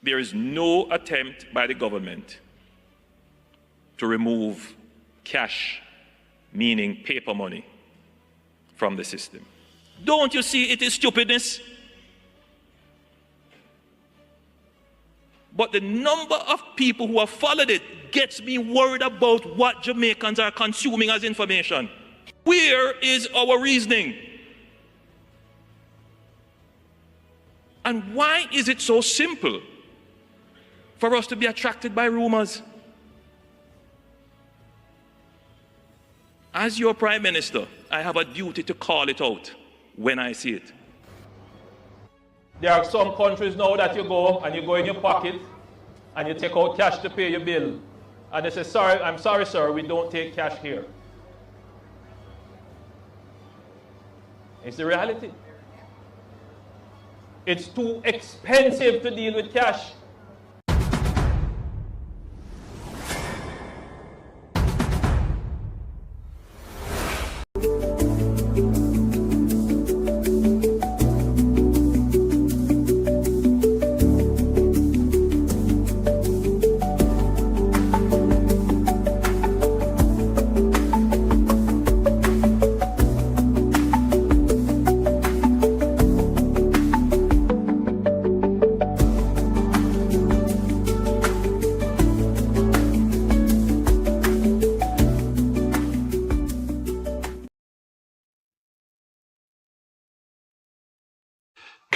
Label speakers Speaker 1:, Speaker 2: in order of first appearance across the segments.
Speaker 1: there is no attempt by the government to remove cash, meaning paper money, from the system. Don't you see it is stupidness? But the number of people who have followed it gets me worried about what Jamaicans are consuming as information. Where is our reasoning? And why is it so simple for us to be attracted by rumors? As your Prime Minister, I have a duty to call it out when I see it. There are some countries now that you go and you go in your pocket and you take out cash to pay your bill. And they say, sorry, I'm sorry, sir, we don't take cash here. It's the reality. It's too expensive to deal with cash.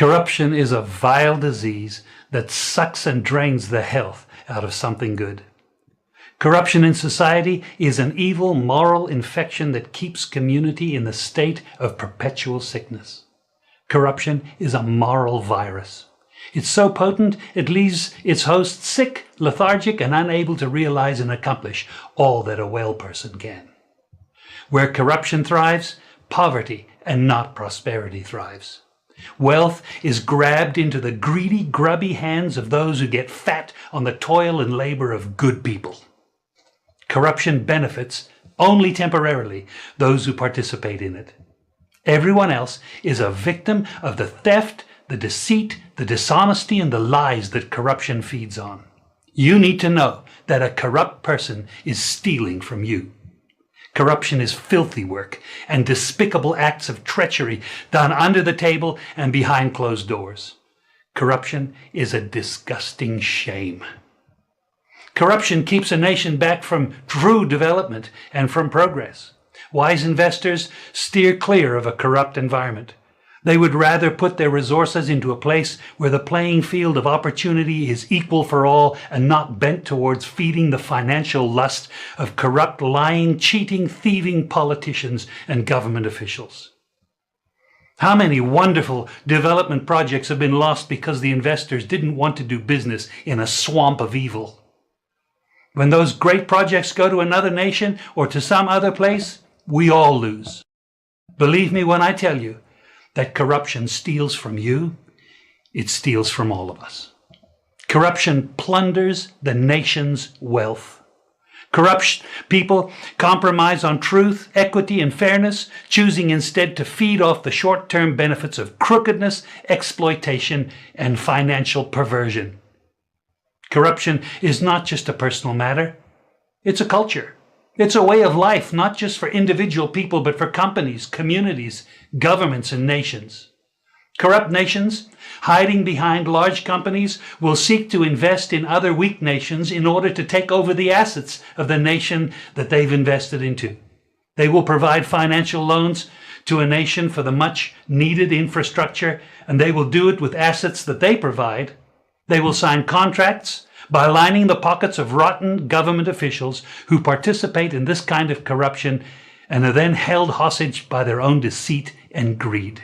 Speaker 2: Corruption is a vile disease that sucks and drains the health out of something good. Corruption in society is an evil moral infection that keeps community in the state of perpetual sickness. Corruption is a moral virus. It's so potent it leaves its host sick, lethargic, and unable to realize and accomplish all that a well person can. Where corruption thrives, poverty and not prosperity thrives. Wealth is grabbed into the greedy, grubby hands of those who get fat on the toil and labor of good people. Corruption benefits only temporarily those who participate in it. Everyone else is a victim of the theft, the deceit, the dishonesty, and the lies that corruption feeds on. You need to know that a corrupt person is stealing from you. Corruption is filthy work and despicable acts of treachery done under the table and behind closed doors. Corruption is a disgusting shame. Corruption keeps a nation back from true development and from progress. Wise investors steer clear of a corrupt environment. They would rather put their resources into a place where the playing field of opportunity is equal for all and not bent towards feeding the financial lust of corrupt, lying, cheating, thieving politicians and government officials. How many wonderful development projects have been lost because the investors didn't want to do business in a swamp of evil? When those great projects go to another nation or to some other place, we all lose. Believe me when I tell you that corruption steals from you, it steals from all of us. Corruption plunders the nation's wealth. Corrupt people compromise on truth, equity, and fairness, choosing instead to feed off the short-term benefits of crookedness, exploitation, and financial perversion. Corruption is not just a personal matter, it's a culture. It's a way of life, not just for individual people, but for companies, communities, governments, and nations. Corrupt nations, hiding behind large companies, will seek to invest in other weak nations in order to take over the assets of the nation that they've invested into. They will provide financial loans to a nation for the much needed infrastructure, and they will do it with assets that they provide. They will sign contracts by lining the pockets of rotten government officials who participate in this kind of corruption and are then held hostage by their own deceit and greed.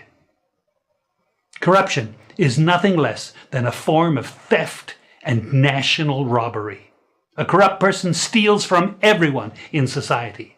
Speaker 2: Corruption is nothing less than a form of theft and national robbery. A corrupt person steals from everyone in society.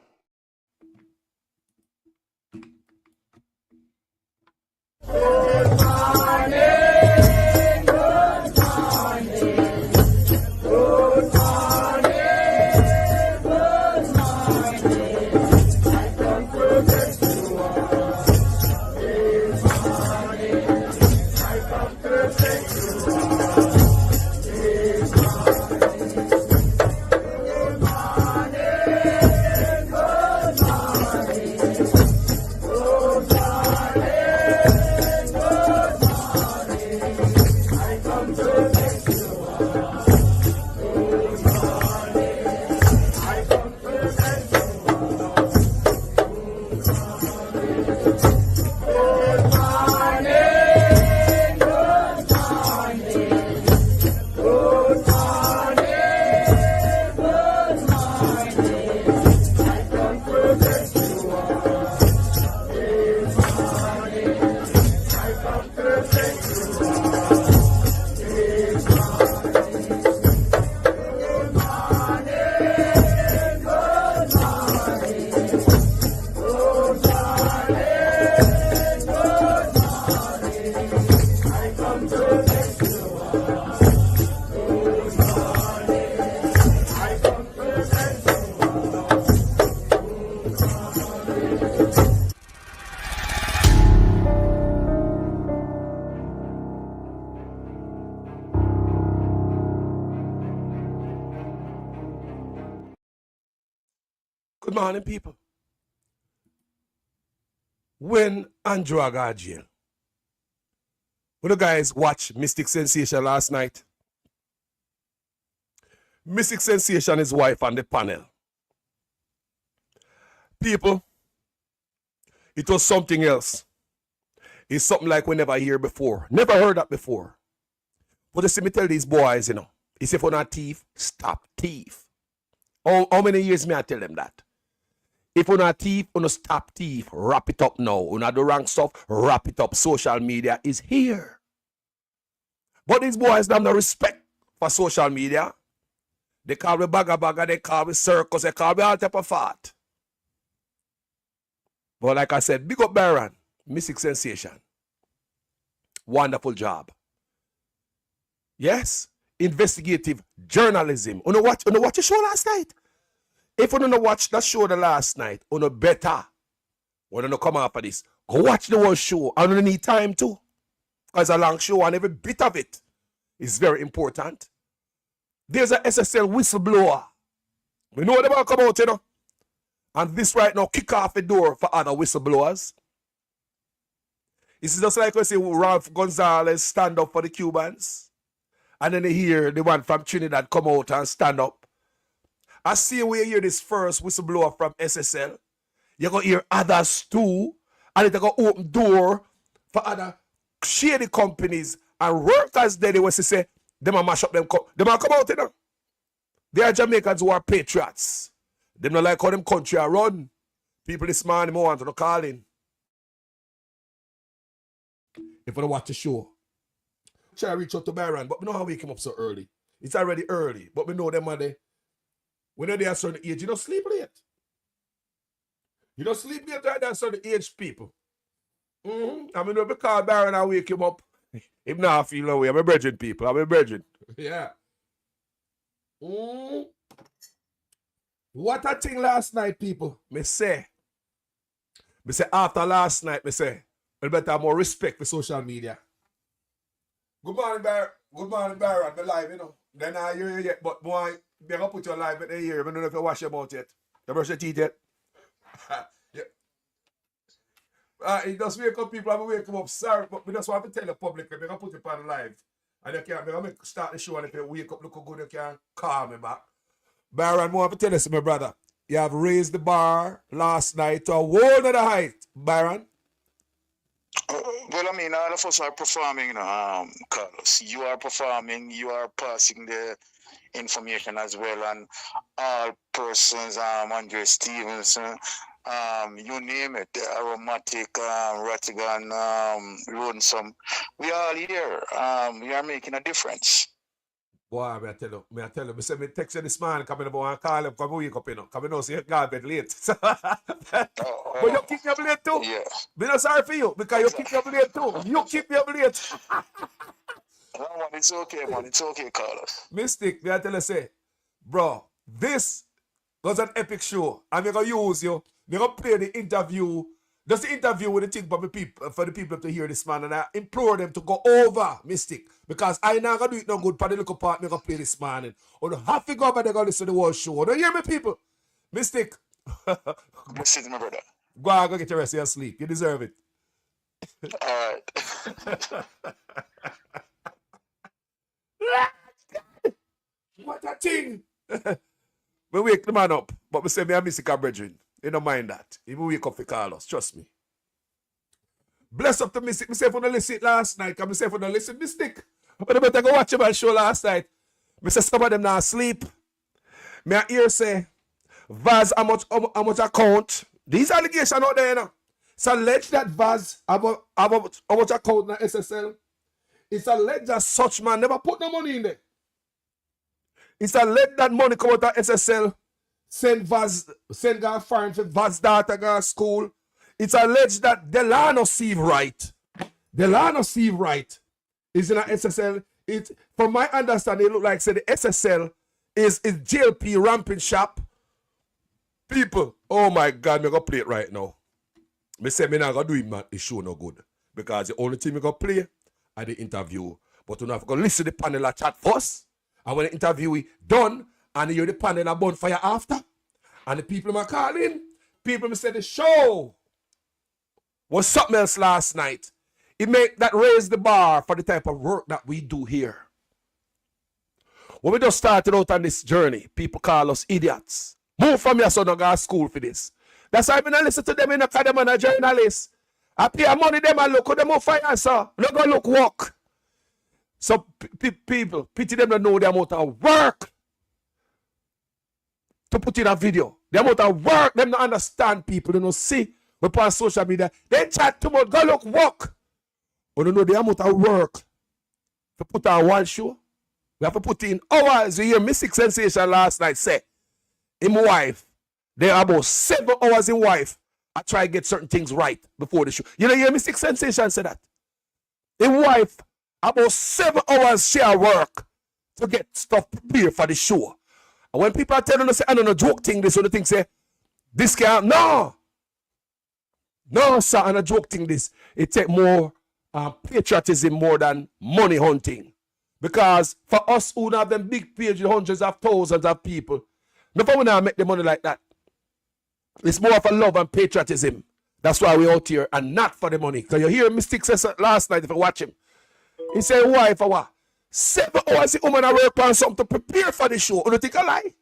Speaker 3: Good morning, people. When Andrew got jail, when the guys watched Mystic Sensation last night, Mystic Sensation, his wife on the panel. People, it was something else. It's something like we never hear before. Never heard that before. But just let me tell these boys, you know, if you're not thief, stop thief. How many years may I tell them that? If you're not thief, you're not stop thief. Wrap it up now. You're not do wrong stuff, wrap it up. Social media is here. But these boys don't have no respect for social media. They call me bagger, they call me circus, they call me all type of fat. But like I said, big up Baron, Mystic Sensation. Wonderful job. Yes, investigative journalism. You know watch the show last night? If you don't watch that show the last night, you know better. You don't come after this. Go watch the whole show. I don't need time too. Because it's a long show and every bit of it is very important. There's a Ssl Whistleblower. We know what about come out, you know. And this right now kick off the door for other whistleblowers. This is just like we say Ralph Gonzalez stand up for the Cubans. And then they hear the one from Trinidad come out and stand up. I see we hear this first whistleblower from SSL. You're going to hear others too. And it's going to open door for other shady companies and workers there. They will say, they might mash up them. They might come out, you know. They are Jamaicans who are patriots. They don't like how them country are run. People this morning want to call in. If you don't watch the show, try to reach out to Byron, but we know how we came up so early. It's already early, but we know them are there. When they're at a certain age, you don't sleep late. You don't sleep late at that certain age, people. I mean, if we call Byron and wake him up, him not feel no way. I'm a brethren, people. I'm a brethren. Yeah. What a thing last night, people. Me say after last night, me say, we better have more respect for social media. Good morning, Byron. Good morning, Byron. I'm live, you know. Then I hear you yet, but boy, you're going to put your live in the ear. I don't know if you wash your mouth yet. You brush your teeth yet? Yeah. It just wake up people, I'm wake them up. Sorry, but we just want to tell the public, we're going to put it on live. And you can't, I'm going to start the show, and if you wake up looking good, you can call me back. Byron, I want to tell you, my brother, you have raised the bar last night to a whole other height, Byron.
Speaker 4: Well, I mean, all of us are performing, Carlos. You are performing, you are passing the information as well, and all persons, Andre Stevenson, you name it, Aromatic, Rattigan, Ronsum, we all here. We are making a difference.
Speaker 3: Boy, may I tell you, I say me text you this man, come in and call him, come wake up, you know, come in and say you got bed late. But you keep me up late too.
Speaker 4: Yeah.
Speaker 3: Be not sorry for you, because you keep me up late too. You keep me up late.
Speaker 4: No, man, it's okay, man. It's okay, Carlos.
Speaker 3: Mystic, may I tell you, say, bro, this was an epic show. I'm going to use you. I'm going to play the interview. Just the interview with the thing for the people to hear this man. And I implore them to go over Mystic. Because I not going to do it no good for the little part I'm going to play this morning. Or the half to go over there, going to listen to the whole show. Don't you hear me, people? Mystic.
Speaker 4: Mystic, my brother.
Speaker 3: Go get the rest of your sleep. You deserve it.
Speaker 4: All right.
Speaker 3: What a thing! We wake the man up, but we say me and Mystic are brethren. You don't mind that. He will wake up for Carlos, trust me. Bless up to Mystic. I say if you don't listen last night, I say if you don't listen Mystic. But I better go watch my show last night. I say some of them now asleep. Me I hear say, Vaz, how much account? These allegations out there, you know. It's alleged that Vaz, how much account in SSL. It's alleged that such man never put no money in there. It's alleged that money come out of SSL, send guy foreign for Vaz daughter go to school. It's alleged that Delano Steve Wright is in a SSL. From my understanding, it look like say the SSL is JLP ramping shop. People, oh my God, me go play it right now. Me say me not gonna do it, the show no good. Because the only thing me go play are the interview. But you know, if you go listen to the panel a chat first, and when the interview is done, and you hear the panel a bonfire after, And the people are calling. People said the show was something else last night. It made that raise the bar for the type of work that we do here. When we just started out on this journey, people call us idiots. Move from your son and go to school for this. That's why I been listen to them in the academy and a journalist. I pay money them and look at them on fire, sir. Look go look work. So people, pity them to know the amount of work to put in a video. The amount of work, them to understand people, they don't see. We put on social media. They chat too much, go look work. We don't know the amount of work to put on one show. We have to put in hours. You hear Mystic Sensation last night say, in my wife, there are about 7 hours in wife. I try to get certain things right before the show. You know, you hear Mystic Sensation say that. In wife, about 7 hours she work to get stuff prepared for the show. And when people are telling us, I don't know, joke thing, this, or the thing say, this can't, no. No, sir, and a joke thing this. It take more patriotism more than money hunting. Because for us who have them big page, hundreds of thousands of people, nobody will not make the money like that. It's more of a love and patriotism. That's why we're out here and not for the money. Because you hear Mystic says last night if you watch him. He said, why for what? 7 hours the woman I work on something to prepare for the show. You don't think I lie?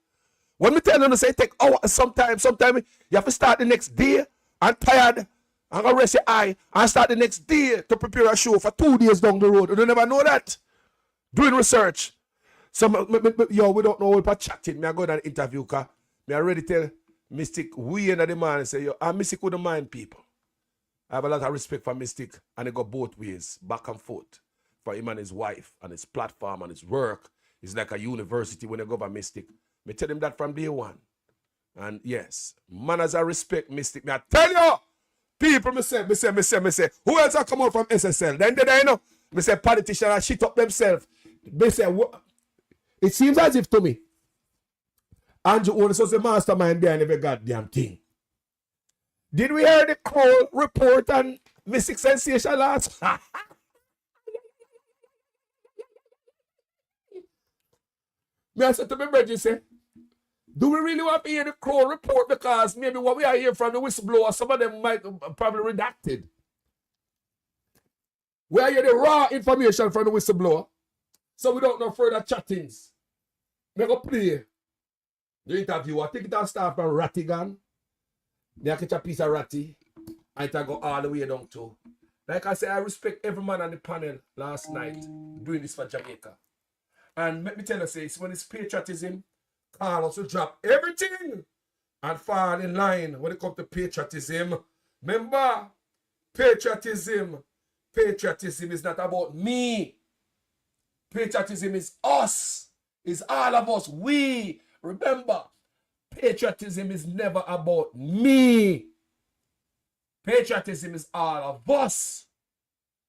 Speaker 3: When we tell them to say take hours, sometimes you have to start the next day and tired and go rest your eye and start the next day to prepare a show for 2 days down the road. You don't never know that. Doing research. So, yo, we don't know what we're chatting. I go to an interview because I already tell Mystic, we and the man say, yo, I'm Mystic with the mind people. I have a lot of respect for Mystic and it go both ways, back and forth. For him and his wife and his platform and his work. It's like a university when they go by Mystic. Me tell him that from day one. And yes, man as I respect Mystic. Me I tell you, people me say, who else I come out from SSL? Then they know. Me say politicians are shit up themselves. Me say, it seems as if to me, Andrew Owens was the mastermind behind every goddamn thing. Did we hear the Kroll report on Mystic Sensation last? Me I said to my brother, say, do we really want to hear the Kroll report? Because maybe what we are hearing from the whistleblower, some of them might probably redacted. We are hearing the raw information from the whistleblower. So we don't know further chattings. Me go play the interview. I think it'll start from Rattigan. Then I catch a piece of Ratty. And it'll go all the way down to. Like I said, I respect every man on the panel last night doing this for Jamaica. And let me tell you, say, when it's patriotism, Carlos will drop everything and fall in line when it comes to patriotism. Remember, patriotism is not about me. Patriotism is us. It's all of us. We. Remember, patriotism is never about me. Patriotism is all of us.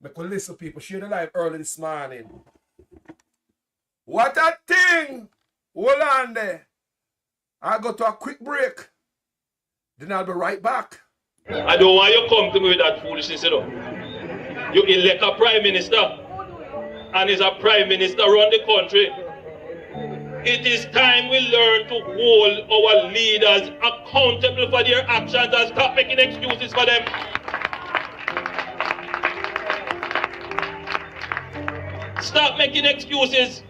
Speaker 3: Make a list of people share the live early this morning. What a thing! Hold on there. I'll go to a quick break. Then I'll be right back.
Speaker 1: I don't want you to come to me with that foolishness, you know. You elect a prime minister, and is a prime minister run the country. It is time we learn to hold our leaders accountable for their actions and stop making excuses for them. Stop making excuses.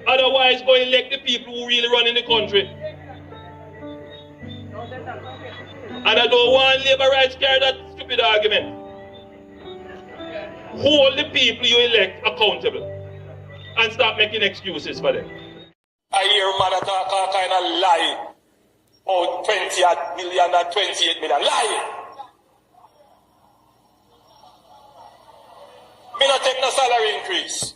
Speaker 1: Otherwise, go elect the people who really run in the country. And I don't want labor rights carry that stupid argument. Hold the people you elect accountable and stop making excuses for them.
Speaker 5: I hear man talk a kind of lie. Oh, 20 million and 28 million. Lie. Me not take no salary increase.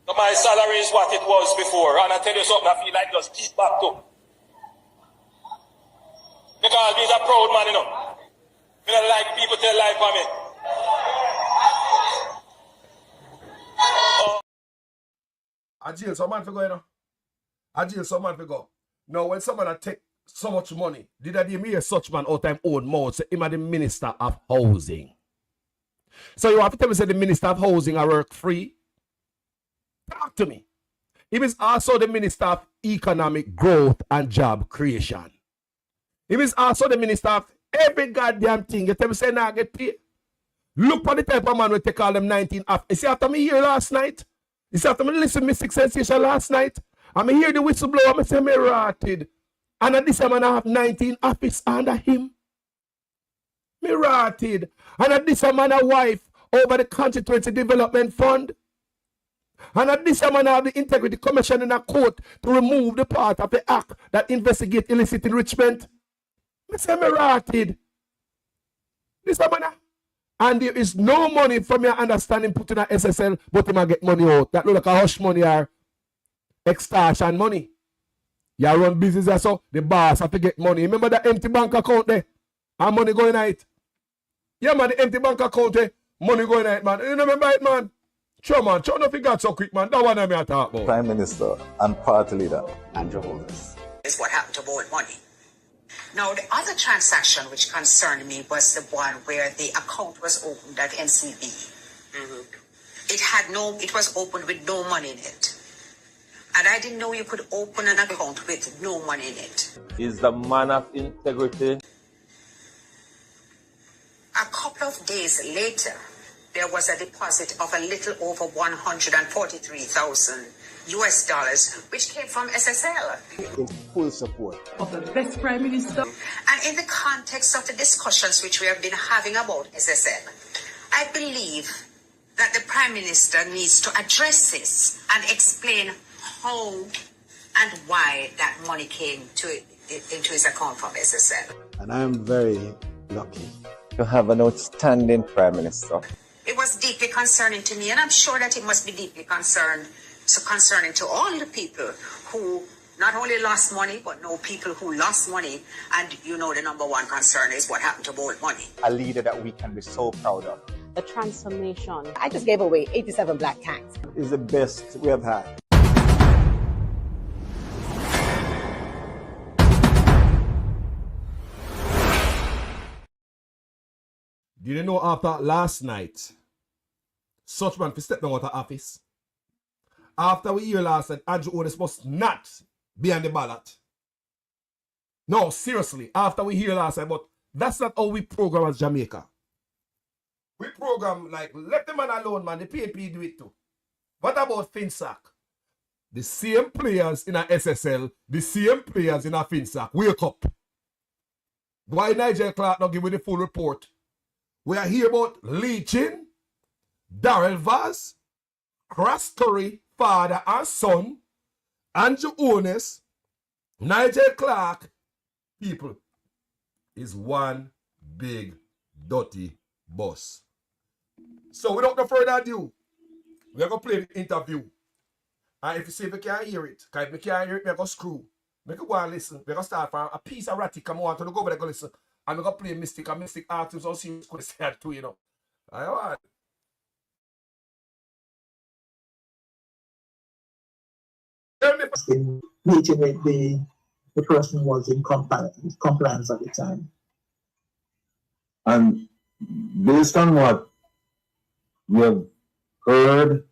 Speaker 5: So my salary is what it was before. And I tell you something, I feel like just keep back to. Because he's a proud man, you know. Me don't like people tell lie for me.
Speaker 3: I jail some man for go, you know. I jail some man for go. Now, when someone take so much money, did I hear such man all time own mouth say him are the minister of housing? So you have to tell me say the minister of housing I work free? Talk to me. He is also the Minister of Economic Growth and Job Creation. He is also the Minister of every goddamn thing. You tell me say now get paid. Look for the type of man we take all them 19 off. You see after me here last night? You see after me listen to Mystic Sensation last night? And me hear the whistleblower, I say me rotted. And at this time I have 19 office under him. Me rotted. And at this time I have a wife over the Constituency Development Fund. And at this time I have the Integrity Commission in a court to remove the part of the act that investigate illicit enrichment. Me say me rotted. This time and there is no money from your understanding put in a SSL, but him get money out. That look like a hush money or extortion money. You run business so the boss have to get money. Remember that empty bank account there? And money going out. Yeah, man, the empty bank account there, money going out, man. You remember it, man? Sure, man. Sure, nothing got so quick, man. That one I'm talk about.
Speaker 6: Prime Minister and Party Leader Andrew Holness.
Speaker 7: Is what happened to bold money. Now, the other transaction which concerned me was the one where the account was opened at NCB. It was opened with no money in it. And I didn't know you could open an account with no money in it.
Speaker 1: Is the man of integrity.
Speaker 7: A couple of days later, there was a deposit of a little over 143,000 US dollars, which came from SSL.
Speaker 6: In full support
Speaker 8: of the best Prime Minister.
Speaker 7: And in the context of the discussions which we have been having about SSL, I believe that the Prime Minister needs to address this and explain how and why that money came into his account from SSL.
Speaker 6: And I'm very lucky to have an outstanding Prime Minister.
Speaker 7: It was deeply concerning to me, and I'm sure that it must be deeply concerning to all the people who not only lost money, but know people who lost money. And you know the number one concern is what happened to bold money.
Speaker 6: A leader that we can be so proud of.
Speaker 9: The transformation. I just gave away 87 black tanks.
Speaker 6: Is the best we have had.
Speaker 3: Did you know after last night, such man for step down out of office? After we hear last night, Andrew Holness must not be on the ballot. No, seriously, after we hear last night, but that's not how we program as Jamaica. We program like, let the man alone, man, the PAP do it too. What about FinSac? The same players in a SSL, the same players in a FinSac. Wake up. Why Nigel Clark not give you the full report? We are here about leeching, Darrell Vaz, Cross Curry, father and son, Andrew Holness, Nigel Clark. People is one big dirty boss. So without no further ado, we're going to play the interview. And if you see if you can't hear it, because if you can't hear it, we're going to screw. We're going to go and listen. We're going to start from a piece of ratty. Come on, to go over there and listen. And we're going to play Mystic. And Mystic asks him some serious questions too, you know. All right.
Speaker 10: Meeting with the person who was in compliance at the time.
Speaker 11: And based on what you have heard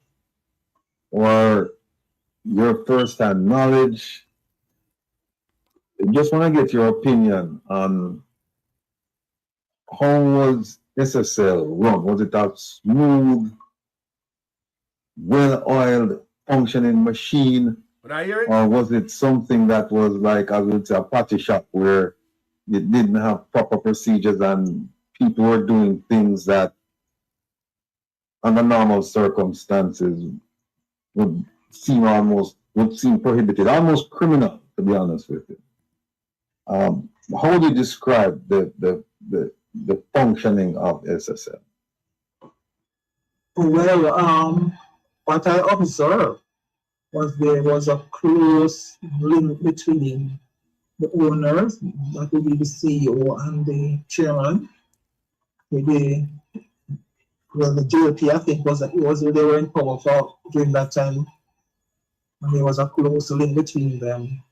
Speaker 11: or your first-hand knowledge, I just want to get your opinion on how was SSL run? Was it a smooth, well-oiled, functioning machine? Or was it something that was like, I would say, a party shop where it didn't have proper procedures and people were doing things that under normal circumstances would seem prohibited, almost criminal, to be honest with you. How do you describe the functioning of SSL?
Speaker 10: Well, what I observed was there was a close link between the owners, that would be the CEO and the chairman. The JLP, I think, they were in power for during that time, and there was a close link between them.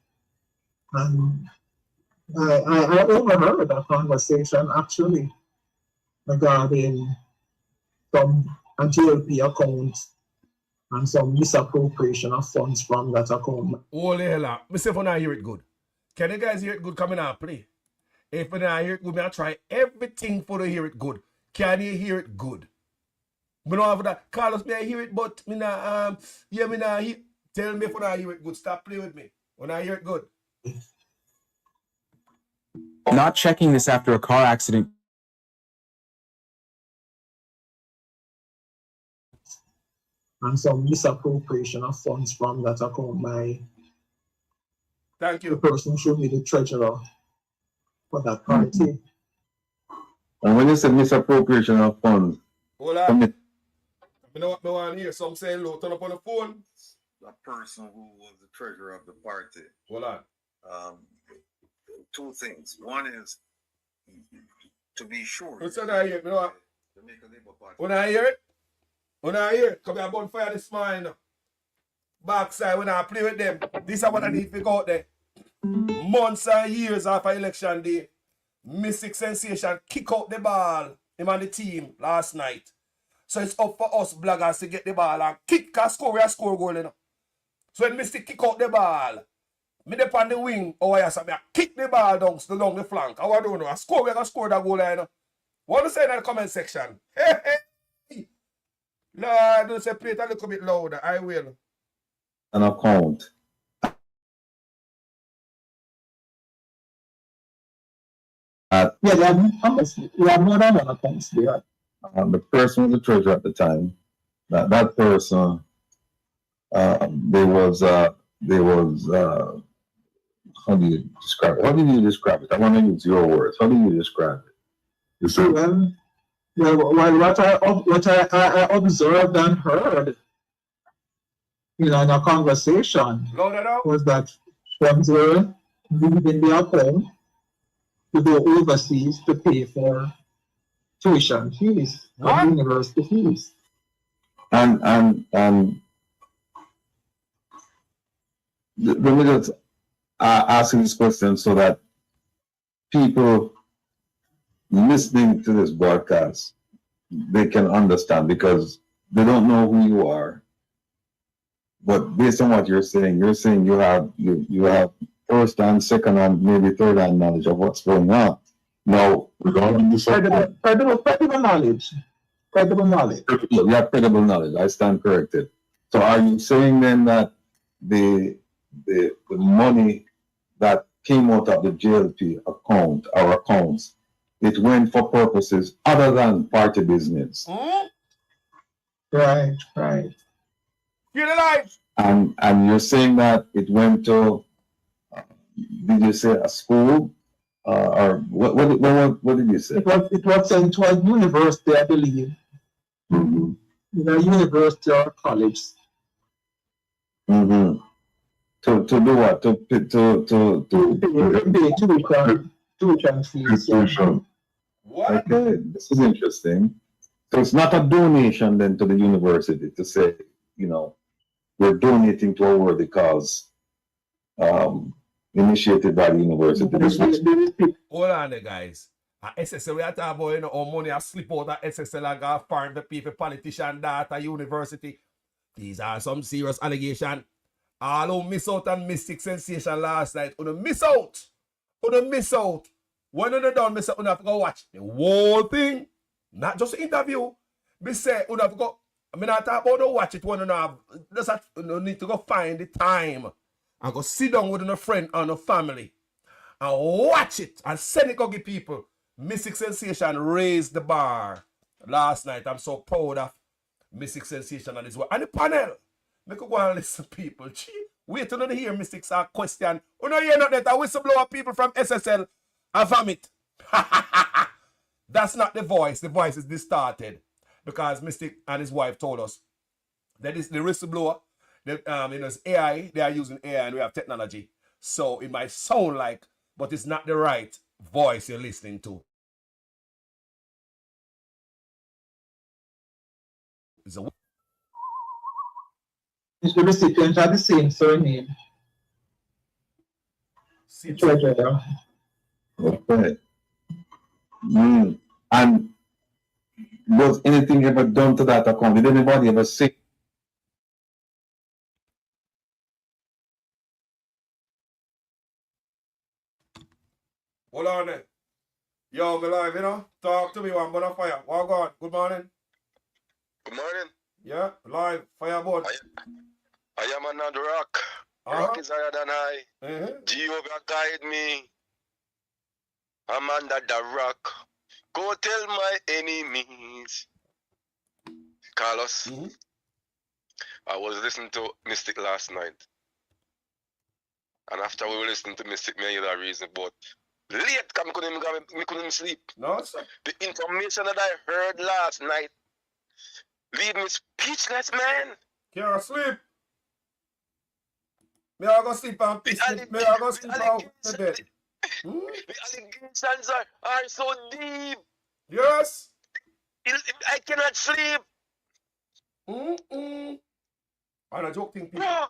Speaker 10: And I overheard a conversation actually regarding some JLP accounts and some misappropriation of funds from that account.
Speaker 3: Holy hell, myself when I hear it good. Can you guys hear it good coming out, play? If when I hear it good, I try everything for to hear it good. Can you hear it good? Me no have that. Carlos, may I hear it, but me nah, yeah, me nah hear. Tell me if when I hear it good. Stop playing with me. When I hear it good.
Speaker 8: Not checking this after a car accident.
Speaker 10: And some misappropriation of funds from that account by
Speaker 3: Thank you.
Speaker 10: The person should be the treasurer for that party.
Speaker 11: And when you say misappropriation of funds,
Speaker 3: hold on. You know what I want to hear? Some say low, turn up on the phone.
Speaker 11: The person who was the treasurer of the party.
Speaker 3: Hold on.
Speaker 11: Two things. One is to be sure.
Speaker 3: What's that I hear? You know what? When I hear it, come here, bonfire this mine. Backside when I play with them. This is what I need to go out there. Months and years after election day, Mystic Sensation kick out the ball, him and the team last night. So it's up for us bloggers to get the ball and kick and score a score goal. You know? So when Mystic kick out the ball, me dip on the wing, I kick the ball down the flank. I don't know. I score, we can score that goal. You know? What do you say in the comment section? Hey! Lord, don't say play it a little bit louder. I will.
Speaker 11: An account.
Speaker 10: Yeah, they have more than one account there.
Speaker 11: The person was the treasurer at the time. That person, there was how do you describe it? How did you describe it? I want to use your words. How do you describe it? You say,
Speaker 10: what I observed and heard, in a conversation, was that funds were moved in the account to go overseas to pay for tuition fees and university fees.
Speaker 11: And let me just ask this question so that people listening to this broadcast, they can understand, because they don't know who you are. But based on what you're saying you have first and second and maybe third hand knowledge of what's going on. Now, regarding this
Speaker 10: credible knowledge.
Speaker 11: You have credible knowledge. I stand corrected. So are you saying then that the money that came out of the JLP account, our accounts, it went for purposes other than party business?
Speaker 10: Right.
Speaker 3: You're alive.
Speaker 11: And you're saying that it went to, did you say a school? Or what did you say?
Speaker 10: It was sent to a university, I believe.
Speaker 11: Mm-hmm.
Speaker 10: University or college.
Speaker 11: Mm-hmm. To do what? To
Speaker 10: pay tuition fees.
Speaker 3: What?
Speaker 11: Okay, this is interesting. So it's not a donation then to the university to say, we're donating to a worthy cause initiated by the university.
Speaker 3: Hold on there, guys. SSL, we are talking about our money has slip out of SSL and got foreign the people, politician, data, university. These are some serious allegations. All who miss out on Mystic Sensation last night, who miss out. When you done, miss out, you have to go watch the whole thing. Not just the interview. Me say, you have to go. I mean, I talk about to watch it when you need to go find the time and go sit down with a friend and a family and watch it and send it to give people. Mystic Sensation raised the bar last night. I'm so proud of Mystic Sensation and his work. And the panel. Make go and listen, people. Wait till you hear Mystic's question. You know, you're not that a whistleblower people from SSL and vomit. That's not the voice. The voice is distorted. Because Mystic and his wife told us that is the whistleblower. It's AI. They are using AI and we have technology. So it might sound like, but it's not the right voice you're listening to.
Speaker 10: The recipient had the same surname.
Speaker 11: Okay. And was anything ever done to that account? Did anybody ever say
Speaker 3: Hold on there. Yo, me live, you know? Talk to me, one bonfire. Fire. Walk on. Good morning.
Speaker 12: Good morning.
Speaker 3: Yeah, live. Fireboard.
Speaker 12: I am on the rock. Rock is higher than I. Jehovah guide me. I'm under the rock. Go tell my enemies. Carlos, I was listening to Mystic last night. And after we were listening to Mystic, me hear a reason, but late, I couldn't sleep.
Speaker 3: No, sir.
Speaker 12: The information that I heard last night leave me speechless, man.
Speaker 3: Can't sleep. Me I go sleep and piss. Me I go sleep out the bed.
Speaker 12: The allegations are so deep.
Speaker 3: Yes.
Speaker 12: I cannot sleep.
Speaker 3: I'm a joke thing, people.
Speaker 12: Bro,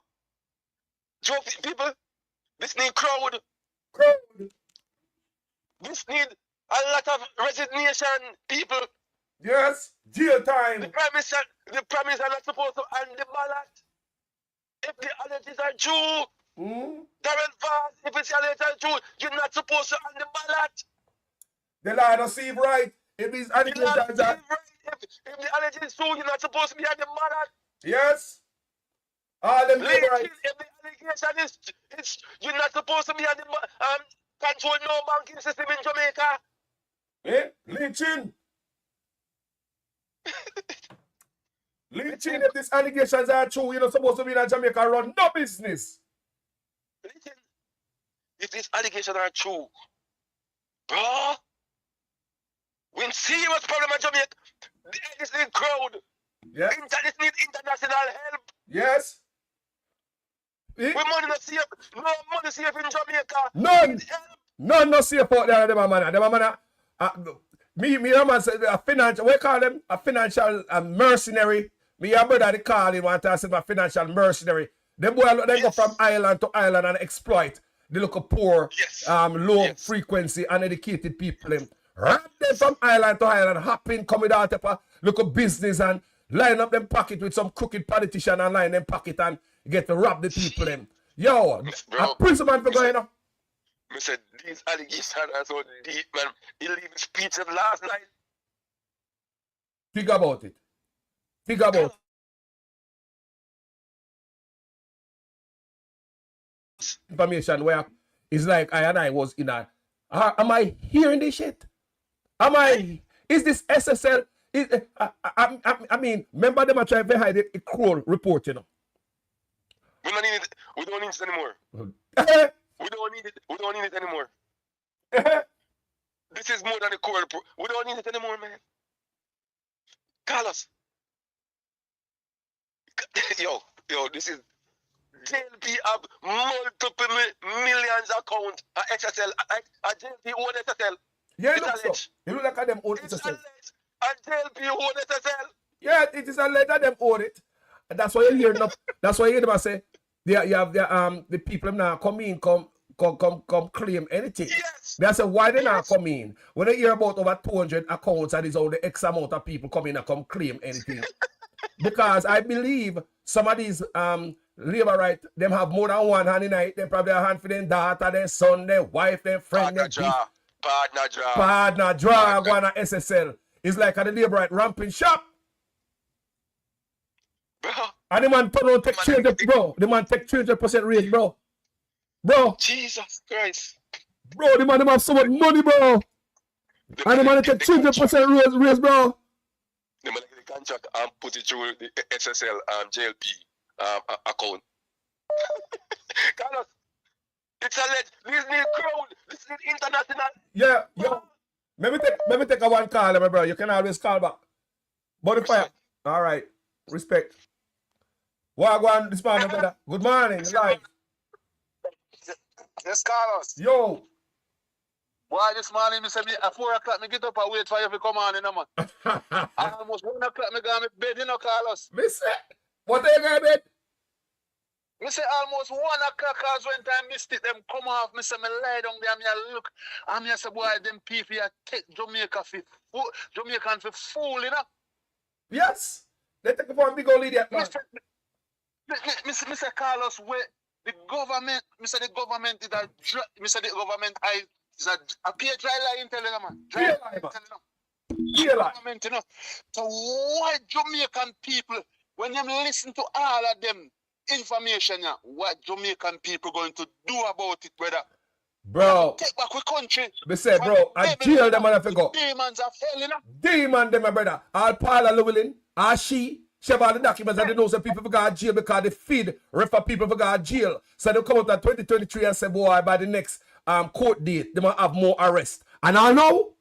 Speaker 12: joke people. This need crowd. This need a lot of resignation, people.
Speaker 3: Yes, jail time.
Speaker 12: The promise are not supposed to end the ballot. If the allegations are true, Darren Vaz, if it's allegations are true, you're not supposed to end the ballot.
Speaker 3: The law don't seem right. If these allegations are...
Speaker 12: If the allegations are true, you're not supposed to be on the ballot.
Speaker 3: Yes. All them right.
Speaker 12: If the allegation is you're not supposed to be on the control no banking system in Jamaica.
Speaker 3: Lynching. Lynching, if these allegations are true, you're not supposed to be in Jamaica, run no business.
Speaker 12: Listen, if these allegations are true, bro, when serious problem in Jamaica, this need crowd.
Speaker 3: Yeah.
Speaker 12: This need international help.
Speaker 3: Yes.
Speaker 12: We money not safe. No money safe in Jamaica.
Speaker 3: None. None not safe out there, them man. Me a man say a financial, we call them a financial mercenary. Me a brother they call him one time say a financial mercenary. Them boy they go from island to island and exploit the local poor, low frequency, uneducated people. Them run them from island to island, hopping, coming out of a local business and line up them pocket with some crooked politician and line them pocket and get to rob the people them. Yo, a principal for going on.
Speaker 12: I said these allegations are so deep, man. He leave his speeches last night.
Speaker 3: Think about it. Think about it. Information where it's like I and I was in a. Am I hearing this shit? Am I? Is this SSL? I mean, remember them are trying to hide a cruel report, you know.
Speaker 12: We don't need it. We don't need it anymore. We don't need it. We don't need it anymore. This is more than a cruel report. We don't need it anymore, man. Carlos. Yo, this is JLP have multiple millions account at SSL. At JLP own SSL.
Speaker 3: Yeah, it looks so. You look like them own SSL.
Speaker 12: At JLP own SSL.
Speaker 3: Yeah, it is alleged that them own it. And that's why you hear enough. That's why you hear them say you have the people now come claim anything.
Speaker 12: Yes.
Speaker 3: They say why they not come in? When they hear about over 200 accounts and there's all the X amount of people come in and come claim anything. Because I believe some of these labor rights, them have more than one hand in it. They probably have a hand for their daughter, their son, their wife, their friend, their partner draw one at SSL. It's like a labor right ramping shop.
Speaker 12: Bro.
Speaker 3: And the man turn on take 300, bro. The man take 300% raise, bro. Bro.
Speaker 12: Jesus Christ.
Speaker 3: Bro, the man have so much money, bro. And the man take 300% raise, bro.
Speaker 12: The man get the contract and put it through the SSL JLP account. Carlos, it's alleged. This need crowd. This need international.
Speaker 3: Yeah, yo. Let me take a one call, my bro. You can always call back. Body fire. All right. Respect. Wagwan, this morning, brother. Good morning. Live.
Speaker 13: Yes, Carlos.
Speaker 3: Yo.
Speaker 13: Why this morning, me say me at 4 o'clock, me get up and wait for you to come on, you know, man. Almost 1 o'clock, me go to bed, you know, Carlos.
Speaker 3: Me say, what are you going to bed?
Speaker 13: Me say almost 1 o'clock, cause when time missed it, them come off, me say me lie down there, me a look, and me say, boy, them people take Jamaican for fool, you know?
Speaker 3: Yes. They take it for a big old idiot, man.
Speaker 13: Me say, Carlos, wait. The government, me say the government did a, me say the government I It's a pure dry lie in telling them, man.
Speaker 3: Pure lie, man. Pure lie.
Speaker 13: You know? So why Jamaican people, when them listen to all of them information, yeah, what Jamaican people going to do about it, brother?
Speaker 3: Bro.
Speaker 13: Take back our country.
Speaker 3: Me say, bro, I jail them and I go.
Speaker 13: Demons are failing.
Speaker 3: Demon them, my brother. All Paula Llewellyn, all she have all the documents and they know some people forgot jail because they feed refer people forgot jail. So they come out at 2023 and say, boy, by the next court date, they might have more arrest. And I know.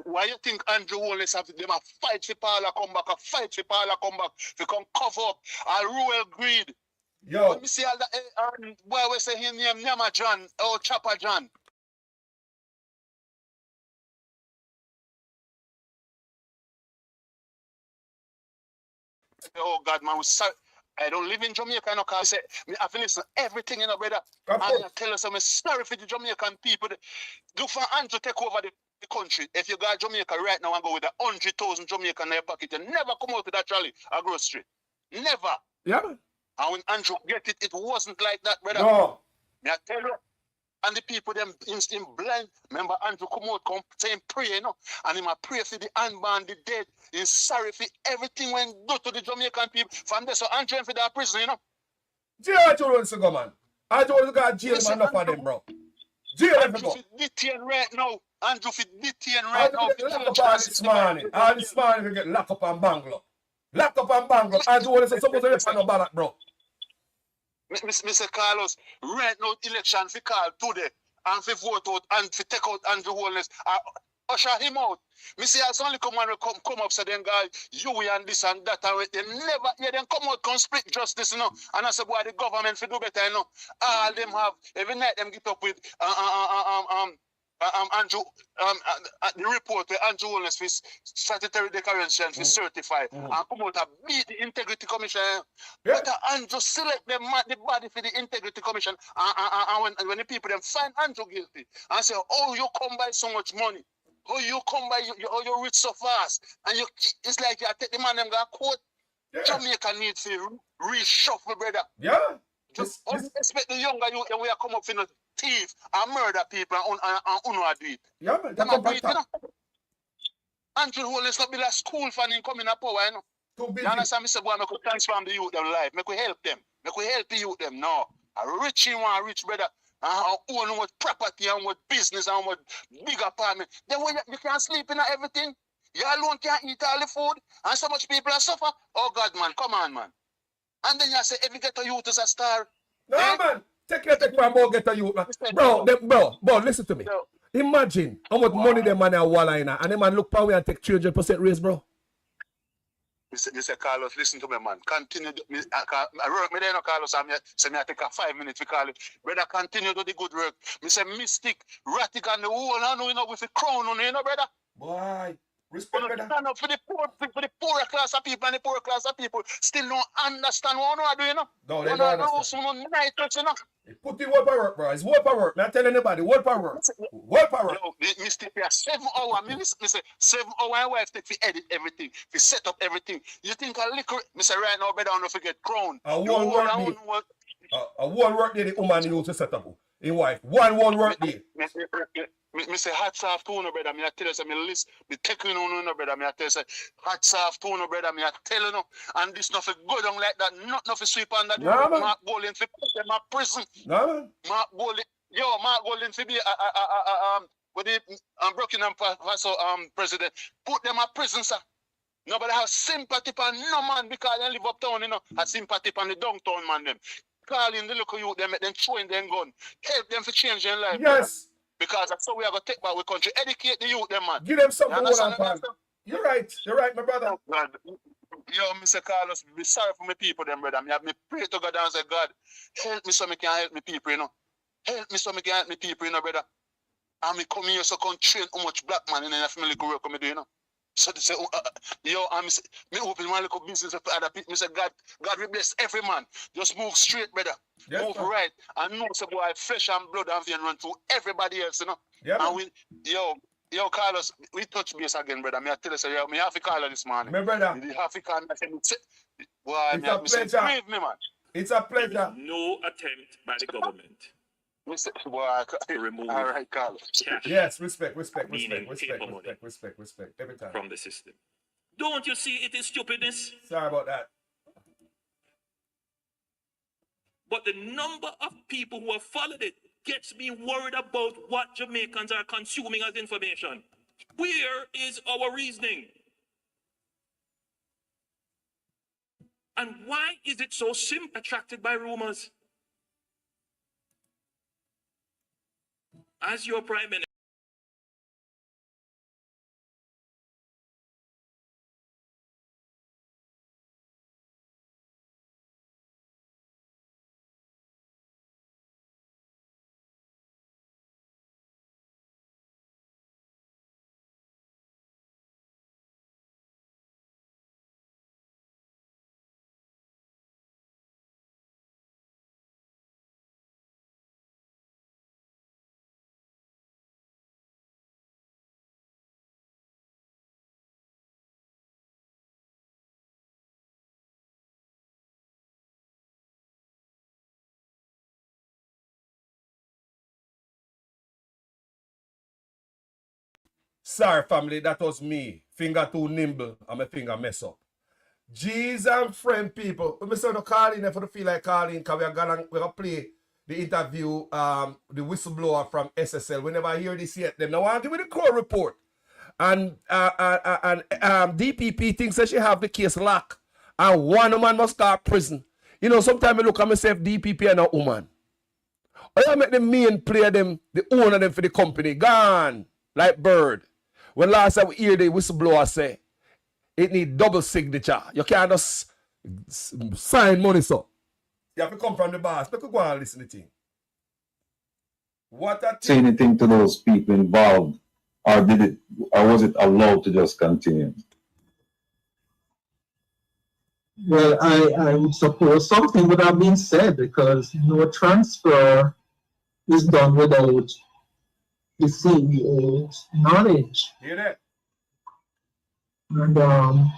Speaker 13: Why you think Andrew Wallace have them a fight for Paula come back, a fight for Paula come back, to come cover up a rural greed?
Speaker 3: Yo.
Speaker 13: Let me see all the boy we say his name Nyama John or Chopper John. Oh God, man, I don't live in Jamaica, no, cause I have to listen to everything, you know, brother. And I tell us I'm sorry for the Jamaican people. Do for Andrew take over the country. If you got Jamaica right now and go with 100,000 Jamaican in your pocket, you never come out to that rally or grocery. Never.
Speaker 3: Yeah.
Speaker 13: And when Andrew get it, it wasn't like that, brother.
Speaker 3: No.
Speaker 13: Me I tell you. And the people them in blind. Remember Andrew come out, come saying pray, you know. And him a pray for the unborn, the dead. He's sorry for everything when do to the Jamaican people. From there, so Andrew for that prison, you know.
Speaker 3: Jail Andrew wants to go, man. Andrew wants to go jail, man, enough for them, bro. Jail
Speaker 13: Andrew
Speaker 3: go.
Speaker 13: for detain right now. Andrew for detain right now.
Speaker 3: Lock up all this morning. All this morning we get locked up and banglo. Lock up and banglo. Andrew wants to suppose to live on no ballot, bro.
Speaker 13: Mr. Carlos, right now election for call today and for vote out and for take out Andrew Holness, usher him out. Me see as only come up so then guy, you and this and that and they never then come out come split justice, you know. And I say boy the government for do better, you know. All them have every night them get up with Andrew the report where Andrew Holness for statutory declaration for certify and come out and beat the integrity commission. But Andrew select them the body for the integrity commission and when the people them find Andrew guilty and say, oh, you come by so much money. Oh, you come by you rich so fast. And you it's like you take the man them got court. Jamaica needs to reshuffle, brother.
Speaker 3: Yeah.
Speaker 13: Just expect the younger you we are come up for no thief and murder people and do it.
Speaker 3: Yeah, man. That's a
Speaker 13: you know? Andrew Holness not be like school for him coming up power, you know.
Speaker 3: Too busy.
Speaker 13: You understand me say boy, I could transform the youth them life. I could help them. I could help the youth them now. A rich in one rich brother. Own what property and what business and what big apartment. Then when you can't sleep in everything, you alone can't eat all the food, and so much people are suffer. Oh God, man, come on, man. And then you say every ghetto youth is a star.
Speaker 3: No, man. Take one more ghetto youth, man. Bro, listen to me. Imagine how much money them man are wallowing and them man look power and take 300% raise, bro.
Speaker 13: Mr. Carlos, listen to me, man. Continue. I work me there, no Carlos. I take a 5 minutes to call it. Brother, continue to do the good work. Me say Mystic, Ratic, and the whole, I know, you know, with the crown on you know, brother.
Speaker 3: Boy, respect, brother.
Speaker 13: Stand up for the poorer class of people, and the poorer class of people still don't understand what I do, you know.
Speaker 3: No, they don't understand.
Speaker 13: You know.
Speaker 3: Put the word for work, bro. It's word for work. I'm telling anybody, word for work. Word for work.
Speaker 13: No, Mr. 7 hours. Me say 7 hours. My wife take to edit everything, to set up everything. You think a little? Me say right now, better don't forget crown.
Speaker 3: A one work day the woman used to set up. In wife, one work day.
Speaker 13: Me say hats off to no brother. Me I tell you, say me list. Me taking on no brother. Me I tell you, say hats off to no brother. Me I tell you no. And this nothing go down like that. Not nothing sweep under the Mark Golden for put them in prison.
Speaker 3: No man.
Speaker 13: Mark Golden for be with the Buckingham Faso president. Put them in prison, sir. Nobody has sympathy for no man because they live uptown, you know. Has sympathy for the downtown man them. Calling the local youth, them make them throwing them gun. Help them for change their life.
Speaker 3: Yes.
Speaker 13: Brother. Because that's how we are going to take back our country. Educate the youth, them man.
Speaker 3: Give them something to hold on. You're right, my brother.
Speaker 13: Oh, God. Yo, Mr. Carlos, be sorry for my people, them brother. Me pray to God and say, God, help me so I can help me people, you know. Help me so I can help me people, you know, brother. And me come here so I can train how much black man in the family go work with me do, you know. So they say, yo, me open my little business for other people. Me say, God will bless every man. Just move straight, brother. Yes, move right. And know, so boy, flesh and blood and vein run through everybody else, you know. Yeah, and we, yo, Carlos, we touch base again, brother. Me I tell you, so, yo, me have to call her this morning.
Speaker 3: My brother.
Speaker 13: Me have to call her.
Speaker 3: Boy, it's a pleasure.
Speaker 13: Me, man.
Speaker 3: It's a pleasure.
Speaker 1: No attempt by the government
Speaker 13: Boy,
Speaker 1: remove
Speaker 13: all right, Carlos.
Speaker 1: cash,
Speaker 3: Yes, respect.
Speaker 1: meaning paper money,
Speaker 3: Respect. Every time.
Speaker 1: from the system. Don't you see it is stupidness?
Speaker 3: Sorry about that.
Speaker 1: But the number of people who have followed it gets me worried about what Jamaicans are consuming as information. Where is our reasoning? And why is it so attracted by rumors? As your Prime Minister,
Speaker 3: Sorry, family, that was me. Finger too nimble and my finger mess up. G's and friend people. We say no call in if you feel like calling because we're gonna play the interview, the whistleblower from Ssl. We never hear this yet. Them now want to give me the core report. And DPP thinks that she have the case locked. And one man must start prison. You know, sometimes I look at myself, DPP and a woman. I make the main player them, the owner them for the company, gone like bird. When last time we hear the whistleblower say, it need double signature. You can't just sign money, so. You have to come from the boss. Look, go and listen to the thing. What that
Speaker 11: say anything to those people involved, or was it allowed to just continue?
Speaker 10: Well, I would suppose something would have been said because no transfer is done without the CEO's knowledge.
Speaker 3: Hear that?
Speaker 10: And I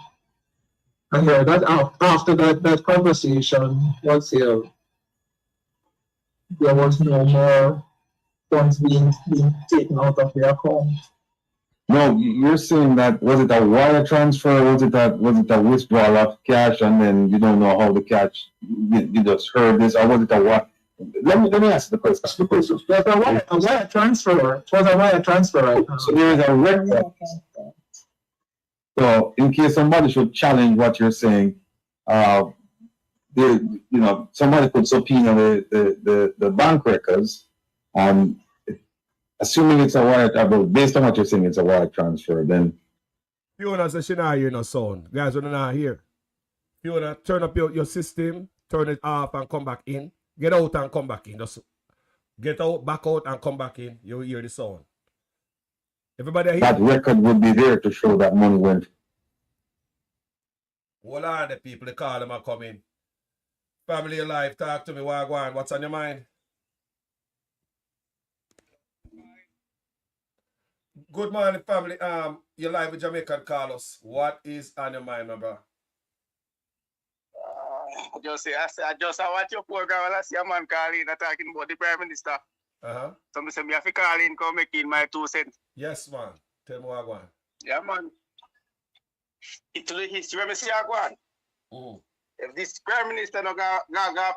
Speaker 10: heard that after that conversation was held, there was no more funds being taken out of the account.
Speaker 11: No, you're saying that was it a wire transfer? Was it a withdrawal of cash, and then you don't know how the cash? You just heard this, or was it a what? Let me ask the question.
Speaker 10: It was a wire transfer. It was a wire transfer.
Speaker 11: So there is a record. So in case somebody should challenge what you're saying, somebody could subpoena the bank records. Assuming it's a wire transfer, based on what you're saying, it's a wire transfer, then.
Speaker 3: Fiona says she not hear no sound. Guys, when not hear. Fiona, turn up your system, turn it off and come back in. Get out and come back in. Just get out, back out and come back in. You'll hear the sound. Everybody here?
Speaker 11: That record would be there to show that money went.
Speaker 3: Hold on, the people, they call them and come in. Family alive, talk to me, Wagwan. What's on your mind? Good morning, family. You're live with Jamaican Carlos. What is on your mind, my bro?
Speaker 13: I want your program and I see a man calling talking about the Prime Minister. So I say I have to call in, come make in my 2 cents.
Speaker 3: Yes, man. Tell me what going.
Speaker 13: Yeah, man. It's the history when I see what going. If this Prime Minister no go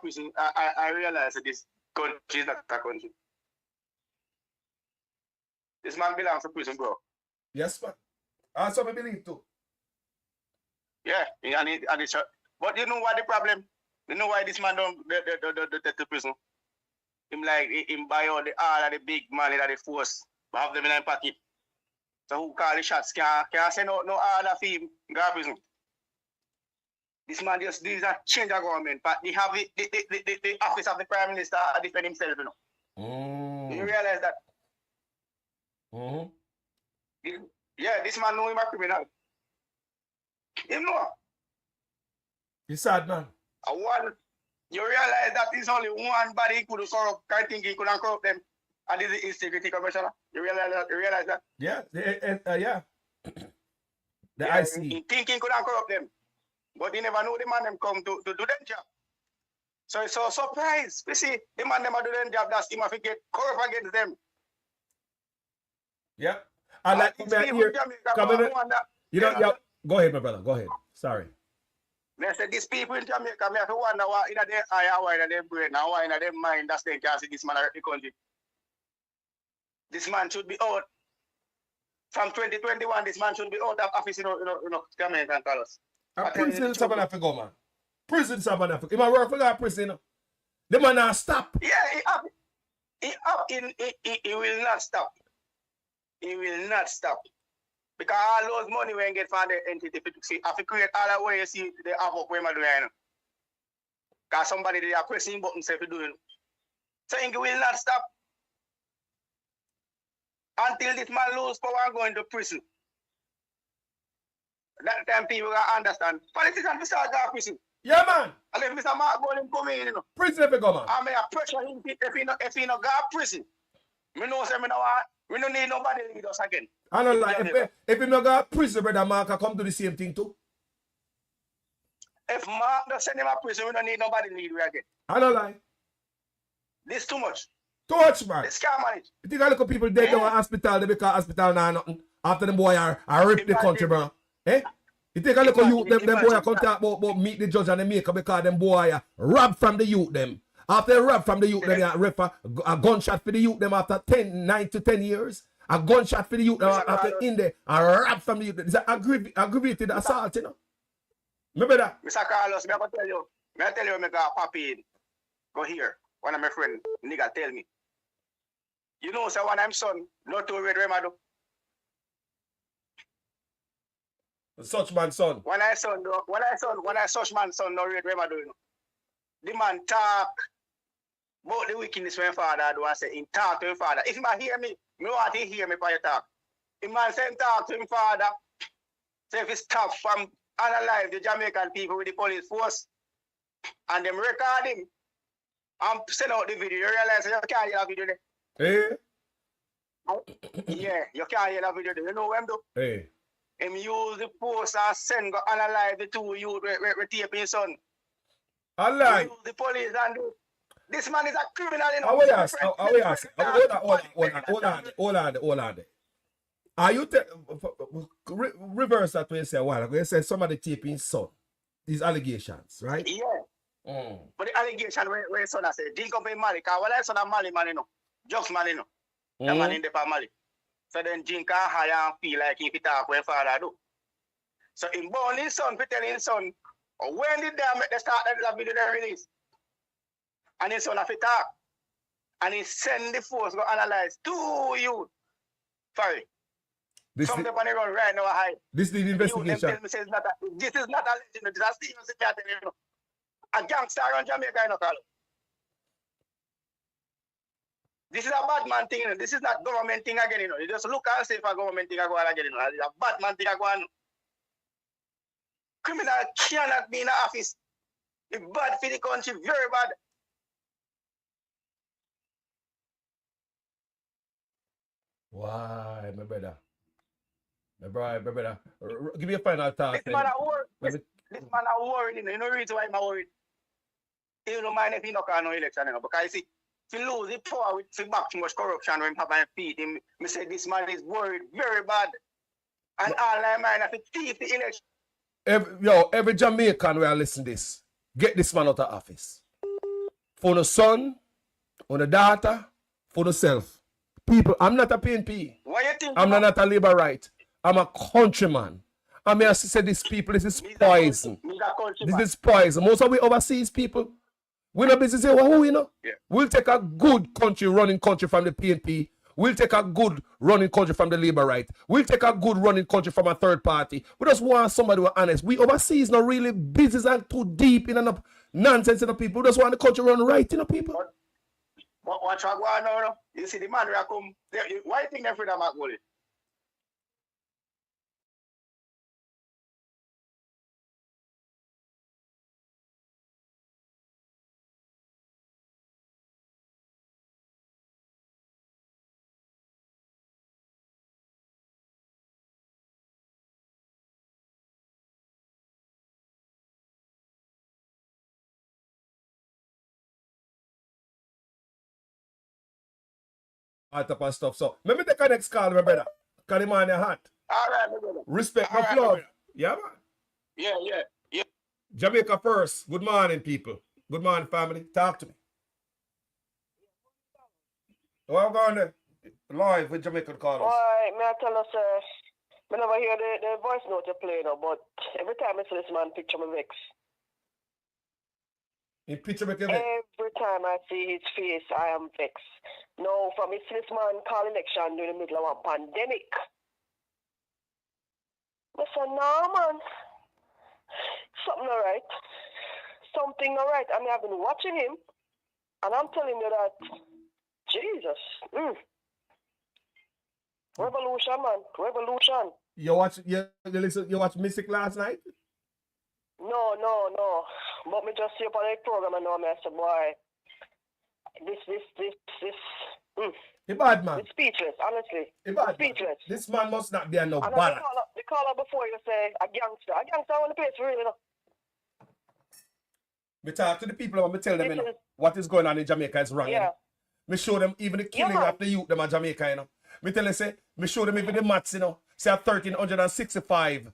Speaker 13: prison, I realize that this country is not a country. This man belongs to prison, bro.
Speaker 3: Yes, man. Also, I believe too.
Speaker 13: Yeah, but you know what the problem? You know why this man don't take to prison? Him buy all of the big money that they force, but have them in their pocket. So who call the shots? Can't say no order for him go to prison. This man just needs a change of government, but they have the office of the Prime Minister to defend himself, you know. You realize that? Yeah, this man know him a criminal. Him know.
Speaker 3: He's sad, man.
Speaker 13: You realize that there's only one body he could corrupt. I think he couldn't corrupt them. And this is the Integrity Commissioner. You realize that?
Speaker 3: Yeah, yeah. The IC.
Speaker 13: He think he couldn't corrupt them. But he never know the man them come to do them job.
Speaker 14: So it's so surprised. You see, the man them are doing job, that's him if he get corrupt against them.
Speaker 3: Yeah. I like to hear. Yeah. Go ahead, my brother. Go ahead. Sorry.
Speaker 14: They said these people in Jamaica, me have to wonder what in their eye, why in their brain, now why in their mind, that's they can see this man the country. This man should be out. From 2021, this man should be out of office, Jamaican colors.
Speaker 3: A prison someone have to go, man. Prison someone have to go. If I work for that prison, the man not stop.
Speaker 14: Yeah, he will not stop. He will not stop. Because all those money when get from the entity, if you create all the way you see they have up where I'm doing. Because somebody they are pressing buttons if you doing. So he will not stop. Until this man lose power and go into prison. That time people will understand. Politicians will start going to prison.
Speaker 3: Yeah, man.
Speaker 14: And if Mr. Mark Golden come in,
Speaker 3: prison if you go, man.
Speaker 14: I may pressure him if he not go to prison. Me know say we don't need nobody to lead us again.
Speaker 3: I don't like if you not go to prison, brother Mark, I come to the same thing too.
Speaker 14: If Mark don't send him to prison, we don't need nobody to lead us again.
Speaker 3: I don't like.
Speaker 14: This too much.
Speaker 3: Too much, man.
Speaker 14: This can't manage.
Speaker 3: You think I look at people dead down in hospital, they because hospital now nothing. After them boy are rip the country, bro. Eh? You think I look at you, them boy come talk about meet the judge and the maker because them boy rob from the youth them. After they rob from the youth, them they ref a gunshot for the youth them after 9 to 10 years. A gunshot for the youth them after in there and rob from the youth. It's an aggravated assault, you know. Remember that?
Speaker 14: Mr. Carlos, I tell you, me go pop in. Go here. One of my friends, nigga, tell me. You know, so when I'm son, not to read Remado.
Speaker 3: Such man's son.
Speaker 14: When I such man's son, no read Remado, you know. The man talk about the wickedness when father do and say, him talk to him father. If he might hear me want to hear me for your talk. The man say him talk to him father. Say if he stop from analyze the Jamaican people with the police force and them record him and send out the video, you realize you can't hear that video there.
Speaker 3: Eh?
Speaker 14: Yeah, you can't hear that video there. You know what him do?
Speaker 3: Hey.
Speaker 14: Him use the post and send go analyze the two youth with tape his son.
Speaker 3: Allah.
Speaker 14: Use the police and do. This man is a criminal, you know.
Speaker 3: Hold on. Are you reverse that when you say a while ago? You said somebody taping his son. These allegations, right?
Speaker 14: Yeah. But the allegation where his son has said, didn't come from Mali, because what his son a Mali man, you know. Just man, you know. That man in the Mali. So then Jin can hire and feel like if he talk when father do. So in born his son, for telling his son, when did they start that video they release? And his son have to talk. And he send the force go analyze to you. Sorry. Something on the road right now high.
Speaker 3: This is the investigation.
Speaker 14: This is not a legend. This is a Steven Seagal, you know. A gangster around Jamaica, you know, Carlo. This is a bad man thing, you know. This is not government thing again, you know. You just look and say if a government thing go on again, you know. It's a bad man thing go on. Criminal cannot be in the office. It's bad for the country, very bad.
Speaker 3: Why, my brother? My brother. Give me a final thought.
Speaker 14: This man are worried, you know. You know the reason why I'm worried. You don't mind if he not can no election, you know, because you see, if you lose the power with back too much corruption when Papa and feed him, me say this man is worried very bad. And all I mind have to thief the election.
Speaker 3: Every Jamaican where I listen to this, get this man out of office. For the son, for the daughter, for the self. People, I'm not a PNP.
Speaker 14: What you think?
Speaker 3: I'm not a labor right. I'm a countryman. I mean, I say these people, this is poison. This is poison. Most of we overseas people, we're not busy saying, well, who we know?
Speaker 14: Yeah.
Speaker 3: We'll take a good running country from the PNP. We'll take a good running country from the labor right. We'll take a good running country from a third party. We just want somebody who are honest. We overseas not really busy and too deep in enough nonsense in the people. We just want the country run right in the people.
Speaker 14: But what you go on now? You see the man who come. Why do you think they're afraid of Mark Golden?
Speaker 3: all type of stuff. So let me take a next call, my brother. Call him on your hat.
Speaker 14: All right, my brother.
Speaker 3: Respect,
Speaker 14: All
Speaker 3: no
Speaker 14: right,
Speaker 3: love.
Speaker 14: my brother.
Speaker 3: Yeah, man.
Speaker 14: Yeah.
Speaker 3: Jamaica first. Good morning, people. Good morning, family. Talk to me. Well, I'm going to live with Jamaican callers.
Speaker 15: Why, may I tell us, I never hear the voice note you play, no, but every time I see this man picture, me vex.
Speaker 3: In picture, make you vex?
Speaker 15: Every time I see his face, I am vexed. No, from me see this man call election during the middle of a pandemic. I said, no, man. Something all right. Something all right. I mean, I've been watching him, and I'm telling you that, Jesus. Revolution, man. Revolution.
Speaker 3: You watch Mystic last night?
Speaker 15: No. But me just see up on the program and know me, I said, boy, this.
Speaker 3: He bad, man.
Speaker 15: It's speechless, honestly.
Speaker 3: He bad,
Speaker 15: speechless.
Speaker 3: Man. This man must not be a no
Speaker 15: bad. They call up before you say a gangster. A gangster on the place, really, no?
Speaker 3: Me talk to the people and me tell them, you know, what is going on in Jamaica is wrong. Yeah. You know? Me show them even the killing of the youth them in Jamaica, you know. Me tell them, say, me show them even the maths, you know. Say 1,365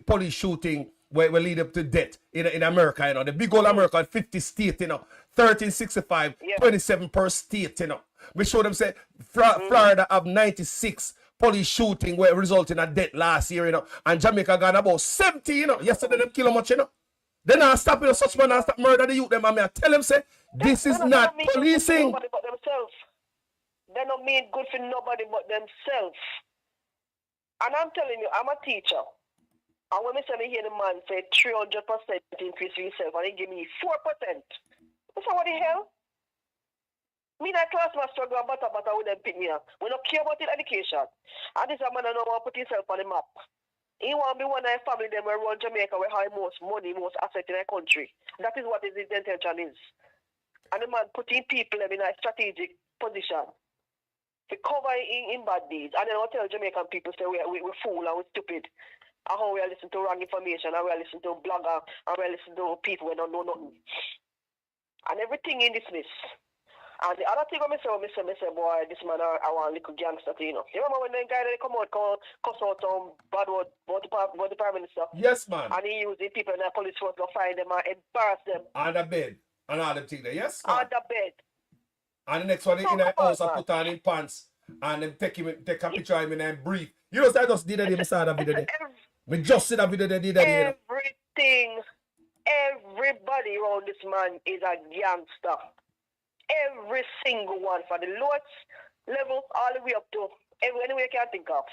Speaker 3: police shooting where lead up to death in America, you know. The big old America, 50 states, you know. 1,365, 27 per state, you know. Me show them, say, Florida have 96 police shooting where resulted in a death last year, you know. And Jamaica got about 70, you know. Yesterday them kill how much, you know. Then I stop, you know, such man and stop murder the youth them, and I tell them, say, this is not policing.
Speaker 15: Nobody but themselves. They don't mean good for nobody but themselves. And I'm telling you, I'm a teacher. And when I hear the man say 300% increase for yourself, and he give me 4%. I say, what the hell? Me that class must struggle and butter with them pick me up. We don't care about the education. And this man don't want to put himself on the map. He want to be one of the family them who run Jamaica where have most money, most asset in the country. That is what his intention is. And the man putting people in a strategic position to cover in bad deeds. And then I'll tell Jamaican people say we're fool and we're stupid. And how we are listening to wrong information, and we are listening to blogger, and we are listening to people who don't know nothing. And everything in dismiss. And the other thing I say, boy, this man I want a little gangster, you know. You remember when the guy that come out, cuss out bad word about the Prime Minister?
Speaker 3: Yes, man.
Speaker 15: And he using people in the police force to find them and embarrass them.
Speaker 3: On the bed. And all them things there. Yes, man.
Speaker 15: On the bed.
Speaker 3: And the next one in the house, I put on his pants. And then take a picture of him and breathe. You know, so I just did that in the side of the video there. We just see that video there, did that, you know.
Speaker 15: Everybody around this man is a gangster. Every single one, from the lowest level all the way up to anywhere you can think of.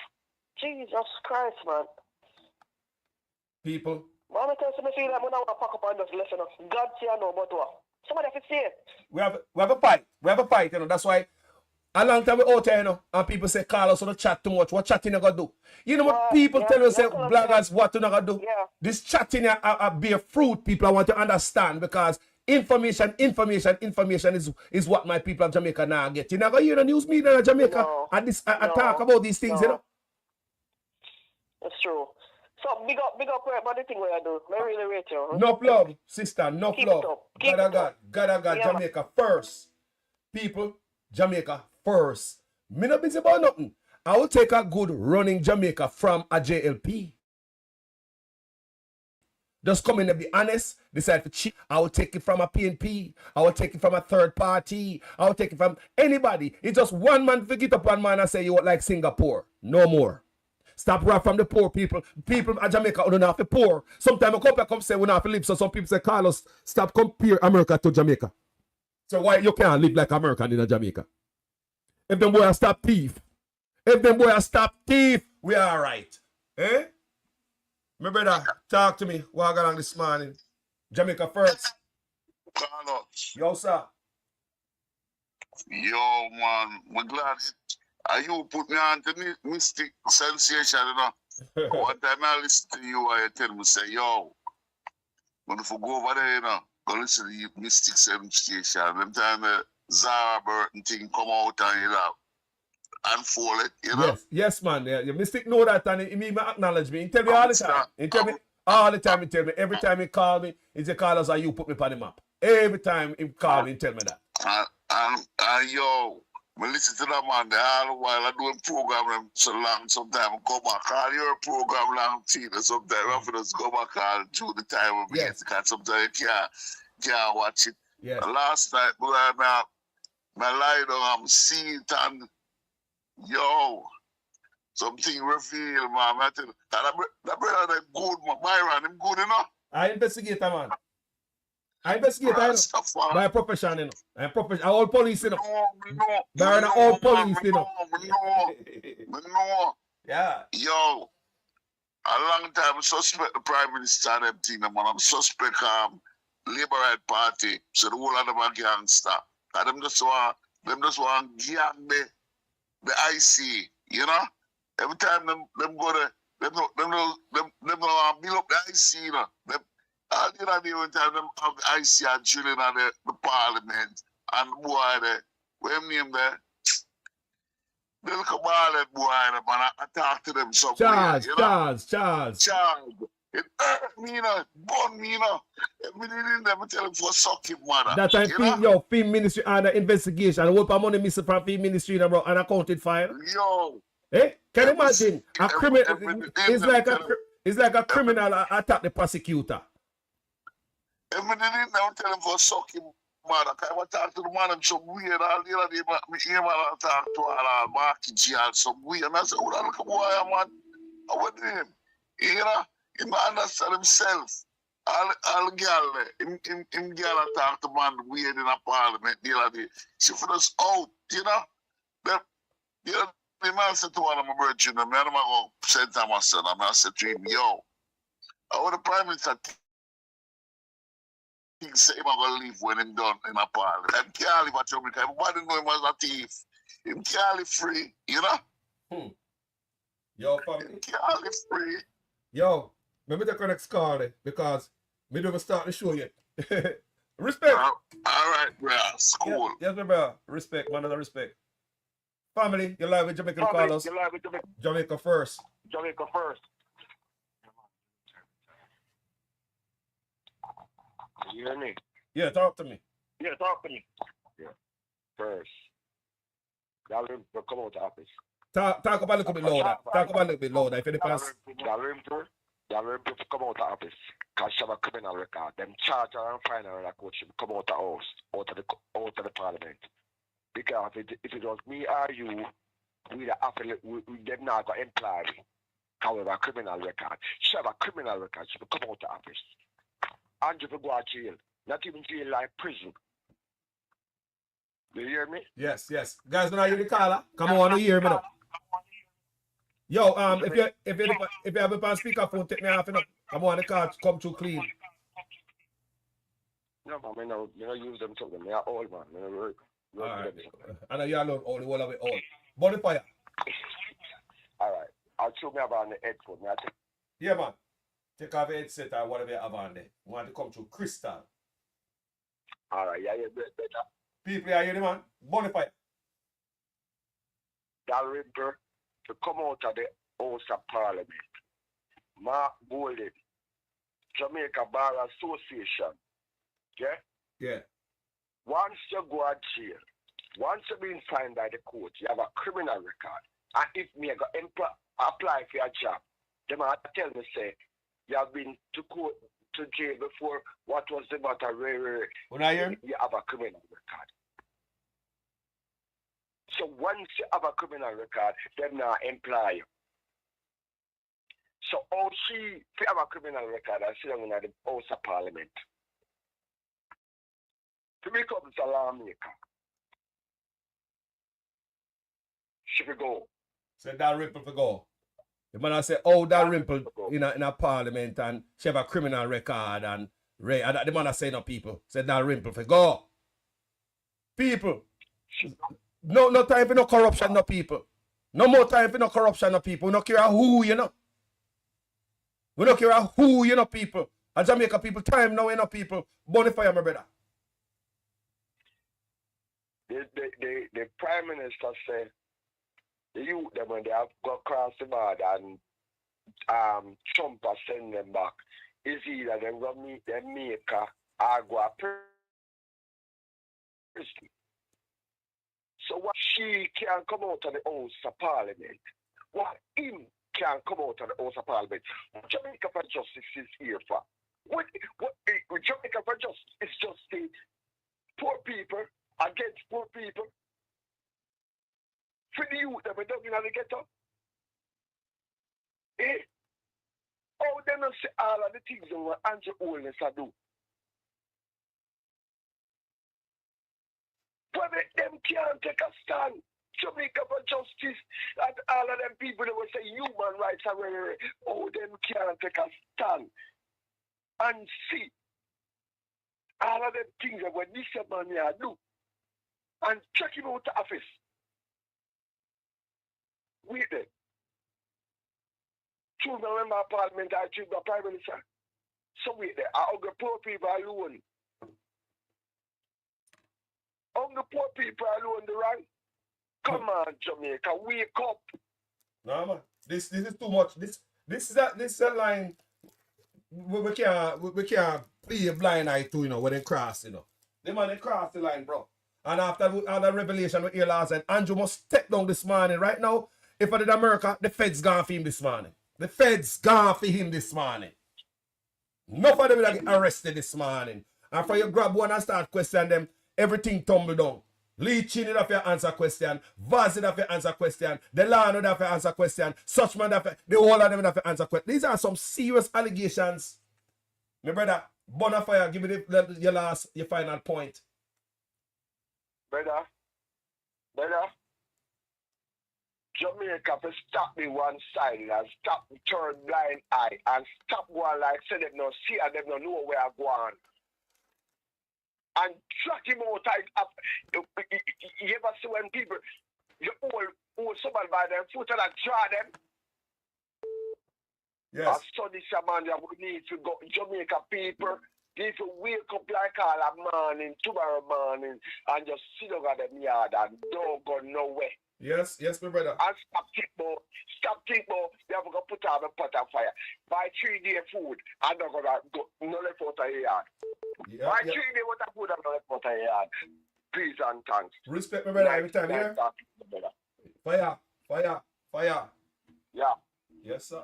Speaker 15: Jesus Christ, man.
Speaker 3: People.
Speaker 15: Man, I tell you, I feel like I want to pack up and just listen. God see I know about what. Somebody have to say it.
Speaker 3: We have a fight. We have a fight, you know. That's why a long time we out here, you know, and people say, call us on the chat too much. What chatting you gonna do? You know what people tell us, say, bloggers, what you gonna do?
Speaker 15: Yeah.
Speaker 3: This chatting bear fruit, people I want to understand, because information is what my people of Jamaica now get. You never hear the news media in Jamaica talk about these things, you know?
Speaker 15: It's true. So big up about the thing where I do. I really rate you.
Speaker 3: No love, sister, no love. God,
Speaker 15: yeah,
Speaker 3: Jamaica first. People, Jamaica first. Me not busy about nothing. I will take a good running Jamaica from a JLP. Just come in and be honest, decide to cheat. I will take it from a PNP. I will take it from a third party. I will take it from anybody. It's just one man to get up one man and say you want like Singapore. No more. Stop rap from the poor people. People in Jamaica who don't have to poor. Sometimes a couple come say we don't have to live. So some people say, Carlos, stop compare America to Jamaica. So why you can't live like American in Jamaica? If them boys stop thief. We are all right. Eh? My brother, talk to me. What got on this morning? Jamaica first.
Speaker 16: Carlos.
Speaker 3: Yo, sir.
Speaker 16: Yo, man. I'm glad you put me on to Mystic Sensation, you know. One time I listen to you, I tell me, say, yo, when you go over there, you know, go listen to the Mystic Sensation. Them time Zara Burton thing come out and, you know, unfold it, you know?
Speaker 3: Yes, man. Yeah. Your Mystic know that and he even acknowledge me. He tell me all the time. He tell me all the time. He tell me every time he call me, he say, Carlos, you put me on the map. Every time he call me, he tell me that.
Speaker 16: Yo, I listen to that man there all the while. I do a program so long, sometimes I go back. All your program long, sometimes I have to just go back all through the time when we get to catch. Sometimes you can't watch it.
Speaker 3: Yes.
Speaker 16: Last night, boy, I lie down, I'm seeing it, and yo, something reveal, man. I tell you, that brother, that good, man. Byron, him good enough.
Speaker 3: I investigate, man. I investigate, I know. By profession, you know. I'm all police, you know. Byron, all police, you know.
Speaker 16: No.
Speaker 3: Yeah.
Speaker 16: Yo, a long time I suspect the Prime Minister and everything, man. I'm suspect Labour Right Party, so the whole of them are gangster. And them just want gang the IC, you know? Every time them go to them want build up the IC, you know. All the other time them have the IC and drilling at the parliament and the boy there, what him name there? They look at all that boy there, man. I talk to them somewhere.
Speaker 3: Charles.
Speaker 16: It hurt me, you know, burn me, you know. Every day them tell him for suck him, mother.
Speaker 3: That time film ministry under investigation. What money missing from film ministry, you know, bro, unaccounted file.
Speaker 16: Yo.
Speaker 3: Eh? Can you imagine? A criminal it's like a criminal attack the prosecutor.
Speaker 16: Every day them tell him for suck him, mother. I want to talk to the man and some weird all the other day, me talk to all Marky G and some weird. And I said, oh, look at boy, man. What him? You know? He don't understand himself. All girl him girl attack the man weird in a parliament the other day. She put us out, you know? The man said to one of my brethren, I don't go send to my son, I said to him, yo, I want the Prime Minister think say him going to leave when him done in a parliament. Him can't live at Jamaica. Everybody know him as a thief. Him can't live free, you know?
Speaker 3: Yo, family.
Speaker 16: Him can't live free.
Speaker 3: Yo, let me take the next call because we don't start the show yet. Respect.
Speaker 16: All right, bro. School.
Speaker 3: Yes, bro. Respect. One of the respect. Family, you're live with Jamaican Carlos. Jamaica first.
Speaker 14: Jamaica first. You hear me?
Speaker 3: Yeah, talk to me.
Speaker 14: Yeah. First. Y'all come out to office.
Speaker 3: Talk about a little bit louder. Talk about a little bit louder. If any pass.
Speaker 14: Y'all remember to come out of office. Because she have a criminal record. Them charge her and find her and coach him come out of the house, out of the parliament. Because if it was me or you, we them not going to employ me. However, a criminal record. She have a criminal record. She will come out of office. And you will go to jail. Not even jail like prison. You hear me?
Speaker 3: Yes. Guys, don't hear the caller. Come on, you hear me now. Yo, if you have a pan speakerphone, take me off enough. Come on, the car come too clean.
Speaker 14: No, man, I don't use them to them. They are old, man.
Speaker 3: All right. I know you're alone, all the whole of it, all. Body fire.
Speaker 14: All right. I'll show me about the headphone.
Speaker 3: Yeah, man. Take off the headset or whatever you have on there. We want to come through crystal.
Speaker 14: All right, yeah, better.
Speaker 3: People, you hear the man? Body fire.
Speaker 14: Dalrymple to come out of the House of Parliament. Mark Golden, Jamaica Bar Association.
Speaker 3: Yeah.
Speaker 14: Once you go to jail, once you've been fined by the court, you have a criminal record. And if me go apply for a job, they might tell me, say, you have been to court, to jail before, what was the matter?
Speaker 3: When I hear?
Speaker 14: You have a criminal record. So once you have a criminal record, them now employ you. So how she have a criminal record and sit down in the House of Parliament to become a lawmaker, she will go.
Speaker 3: So Dalrymple for go. The man say, oh, Dalrymple in a parliament and she have a criminal record and the man say no people. Say Dalrymple for go. People. No time for no corruption, no people. No more time for no corruption, no people. We don't care who, you know. We don't care who, you know, people. And Jamaica people, time now, you know, people. Bonify, my brother.
Speaker 14: The Prime Minister said, the youth, them when they have got across the border and Trump has send them back, is either them go meet them maker or go a prison.
Speaker 17: So what she can come out of the House of Parliament, what him can come out of the House of Parliament, Jamaica for Justice is here for. What Jamaica for Justice is just the poor people against poor people. For the youth that we don't in the ghetto. Eh? How they not say all of the things that Andrew Holness do? But them can't take a stand. Jamaica for Justice and all of them people that will say human rights are very, oh, them can't take a stand and see all of them things that when this man here do and check him out the office. Wait there. Two member of parliament, I choose the prime minister. So wait there. I'll go poor people alone. On the poor people alone, the right? Come on, Jamaica, wake up.
Speaker 3: No man, this is too much. This is a line we can't play a blind eye to, you know, when they cross, you know. The man they cross the line, bro. And after all the revelation we hear last night, Andrew must step down this morning. Right now, if I did America, the feds gone for him this morning. The feds gone for him this morning. Enough of them will get arrested this morning. And for you grab one and start questioning them, everything tumble down. Lee Chin would have to answer question. Vaz would have to answer question. Delano would have to answer question. Suchman would have to, the whole of them would have to answer question. These are some serious allegations. My brother, Bonafire, give me your final point.
Speaker 17: Brother, Jamaica to stop the one side and stop the turn blind eye and stop going like say them no see and them no know where I'm going. And track him out. You ever see when people you hold someone by their foot and try them?
Speaker 3: Yes.
Speaker 17: So this man we need to go Jamaica people need to wake up like all a morning, tomorrow morning, and just sit over them yard and don't go nowhere.
Speaker 3: Yes, my brother.
Speaker 17: And stop think more. They have to put out a pot of fire. Buy 3-day food and they're gonna go no left out of your yard.
Speaker 3: Yeah,
Speaker 17: Buy 3-day water food and no left out of your yard. Peace and thanks.
Speaker 3: Respect my brother every time here. Fire.
Speaker 17: Yeah.
Speaker 3: Yes, sir.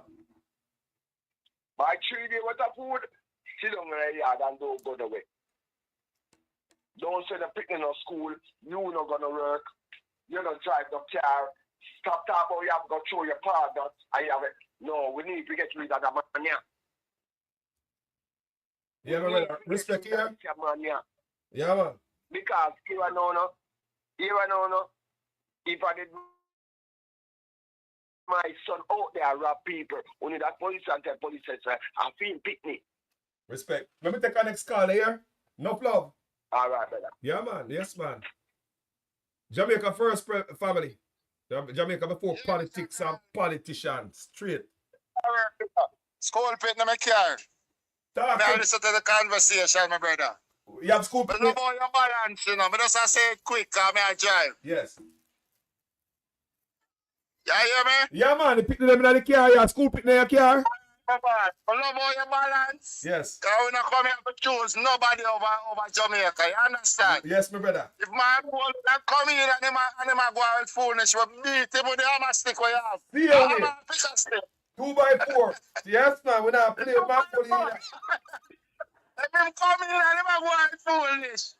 Speaker 17: Buy 3-day water food, sit down in the yard and don't go the way. Don't send the picnic in school, you not gonna work. You don't drive the car. Stop talking about you have to go through your partner. No, we need to get rid of the man here.
Speaker 3: Yeah, man. Respect here. Yeah, man.
Speaker 17: Because here I know, if I did my son out there rob people, only that police and tell police says, I feel picnic.
Speaker 3: Respect. Let me take our next call here. No love.
Speaker 17: All right, brother.
Speaker 3: Yeah, man. Yes, man. Jamaica first family. Jamaica before politics and politicians. Straight.
Speaker 16: School pit in my car. I listen to the conversation, my brother.
Speaker 3: You have school pit?
Speaker 16: I know about your balance, you know. I just say it quick, because I drive.
Speaker 3: Yes.
Speaker 16: You hear me?
Speaker 3: Yeah, man. You pick them in the car. You have school pit in your car.
Speaker 16: I know about your balance.
Speaker 3: Yes.
Speaker 16: Because we not come here to choose nobody over Jamaica. You understand?
Speaker 3: Yes, my brother.
Speaker 16: If my boy come here and him go out with foolish, we beat him with the hammer stick we have.
Speaker 3: See
Speaker 16: hammer pick a stick.
Speaker 3: 2x4. Yes, man. We not play back for you.
Speaker 16: If him come here and him go out with foolish,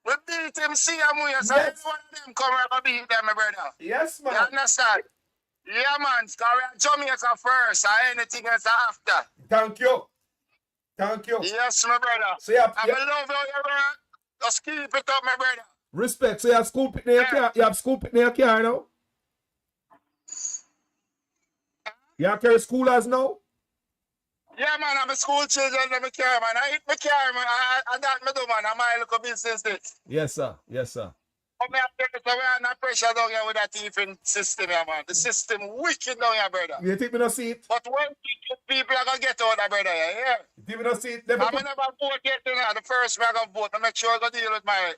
Speaker 16: we beat him, see him with us. So every one of them come here and beat them, my brother.
Speaker 3: Yes, man.
Speaker 16: You understand? Yeah, man. Because we are Jamaica first and anything else after.
Speaker 3: Thank you. Thank you.
Speaker 16: Yes, my brother.
Speaker 3: So you have,
Speaker 16: I love how you work. Just keep it up, my brother.
Speaker 3: Respect. So you have school pit in your car. You have school pit in your car now? You have carry schoolers now?
Speaker 16: Yeah, man, I'm a school children in my car, man. I hit my car, man. I that me do, man. I'm my little business this.
Speaker 3: Yes, sir. Yes, sir.
Speaker 16: I'm not pressure down here with that thieving system here, man. The system wicked down here, brother.
Speaker 3: You think me not see it?
Speaker 16: But when people are going to get out there, brother, yeah?
Speaker 3: You think me not see it?
Speaker 16: I'm never vote yet, you know. The first me I going to vote. I make sure I go deal with my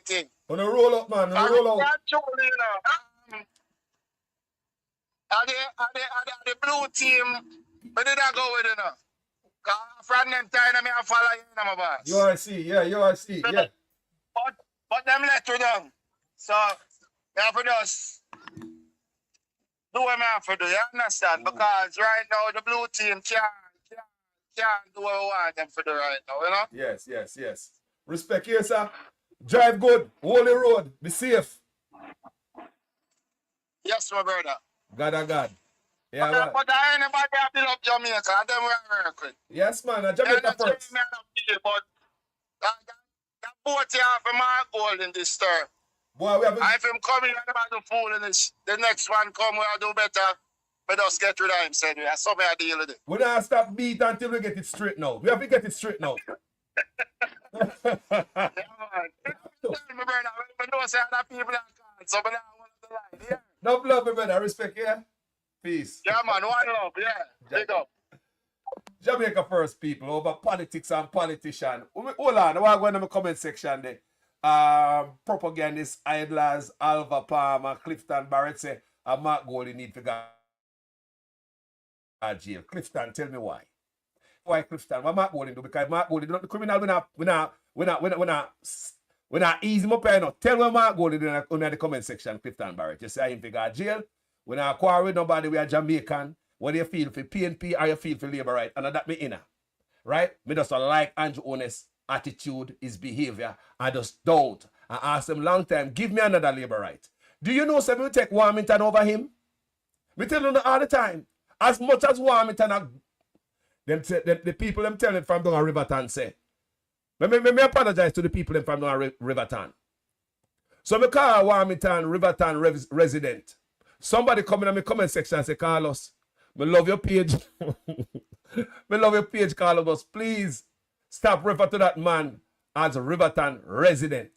Speaker 16: thing.
Speaker 3: On a roll up, man. On a roll out.
Speaker 16: The blue team, where did I go with it now? From them time, I follow you, my boss.
Speaker 3: URC, yeah, URC, yeah.
Speaker 16: But them let you down.
Speaker 13: So, I have to just do what I have to do, you understand? Because right now, the blue team can't do what we want them to do right now, you know?
Speaker 3: Yes, yes, yes. Respect here, sir. Drive good. Hold the road. Be safe.
Speaker 13: Yes, my brother.
Speaker 3: God. Yeah, man.
Speaker 13: But anybody have built up Jamaica, and then we work with.
Speaker 3: Yes, man. Jamaica first.
Speaker 13: But that boat you have for my goal in this term.
Speaker 3: Boy, we have
Speaker 13: if him coming and about the fool in this, the next one come, we'll do better. But just get rid of him, said we. That's something I deal with it.
Speaker 3: We don't stop beat until we get it straight now. We have to get it straight now.
Speaker 13: Yeah, man. Tell me, brother, I know say other people are called, so I don't want to lie. Yeah.
Speaker 3: No love, my brother. Respect, yeah? Peace.
Speaker 13: Yeah, man. One love, yeah. Big up.
Speaker 3: Jamaica first, people, over politics and politician. Hold on, I want to go in the comment section there. Propagandists, idlers, Alva Palmer, Clifton Barrett say, Mark Goldie need to go to jail. Clifton, tell me why. Why Clifton? What Mark Goldie do? Because Mark Goldie not the criminal. We not easy him up here now. Tell me Mark Goldie do in the comment section, Clifton Barrett. You say him to go to jail. We not quarrel with nobody. We are Jamaican. What do you feel for PNP or you feel for labor right? And that me inner. Right? Me just like Andrew Honest attitude, his behavior. I just don't. I asked him long time, give me another labor right. Do you know something will take Warmington over him? We tell them all the time. As much as Warmington, the people them telling from down Riverton say. Me apologize to the people them from down Riverton. So me call Warmington Riverton resident. Somebody come in my comment section and say, Carlos, me love your page. Me love your page, Carlos. Please stop refer to that man as a Riverton resident.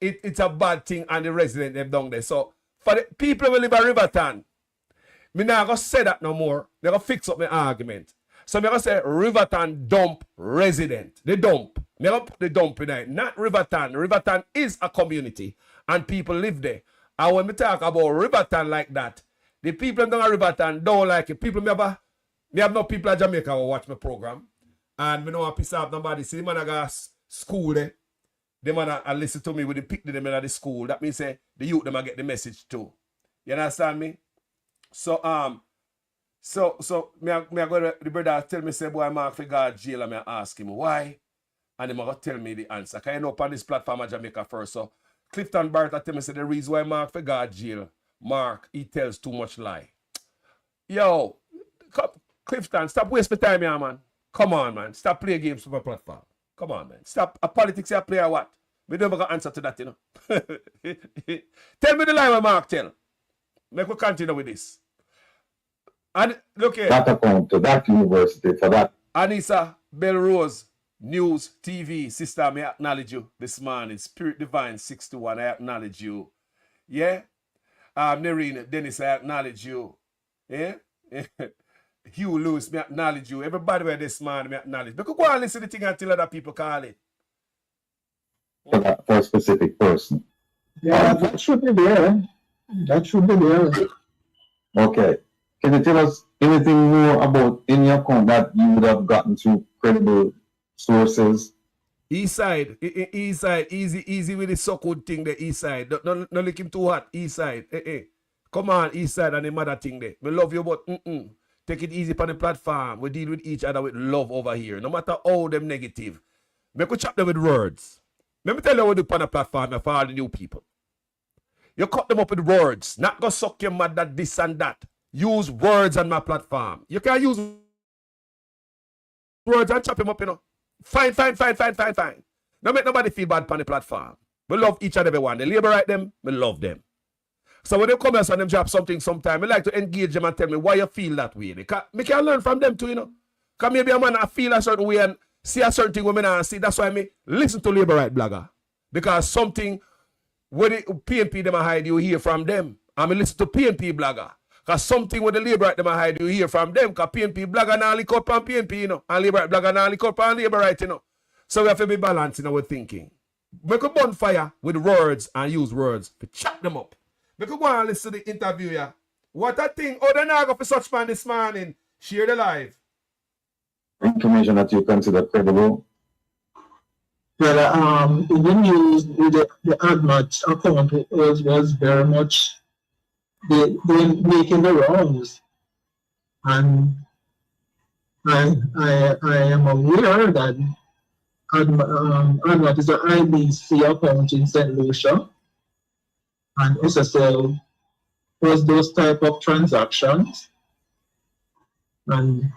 Speaker 3: It's a bad thing and the resident them down there. So for the people who live in Riverton, me not gonna say that no more. They're gonna fix up my argument. So I'm gonna say Riverton dump resident. The dump. Me gonna put the dump in there. Not Riverton. Riverton is a community and people live there. And when we talk about Riverton like that, the people down at Riverton don't like it. People me have no people in Jamaica who watch my program. And me know I piss off nobody. See, the man I got school there. The man I listen to me with the pick them in the school. That means say the youth them I get the message too. You understand me? So me I go to the brother tell me say boy Mark for God jail and me ask him why. And him I go tell me the answer. Cause you know on this platform of Jamaica first. So Clifton Barrett tell me say the reason why Mark for God jail. Mark, he tells too much lie. Yo, Clifton, stop wasting time here, man. Come on, man. Stop playing games for my platform. Come on, man. Stop. A politics you play or what? We don't have an answer to that, you know. Tell me the lie where Mark tell. Make we continue with this. And look here.
Speaker 11: That account to that university for that.
Speaker 3: Anissa Belrose, News TV. Sister, may I acknowledge you this morning. Spirit Divine 61, I acknowledge you. Yeah? Nerine, Dennis, I acknowledge you. Yeah? Hugh Lewis, me acknowledge you. Everybody where this man, me acknowledge. Because go and listen to the thing until other people call it.
Speaker 11: For a specific person.
Speaker 10: Yeah, that should be there. That should be there.
Speaker 11: Okay. Can you tell us anything more about any account that you would have gotten through credible sources?
Speaker 3: Eastside, easy with the so good thing, the Eastside. Don't lick him too hot, Eastside. Come on, Eastside and the mother thing there. We love you, but take it easy on the platform. We deal with each other with love over here. No matter how them negative. We could chop them with words. Let me tell you what we do on the platform for all the new people. You cut them up with words. Not go suck your mother this and that. Use words on my platform. You can use words and chop them up, you know. Fine. Don't make nobody feel bad on the platform. We love each and every one. The labor right them, we love them. So when they come here and them drop something sometime, I like to engage them and tell me why you feel that way. Me can learn from them too, you know. Because maybe a man I feel a certain way and see a certain thing women and see. That's why I listen to Labor Right Blogger. Because something when the PNP them hide, you hear from them. I listen to PNP Blogger. Because something with the Labor Right them hide, you hear from them. Because PNP Blogger now lick up on PNP, you know. And Labor Right Blogger now lick up on Labor Right, you know. So we have to be balanced in our thinking. Make a bonfire with words and use words to chop them up. We could go and listen to the interview, yeah. What a thing. Oh, they're not going for such man this morning. Share the live.
Speaker 11: Information that you consider credible?
Speaker 10: Well, in the news, the AdMatch account was very much they making the rounds, and I am aware that AdMatch is an IBC account in St. Lucia, and SSL was those type of transactions, and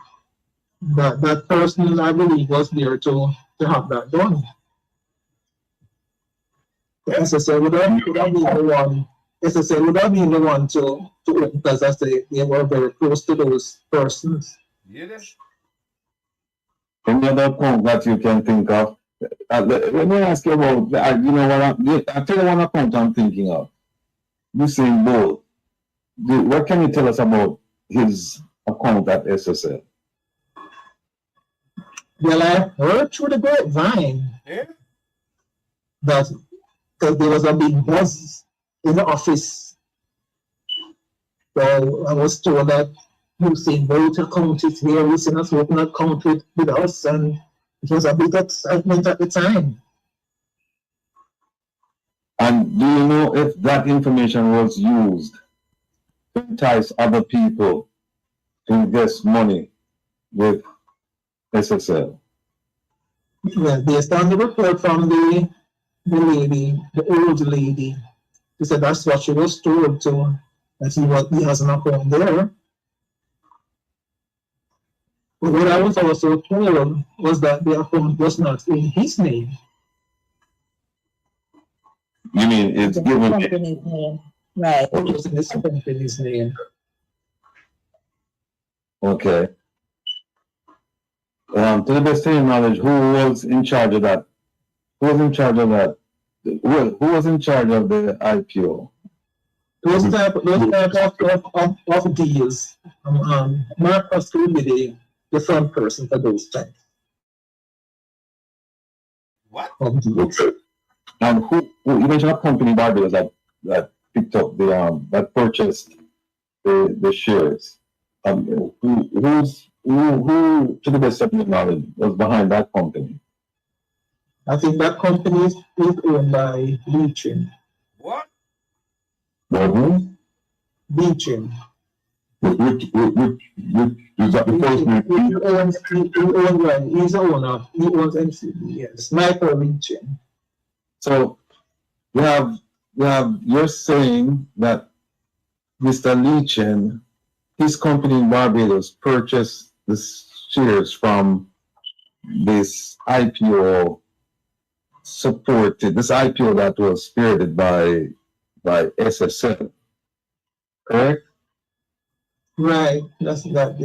Speaker 10: that person I believe was there to have that done. The SSL would have been the one. SSL would have been the one to open, because I say they were very close to those persons.
Speaker 11: Any other account that you can think of? Let me ask you about, you know what, I'll tell you one account I'm thinking of. Usain Bolt. What can you tell us about his account at SSL?
Speaker 10: Well, I heard through the grapevine that there was a big buzz in the office. So I was told that Usain Bolt account is here, Usain has opened an account with us, and it was a big excitement at the time.
Speaker 11: And do you know if that information was used to entice other people to invest money with SSL?
Speaker 10: Well, based on the report from the lady, the old lady, she said that's what she was told to, that he has an account there. But what I was also told was that the account was not in his name.
Speaker 11: You mean it's given
Speaker 10: company's name? Right. It was in this company's name.
Speaker 11: Okay. To the best of your knowledge, who was in charge of that? Who was in charge of that? Who was in charge of the IPO?
Speaker 10: Those type of deals. Marcus will be the front person for those types.
Speaker 11: What? Okay. And who you mentioned a company Barbados that picked up that purchased the shares. Who to the best of your knowledge was behind that company?
Speaker 10: I think that company is owned by Beecham.
Speaker 11: What? Who?
Speaker 10: Beecham.
Speaker 11: Which is that the first name?
Speaker 10: He's the owner. He owns MCB, yes. Michael Beecham.
Speaker 11: So you're saying that Mr. Leachin, his company in Barbados, purchased the shares from this IPO that was spearheaded by SSL, correct?
Speaker 10: Right. That's what.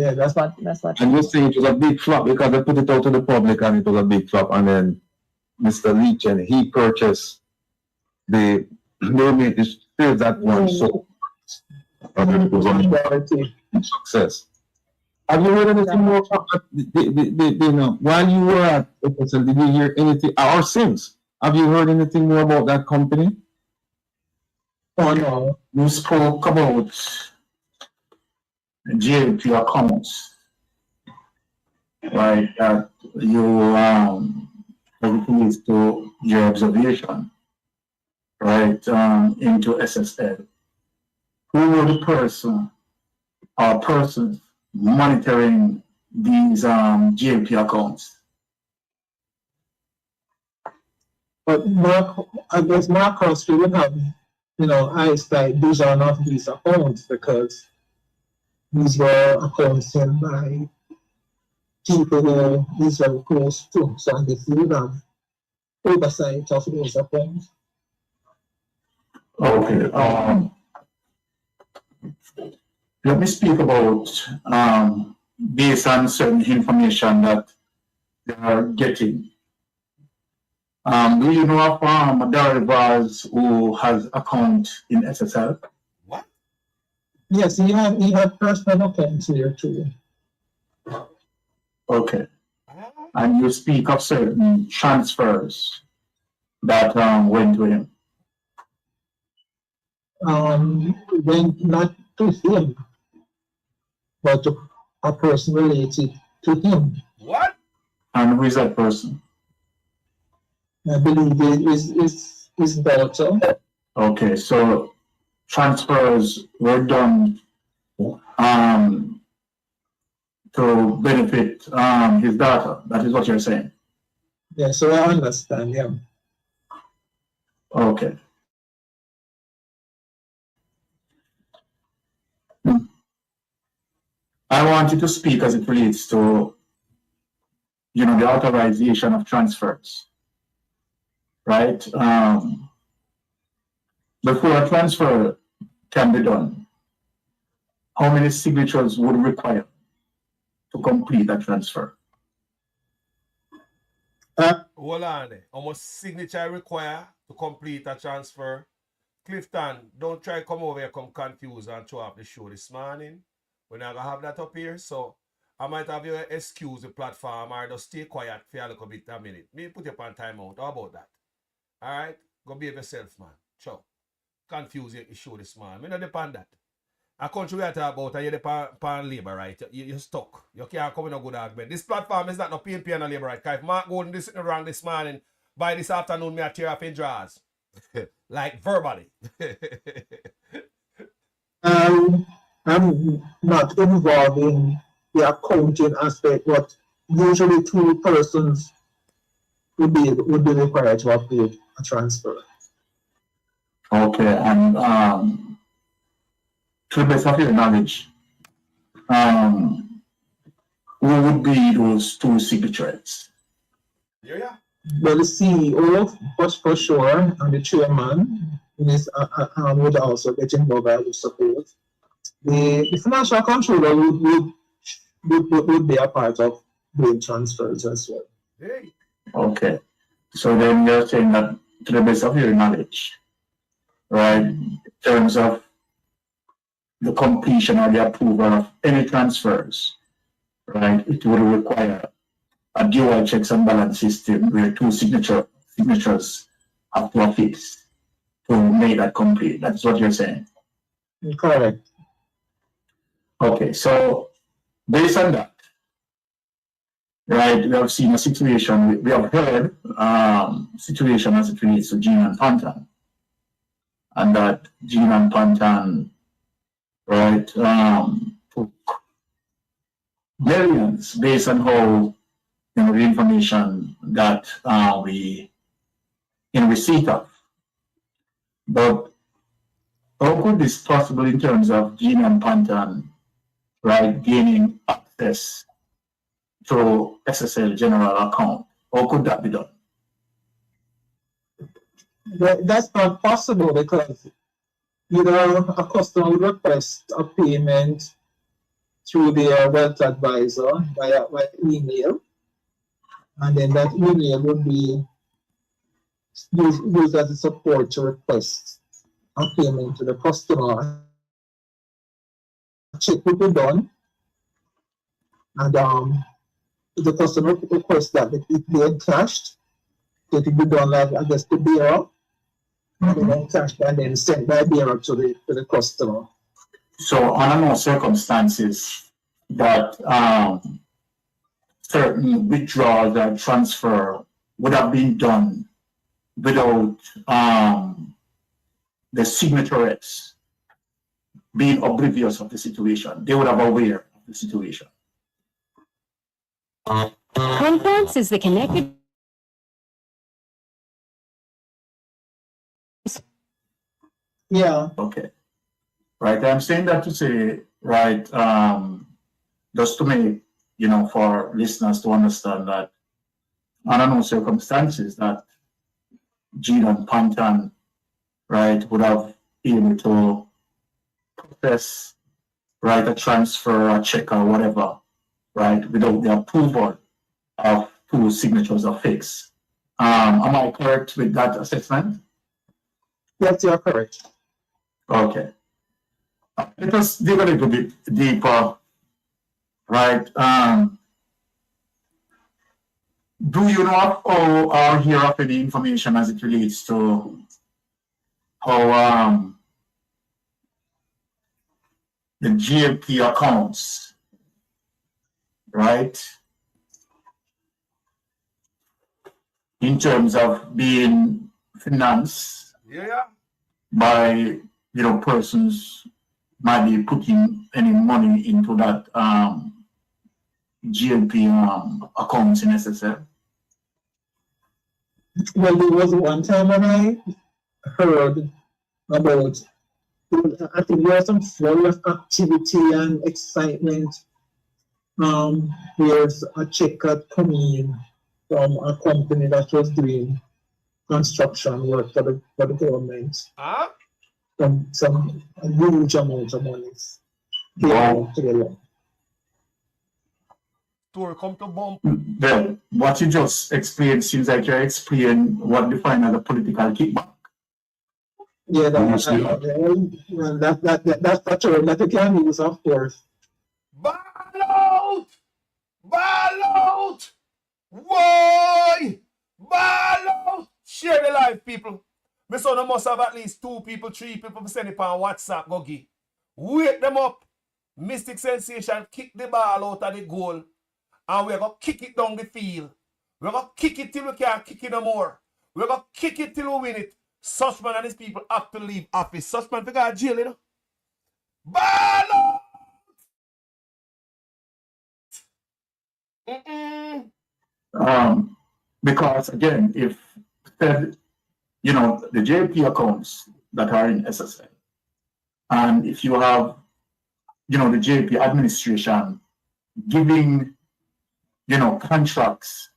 Speaker 11: And you're saying it was a big flop because they put it out to the public and it was a big flop, and then Mr. Leachin, he purchased they made the shares that one so and it was on success. Have you heard anything more about while you were at SSL, did you hear anything, or since? Have you heard anything more about that company?
Speaker 10: Oh no.
Speaker 18: You spoke about GLP accounts, right? That you everything is to your observation, right? Into SSL. Who were the person or persons monitoring these GLP accounts?
Speaker 10: But I guess Marcus would have, eyesight vision of these accounts, because these were accounts held by people who he's very close to. So I guess he would have oversight of those accounts.
Speaker 18: Okay. Let me speak about based on certain information that they are getting. Do you know of Darryl Vaz who has account in SSL?
Speaker 11: What?
Speaker 10: Yes, he had personal accounts here too.
Speaker 18: Okay. And you speak of certain transfers that went to him.
Speaker 10: Went not to him, but to a person related to him.
Speaker 11: What?
Speaker 18: And who is that person?
Speaker 10: I believe is daughter.
Speaker 18: Okay, so transfers were done to benefit his daughter. That is what you're saying.
Speaker 10: Yeah, so I understand, yeah.
Speaker 18: Okay. I want you to speak as it relates to, the authorization of transfers, right? Before a transfer can be done, how many signatures would require to complete that transfer?
Speaker 3: Hold on. How much signature require to complete a transfer? Clifton, don't try come over here, come confused and throw up the show this morning. We're not gonna have that up here, so I might have you excuse the platform or just stay quiet for a little bit a minute. Me put you on timeout. How about that? Alright? Go behave yourself, man. Ciao. Confuse the show this morning. Me not depend that. A country we are talking about, you're the labor right. You're stuck. You can't come in a good argument. This platform is not no PNP and a labor right. If Mark Golden is sitting around this morning, by this afternoon, me a tear off in drawers. Like verbally.
Speaker 10: I'm not involved in the accounting aspect, but usually 2 persons would be required to approve a transfer.
Speaker 18: Okay, and to the best of your knowledge, who would be those 2 signatories?
Speaker 3: Yeah.
Speaker 10: Well, the CEO for sure, and the chairman would also get involved. I would suppose the financial controller would be a part of doing transfers as well.
Speaker 3: Hey.
Speaker 18: Okay, so then you're saying that to the best of your knowledge, right, in terms of the completion or the approval of any transfers, right, it would require a dual checks and balance system where 2 signatures have to affix to make that complete. That's what you're saying.
Speaker 10: Correct.
Speaker 18: Okay, so based on that, right, we have seen a situation, we have heard situation as it relates to Gene and Pantan. And that Gene and Pantan, right, took millions based on how, the information that we in receipt of. But how could this possible in terms of Gene and Pantan, right, gaining access to SSL general account? How could that be done?
Speaker 10: That's not possible because a customer would request a payment through their wealth advisor via email, and then that email would be used as a support to request a payment to the customer. A check would be done, and the customer requests that it be encashed, it will be done like I guess the bearer, and then encashed and then sent by bearer to the customer.
Speaker 18: So under no circumstances that certain withdrawals and transfer would have been done without the signatories being oblivious of the situation. They would have aware of the situation.
Speaker 19: Conference is the connected.
Speaker 10: Yeah.
Speaker 18: Okay. Right. I'm saying that to say, right, just to make, for listeners to understand that under no circumstances that Gene and Pantan, right, would have been able to process, right, a transfer, a check or whatever, right, without the approval of 2 signatures affixed. Am I correct with that assessment?
Speaker 10: Yes, you're correct.
Speaker 18: Okay. Let us dig a little bit deeper, right? Do you know or hear of any information as it relates to how the GMP accounts, right, in terms of being financed by persons might be putting any money into that GLP accounts in SSL?
Speaker 10: Well, there was one time when I heard about, I think there was some flow of activity and excitement. There's a check had come in from a company that was doing construction work for the government. Some huge amount of money.
Speaker 18: Wow.
Speaker 10: Together.
Speaker 20: Story come to bump.
Speaker 18: Well, what you just explained seems like you're explaining what defined as a political kickback.
Speaker 10: Yeah, that's a term that you can use, of course.
Speaker 20: Ball out! Ball out! Why? Ball out! Share the live, people. My son must have at least 2 people, 3 people send it on WhatsApp. Go give. Wake them up. Mystic Sensation kick the ball out of the goal. And we're going to kick it down the field. We're going to kick it till we can't kick it no more. We're going to kick it till we win it. Sussman and his people have to leave office. Sussman for God jail, you know. Ball out!
Speaker 18: Because again, if the JP accounts that are in SSL, and if you have, the JP administration giving, contracts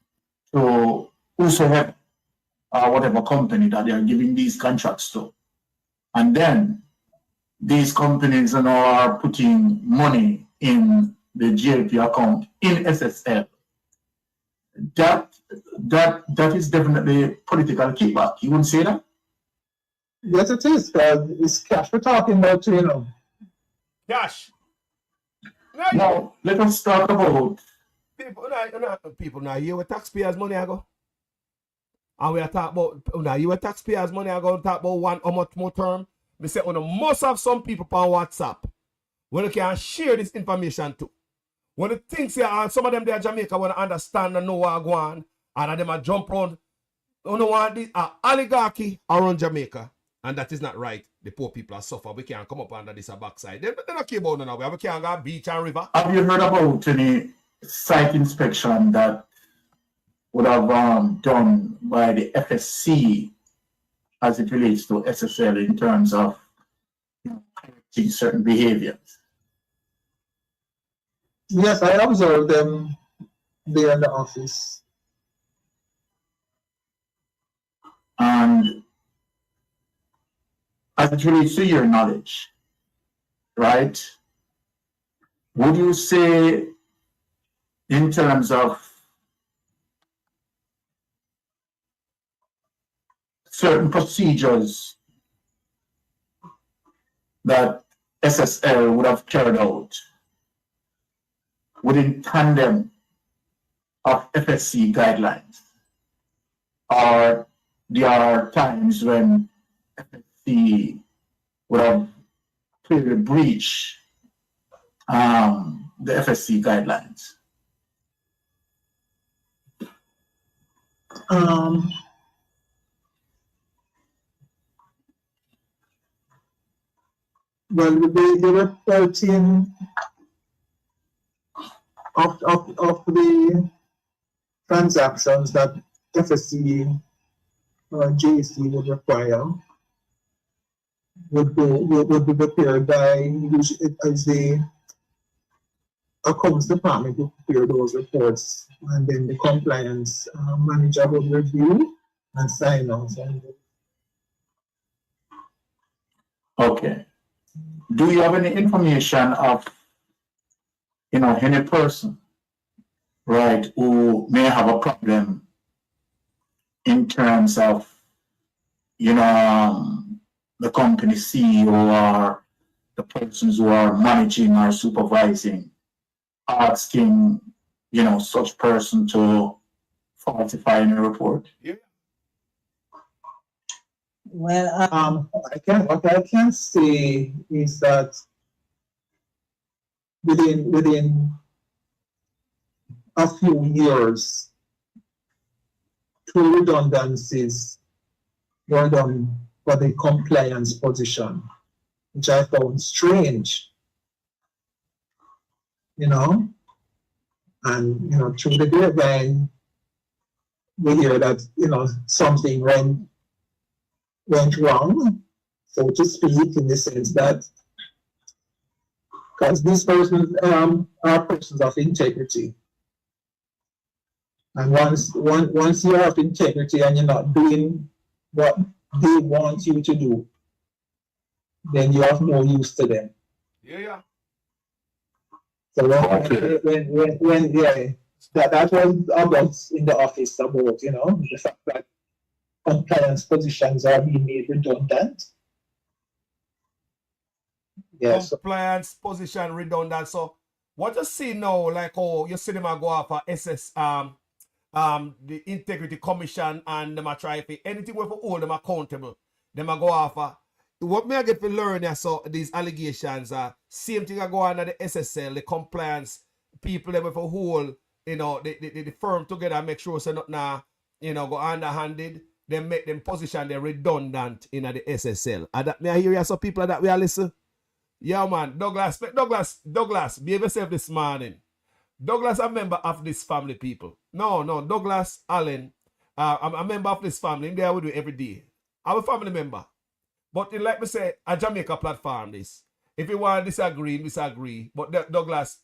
Speaker 18: to whosoever or whatever company that they are giving these contracts to, and then these companies are putting money in the JP account in SSL, that is definitely political kickback. You wouldn't say that?
Speaker 10: Yes, it is. It's cash we're talking about,
Speaker 20: Cash.
Speaker 18: Now, let us talk about
Speaker 20: people now. You were taxpayers' money I go. And we are talking about now. You were taxpayers' money I go. Talk about one or much more term. We say must have some people on WhatsApp when you can share this information too. When the things here are some of them there Jamaica want to understand and know what going on, and them are jump around. You know what? This oligarchy around Jamaica, and that is not right. The poor people are suffer. We can't come up under this backside. They don't care about now. We can't go beach and river.
Speaker 18: Have you heard about any site inspection that would have done by the FSC as it relates to SSL in terms of correcting certain behaviors?
Speaker 10: Yes, I observed them there in the office.
Speaker 18: And as it relates to your knowledge, right? Would you say in terms of certain procedures that SSL would have carried out within tandem of FSC guidelines, or there are times when FSC would have clearly breached the FSC guidelines?
Speaker 10: Well, the reporting of the transactions that FSC or JC would require would be prepared by as the accounts department to prepare those reports, and then the compliance manager would review and sign off on them.
Speaker 18: Okay. Do you have any information of any person, right, who may have a problem in terms of the company CEO or the persons who are managing or supervising, asking such person to falsify in a report?
Speaker 20: Yeah.
Speaker 10: Well, what I can say is that within a few years, two redundancies were done for the compliance position, which I found strange. You know, and through the grapevine, we hear that something went wrong, so to speak, in the sense that because these persons are persons of integrity, and once you have integrity and you're not doing what they want you to do, then you have no use to them.
Speaker 20: Yeah.
Speaker 10: So when that was about in the office about the fact that compliance positions are being made redundant. Yes.
Speaker 20: Compliance position redundant. So what you see now, like you see them go off for the Integrity Commission, and them a try for anything we for hold them accountable. Them a go off. What me I get to learn here, so these allegations are same thing I go on at the SSL, the compliance people them for hold, the firm together and make sure so not now, go underhanded, then make them position they redundant in the SSL. And that me I hear you some people that we are listen. Yeah man, Douglas, behave yourself this morning. Douglas a member of this family, people. No, Douglas Allen, I'm a member of this family. I'm there with you every day. I'm a family member. But like me say, a Jamaica platform this. If you want to disagree. But Douglas,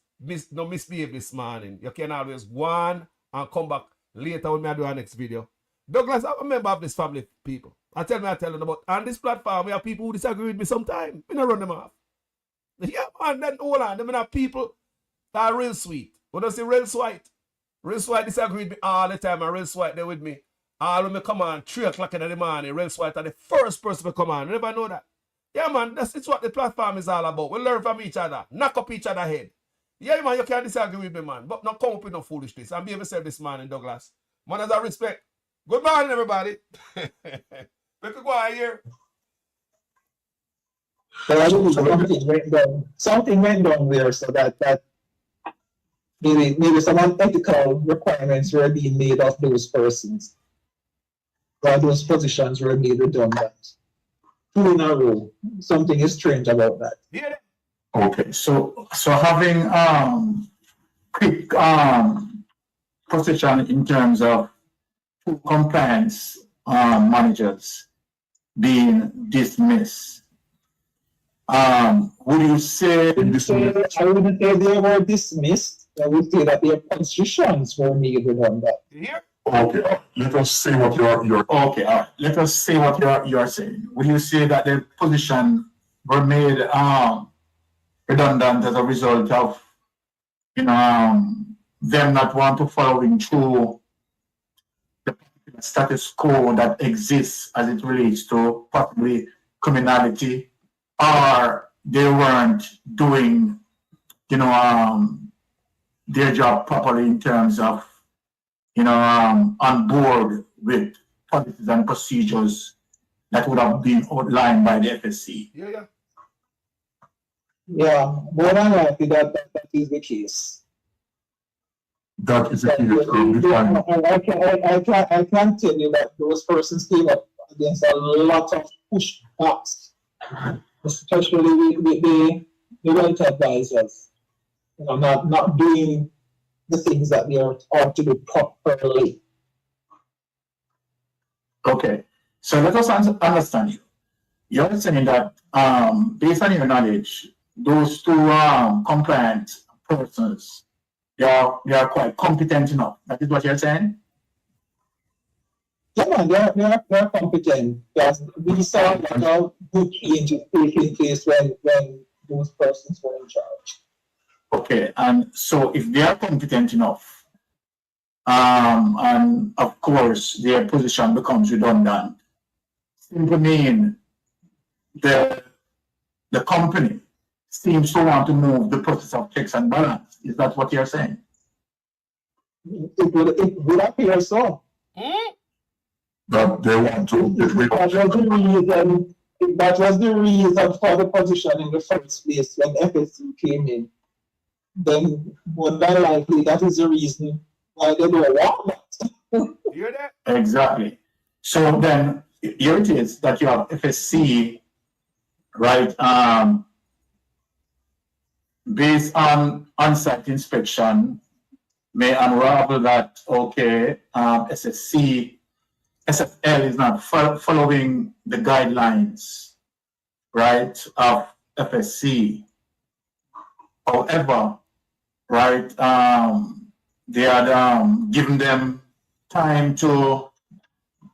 Speaker 20: don't misbehave this morning. You can always go on and come back later when I do our next video. Douglas, I'm a member of this family, people. I tell them about on this platform, we have people who disagree with me sometimes. We don't run them off. Yeah, man, then hold on. Them are people that are real sweet. When I say real sweet disagree with me all the time, and real sweet there with me. All when me come on 3 o'clock in the morning, real sweet are the first person to come on. You never know that. Yeah, man, it's what the platform is all about. We learn from each other, knock up each other head. Yeah, man, you can't disagree with me, man. But not come up with no foolishness. And be able to say this morning, Douglas. Man, as I respect. Good morning, everybody. We could go out here.
Speaker 10: Something went down there, so that maybe some unethical requirements were being made of those persons. Or those positions were made redundant. 2 in a row. Something is strange about that.
Speaker 20: Yeah.
Speaker 18: Okay, so having quick position in terms of compliance managers being dismissed. Would you say?
Speaker 10: I wouldn't say they were dismissed. I would say that their positions were made redundant.
Speaker 20: Yeah.
Speaker 18: Okay, let us see what you're. Okay, all right. Let us see what you're saying. Would you say that the position were made redundant as a result of them not want to following through the status quo that exists as it relates to possibly criminality, or they weren't doing their job properly in terms of on board with policies and procedures that would have been outlined by the FSC?
Speaker 10: Yeah, more than likely that is the case.
Speaker 18: That is the case.
Speaker 10: I can tell you that those persons came up against a lot of pushbacks, especially with the wealth advisors, not doing the things that they ought to do properly.
Speaker 18: Okay, so let us understand you. You're saying that based on your knowledge, those two compliant persons, they are quite competent enough. That is what you're saying?
Speaker 10: Yeah, man, they're competent. We saw a lot of good changes taking place when those persons were in charge.
Speaker 18: Okay, and so if they are competent enough, and of course their position becomes redundant, simply mean the company seems to want to move the process of checks and balance. Is that what you're saying?
Speaker 10: It would appear so.
Speaker 18: That they want to get rid of.
Speaker 10: That was the reason for the position in the first place when FSC came in. Then more than likely that is the reason why they don't want that.
Speaker 20: You hear that?
Speaker 18: Exactly. So then here it is that you have FSC, right? Based on on-site inspection, may unravel that, okay, SSL is not following the guidelines, right, of FSC. However, right, they had given them time to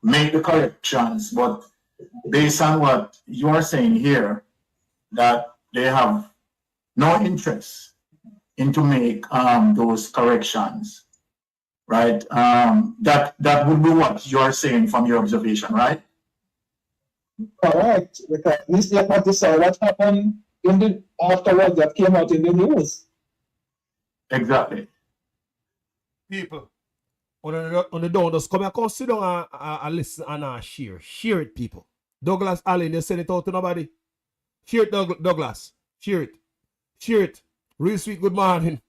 Speaker 18: make the corrections, but based on what you are saying here, that they have no interest in to make those corrections, right? That would be what you are saying from your observation, right?
Speaker 10: Correct, because this is what to say what happened in the afterwards that came out in the news.
Speaker 18: Exactly.
Speaker 20: People, on the down, just come here, come sit down and listen and share. Share it, people. Douglas Allen, they send it out to nobody. Share it, Douglas. Share it. Share it. Real sweet good morning.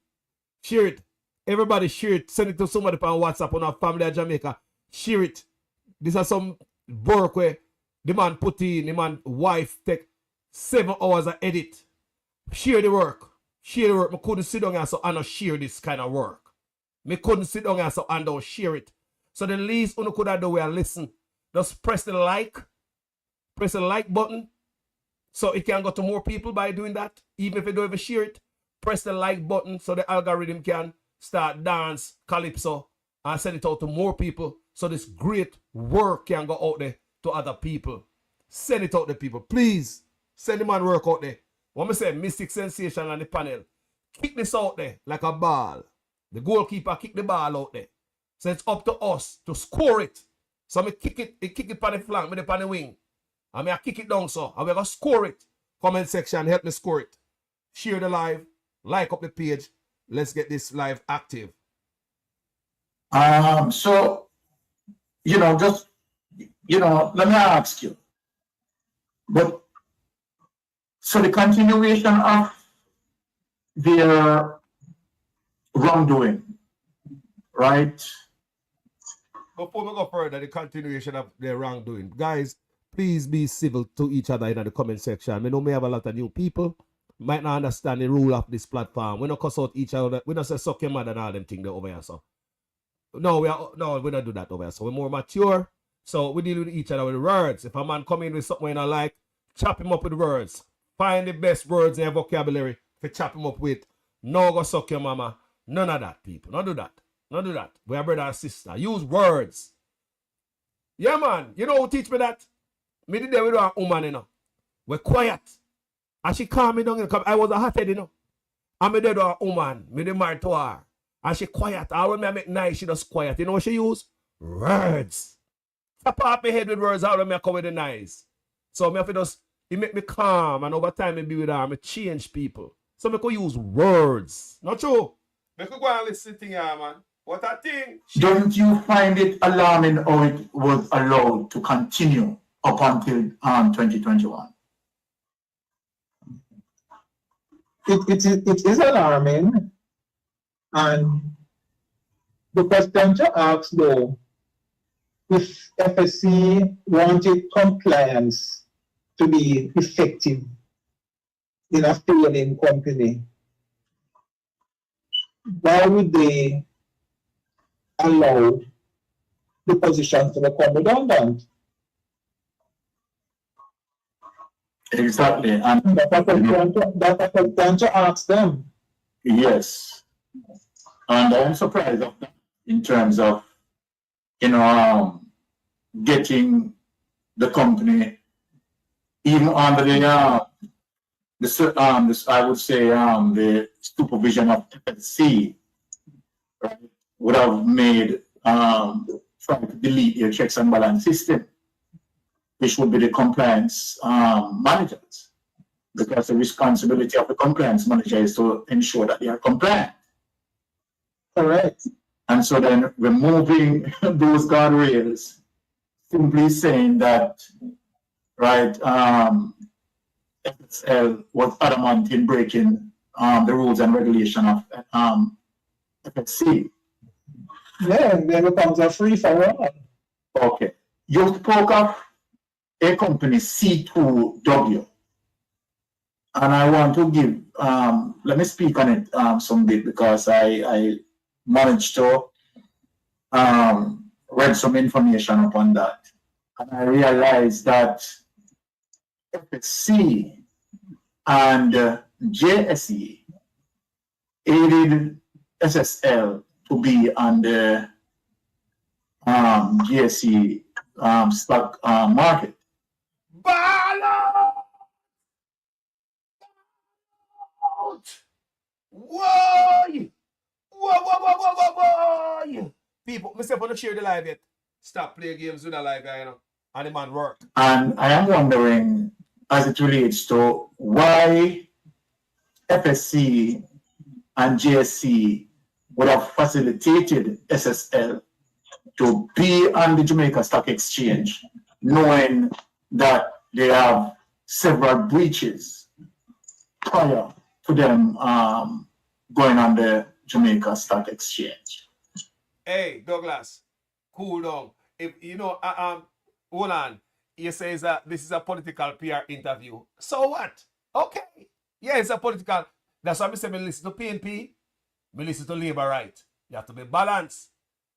Speaker 20: Share it. Everybody share it. Send it to somebody on WhatsApp on our family of Jamaica. Share it. This is some work where the man put in, the man wife take 7 hours of edit. Share the work. Share the work. I couldn't sit down here so I don't share this kind of work. Me couldn't sit down here so I don't share it. So the least you could have done is listen. Just press the like button so it can go to more people by doing that. Even if you don't even share it, press the like button so the algorithm can start dance calypso and send it out to more people so this great work can go out there to other people. Send it out to people. Please send the man work out there. What I say, Mystic Sensation on the panel. Kick this out there like a ball. The goalkeeper kick the ball out there. So it's up to us to score it. So I kick it on the flank, me on the wing. And I kick it down so. And we're going to score it. Comment section, help me score it. Share the live. Like up the page. Let's get this live active.
Speaker 18: So, let me ask you. But, so the continuation of their wrongdoing, right?
Speaker 20: Before we go further, the continuation of their wrongdoing. Guys, please be civil to each other in the comment section. We know we have a lot of new people. Might not understand the rule of this platform. We don't cuss out each other. We don't say suck your mother and all them things over here. So. No, we don't do that over here. So we're more mature. So we deal with each other with words. If a man come in with something you don't like, chop him up with words. Find the best words in your vocabulary to chop him up with. No go suck your mama. None of that, people. Don't do that. Don't do that. We are brother and sister. Use words. Yeah, man. You know who teach me that? Me did that with a woman, We're quiet. And she calmed me down. I was a hothead, And me did a woman. Me did married to her. And she quiet. And when I make nice, she just quiet. You know what she use? Words. Tap off my head with words. How when I come with the nice. So me have to just, it make me calm. And over time, I be with her. I change people. So I could use words. Not true? I could go and listen to her, man. What a thing.
Speaker 18: Don't you find it alarming how it was allowed to continue up until 2021?
Speaker 10: It is alarming. And the question to ask, though, if FSC wanted compliance to be effective in a failing company, why would they allow the positions to become redundant?
Speaker 18: Exactly. And
Speaker 10: that's a question to ask them.
Speaker 18: Yes. And I'm surprised of that in terms of, getting the company even under the I would say the supervision of FSC, right, would have made trying to delete your checks and balance system, which would be the compliance managers, because the responsibility of the compliance manager is to ensure that they are compliant.
Speaker 10: Correct.
Speaker 18: And so then removing those guardrails, simply saying that, right, FSL was adamant in breaking the rules and regulation of FSC.
Speaker 10: Yeah, and then it becomes a free for all.
Speaker 18: Okay. You spoke of a company, C2W. And I want to give, let me speak on it some bit because I managed to read some information upon that. And I realized that FSC and JSE aided SSL to be on the GSE stock market.
Speaker 20: Ball out! Whoa! Whoa! People, myself want to share the live yet. Stop playing games with a live guy, you know. And the man work.
Speaker 18: And I am wondering, as it relates to why FSC and JSC would have facilitated SSL to be on the Jamaica Stock Exchange, knowing that they have several breaches prior to them going on the Jamaica Stock Exchange.
Speaker 20: Hey, Douglas, cool down. If you know, hold on. He says that this is a political PR interview. So what? Okay. Yeah, it's a political. That's why I say, me listen to PNP, me listen to Labour Right. You have to be balanced.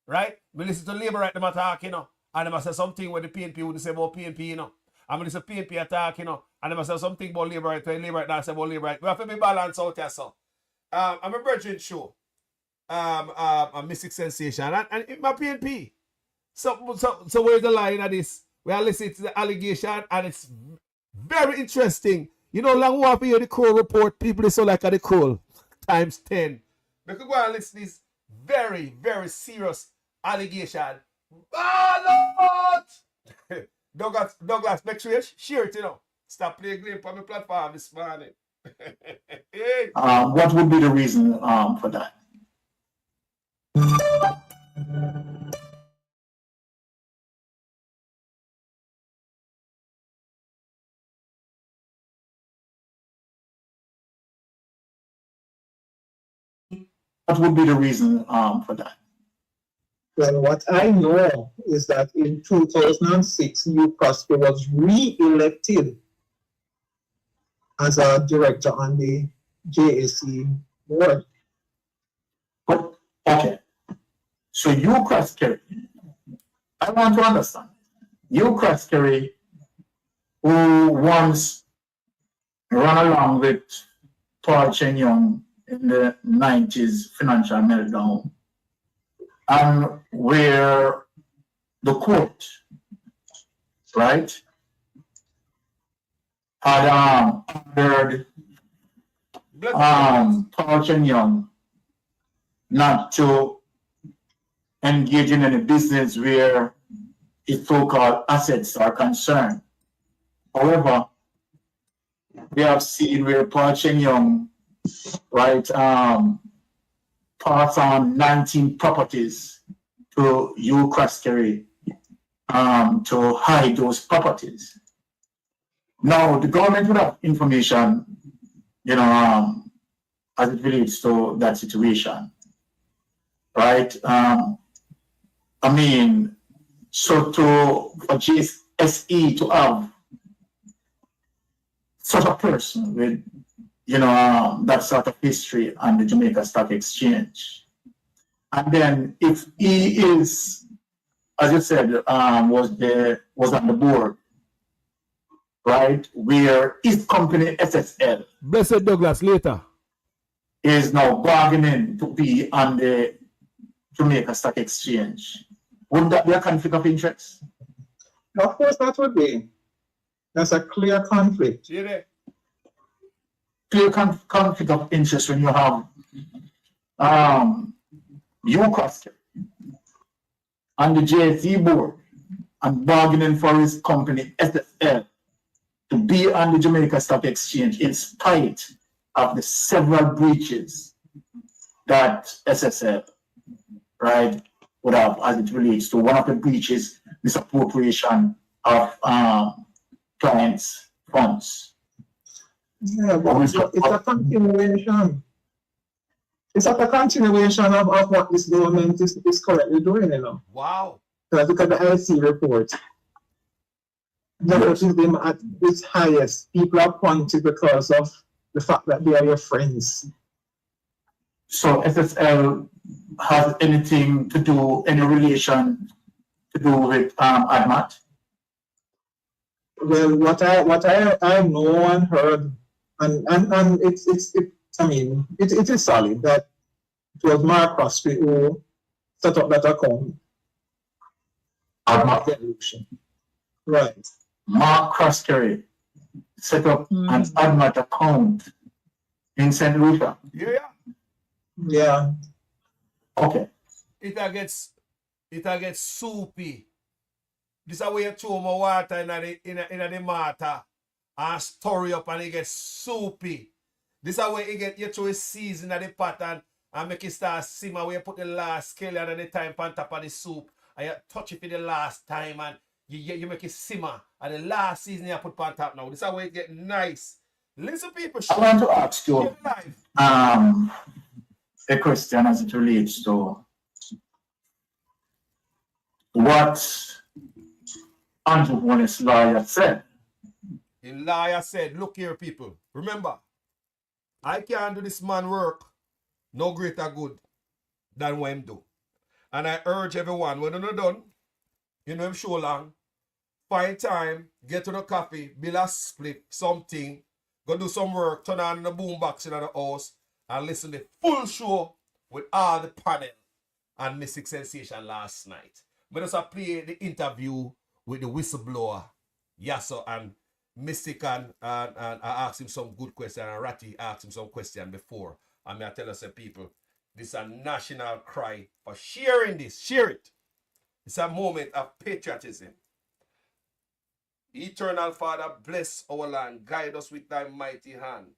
Speaker 20: Right? Me listen to Labour Right, them attack, you know. And them say something where the PNP would say about PNP, you know. And me listen to PNP attack, you know. And them say something about Labour Right, where Labour Right now say about Labour Right. We have to be balanced out here, so. I'm a virgin show. A Mystic Sensation. And my PNP. So where's the line of this? We are listening to the allegation, and it's very interesting. You know, long while hear the Crow report, people is so like the Crow times 10. We could go and listen to this very, very serious allegation. Ballot! Douglas, make sure you share it, you know. Stop playing game on my platform this morning. Hey.
Speaker 18: What would be the reason for that? What would be the reason for that?
Speaker 10: Well, what I know is that in 2006, Hugh Prosper was re-elected as a director on the JSE board.
Speaker 18: Okay. So Hugh Prosper, I want to understand. Hugh Prosper, who once ran along with Paul Chen Young in the 90s financial meltdown, and where the court, right, had ordered Paul Chen Young not to engage in any business where his so-called assets are concerned. However, we have seen where Paul Chen Young, right, passed on 19 properties to Hugh Craskery to hide those properties. Now, the government would have information, you know, as it relates to that situation, right? I mean, so for GSE to have such a person with, you know, that sort of history on the Jamaica Stock Exchange. And then if he is, as you said, was on the board, right, where his company SSL,
Speaker 20: Blessed Douglas, later,
Speaker 18: is now bargaining to be on the Jamaica Stock Exchange, would that be a conflict of interest?
Speaker 10: Of course, that would be. That's a clear conflict.
Speaker 20: Yeah.
Speaker 18: Clear conflict of interest when you have Hugh Crosker on the JSE board and bargaining for his company SSL to be on the Jamaica Stock Exchange in spite of the several breaches that SSL, right, would have as it relates to one of the breaches, misappropriation of clients' funds.
Speaker 10: Yeah, but it's a continuation. It's like a continuation of what this government is currently doing, you know.
Speaker 20: Wow.
Speaker 10: So I look at the IC report. Nepotism at its highest. People are pointed because of the fact that they are your friends.
Speaker 18: So SSL has anything to do, any relation to do with ADMAT?
Speaker 10: Well, what I know and heard, and it is solid that it was Mark Crosby who set up that account.
Speaker 18: ADMAT.
Speaker 10: Right.
Speaker 18: Mark Crosby set up an ADMAT account in St. Lucia.
Speaker 10: Yeah.
Speaker 18: Okay.
Speaker 20: It gets soupy. This is where you throw more water in the mortar and stir it up and it gets soupy. This is where you throw a season in the pot and make it start simmer where you put the last scallion and the time on top of the soup and you touch it for the last time and you make it simmer and the last season you put on top now. This is where it get nice. Listen people.
Speaker 18: I want to ask you a question as it relates to what Andrew Wallace's lawyer said.
Speaker 20: The lawyer said, look here people, remember, I can't do this man work no greater good than what him do. And I urge everyone, when you're not done, you know him show long, find time, get to the coffee, build a split, something, go do some work, turn on the boombox in the house, and listen to the full show with all the panel and Mystic Sensation last night. But also play the interview with the whistleblower, Yasso, and Mystic and I asked him some good questions, and Ratty asked him some questions before. And I tell us, people, this is a national cry for sharing this. Share it. It's a moment of patriotism. Eternal Father, bless our land. Guide us with thy mighty hand.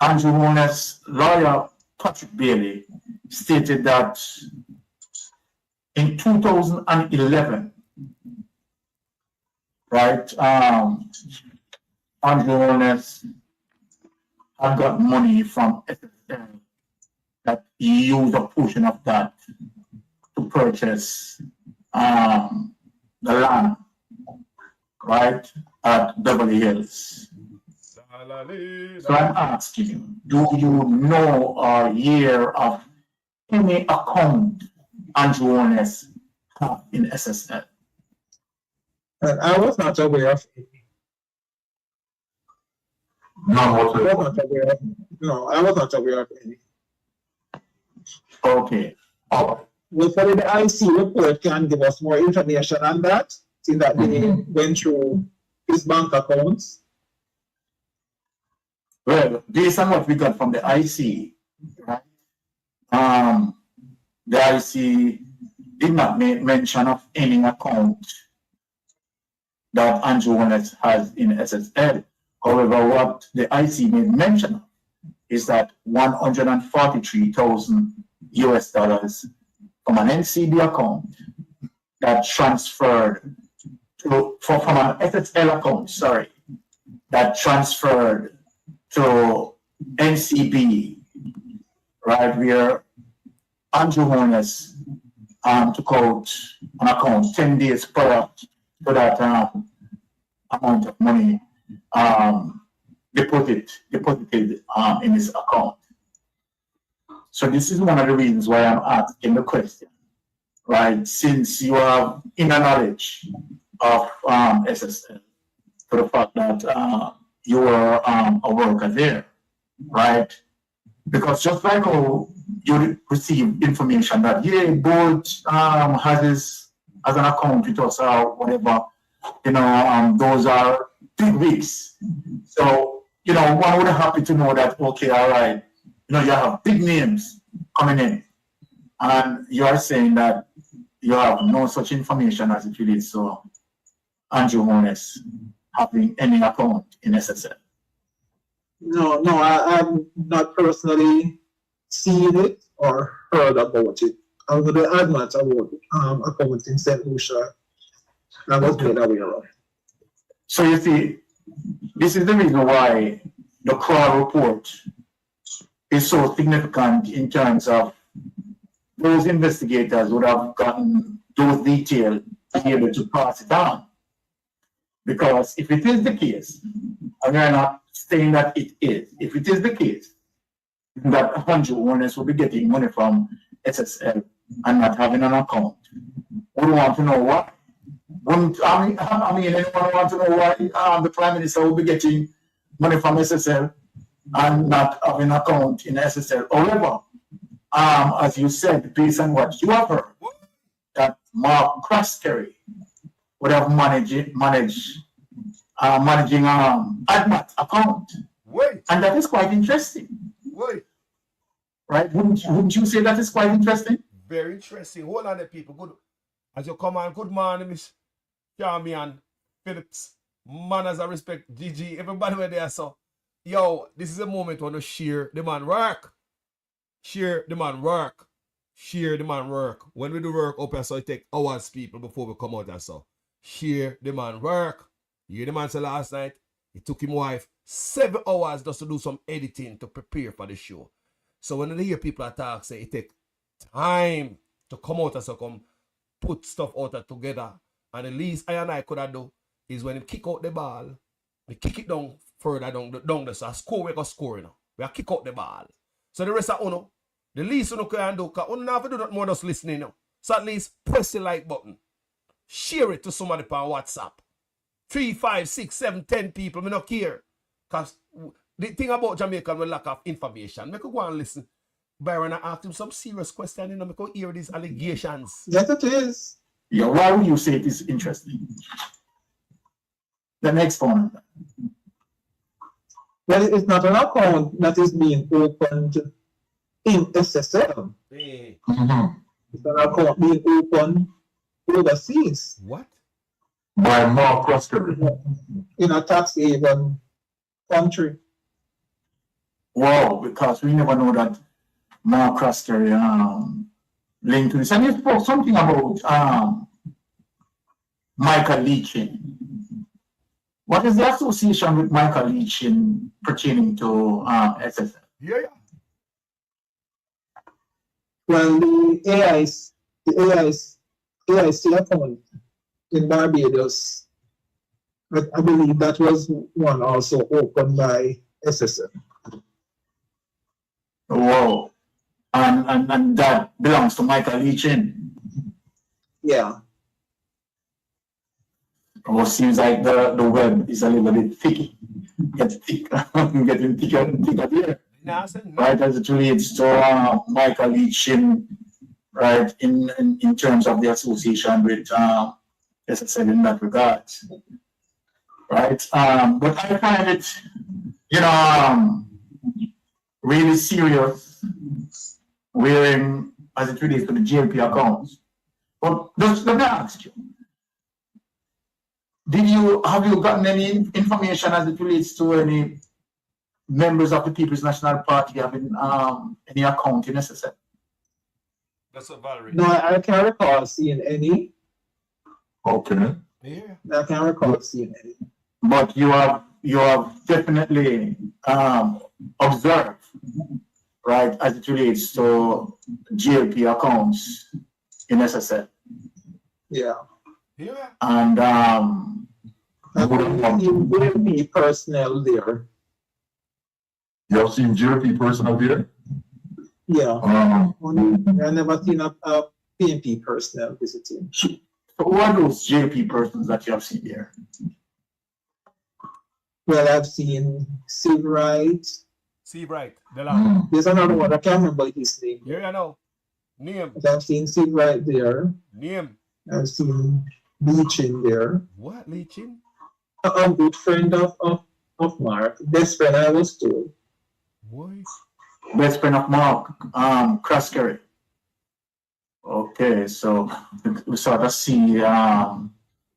Speaker 18: Andrew Wallace's lawyer, Patrick Bailey, stated that in 2011, right, Andrew Wallace had got money from SSL that he used a portion of that to purchase the land, right, at Beverly Hills. So I'm asking you, do you know or hear of any account Andrew Wallace have in SSL?
Speaker 10: I was not aware of any. I was not aware of any.
Speaker 18: Okay.
Speaker 10: Well, probably the IC report can give us more information on that, seeing that they went through his bank accounts.
Speaker 18: Well, based on what we got from the IC, right? The IC did not make mention of any account that Andrew Wallace has in SSL. However, what the IC made mention of is that $143,000 from an NCB account that transferred to, from an SSL account, sorry, that transferred to NCB, right, where Andrew Wallace took out an account 10 days prior to that amount of money deposited in his account. So this is one of the reasons why I'm asking the question, right? Since you have inner knowledge of SSL, for the fact that you were a worker there, right? Because just like how you receive information that, yeah, Bolt has an account with us or whatever, you know, those are big weeks. So, you know, one would be happy to know that, okay, all right, you know, you have big names coming in, and you are saying that you have no such information as it relates to Andrew Wallace having any account in SSL.
Speaker 10: No, I'm not personally seen it or heard about it. I'm going to add much about account in St. Lucia. I was made aware of.
Speaker 18: So you see, this is the reason why the Crawl report is so significant in terms of those investigators would have gotten those details to be able to pass it on. Because if it is the case, and we are not saying that it is, if it is the case, that 100 owners will be getting money from SSL and not having an account, we want to know why. I mean, anyone want to know why the Prime Minister will be getting money from SSL and not having an account in SSL. However, as you said, based on what you have heard, that Mark Croskery would have managing ADMAT account.
Speaker 20: Wait.
Speaker 18: And that is quite interesting.
Speaker 20: Wait.
Speaker 18: Right? Wouldn't you say that is quite interesting?
Speaker 20: Very interesting. Hold on there, people. Good. As you come on, good morning, Miss Carmian Phillips. Manners and respect, GG. Everybody were there, so. Yo, this is a moment when you share the man work. Share the man work. Share the man work. When we do work up here, so it take hours, people, before we come out here, so. Share the man work. You hear the man say last night, it took him wife 7 hours just to do some editing to prepare for the show. So when you hear people talk, say it take time to come out and so come put stuff out there together. And the least I and I could have do is when he kick out the ball, we kick it down further down there. So a score, we go score, you know. We are kick out the ball. So the rest of Uno, the least Uno can do, because Uno never do that more just listening, you know. So at least press the like button. Share it to somebody on WhatsApp. 3, 5, 6, 7, 10 people, me not care. Because the thing about Jamaica, we lack of information. Me could go and listen. Byron, I asked him some serious questions, you know, me could hear these allegations.
Speaker 10: Yes, it is.
Speaker 18: Yeah, why would you say it is interesting? The next one.
Speaker 10: Well, it's not an account that is being opened in SSL.
Speaker 20: Hey.
Speaker 10: It's an account being opened overseas.
Speaker 20: What?
Speaker 18: By Mark Croskery.
Speaker 10: In a tax haven country.
Speaker 18: Wow, because we never know that Mark Croskery linked to this. And you spoke something about Michael Leachin. What is the association with Michael Leachin pertaining to SSL?
Speaker 20: Yeah.
Speaker 10: Well, the AIC account in Barbados, I believe that was one also opened by SSL.
Speaker 18: Wow. And that belongs to Michael Leachin.
Speaker 10: Yeah.
Speaker 18: Well, seems like the web is a little bit thick. Getting thicker and thicker here. Right, as it relates to Michael Leachin, right, in terms of the association with SSL in that regard. Right. But I find it, you know, really serious wherein as it relates to the GLP accounts. But just let me ask you. Have you gotten any information as it relates to any members of the People's National Party having any account in SSL?
Speaker 20: That's what Valerie.
Speaker 10: No, I can't recall seeing any.
Speaker 18: Okay.
Speaker 20: Yeah.
Speaker 10: I can't recall seeing any.
Speaker 18: But you have definitely observed, right, as it relates to GLP accounts in SSL.
Speaker 10: Yeah.
Speaker 20: Yeah.
Speaker 18: And
Speaker 10: GLP personnel there.
Speaker 11: You have seen GLP personnel there?
Speaker 10: Yeah. I've never seen a PNP personnel visiting.
Speaker 18: So who are those GLP persons that you have seen there?
Speaker 10: Well, I've seen Steve Wright.
Speaker 20: Steve Wright, the line.
Speaker 10: There's another one, I can't remember his name.
Speaker 20: Yeah, I know. Name.
Speaker 10: But I've seen Steve Wright there.
Speaker 20: Name.
Speaker 10: I've seen Leachin there.
Speaker 20: What, Leachin?
Speaker 10: A good friend of Mark. Best friend, I was told.
Speaker 20: What?
Speaker 18: Best friend of Mark, Croskery. Okay, so we sort of see, you know,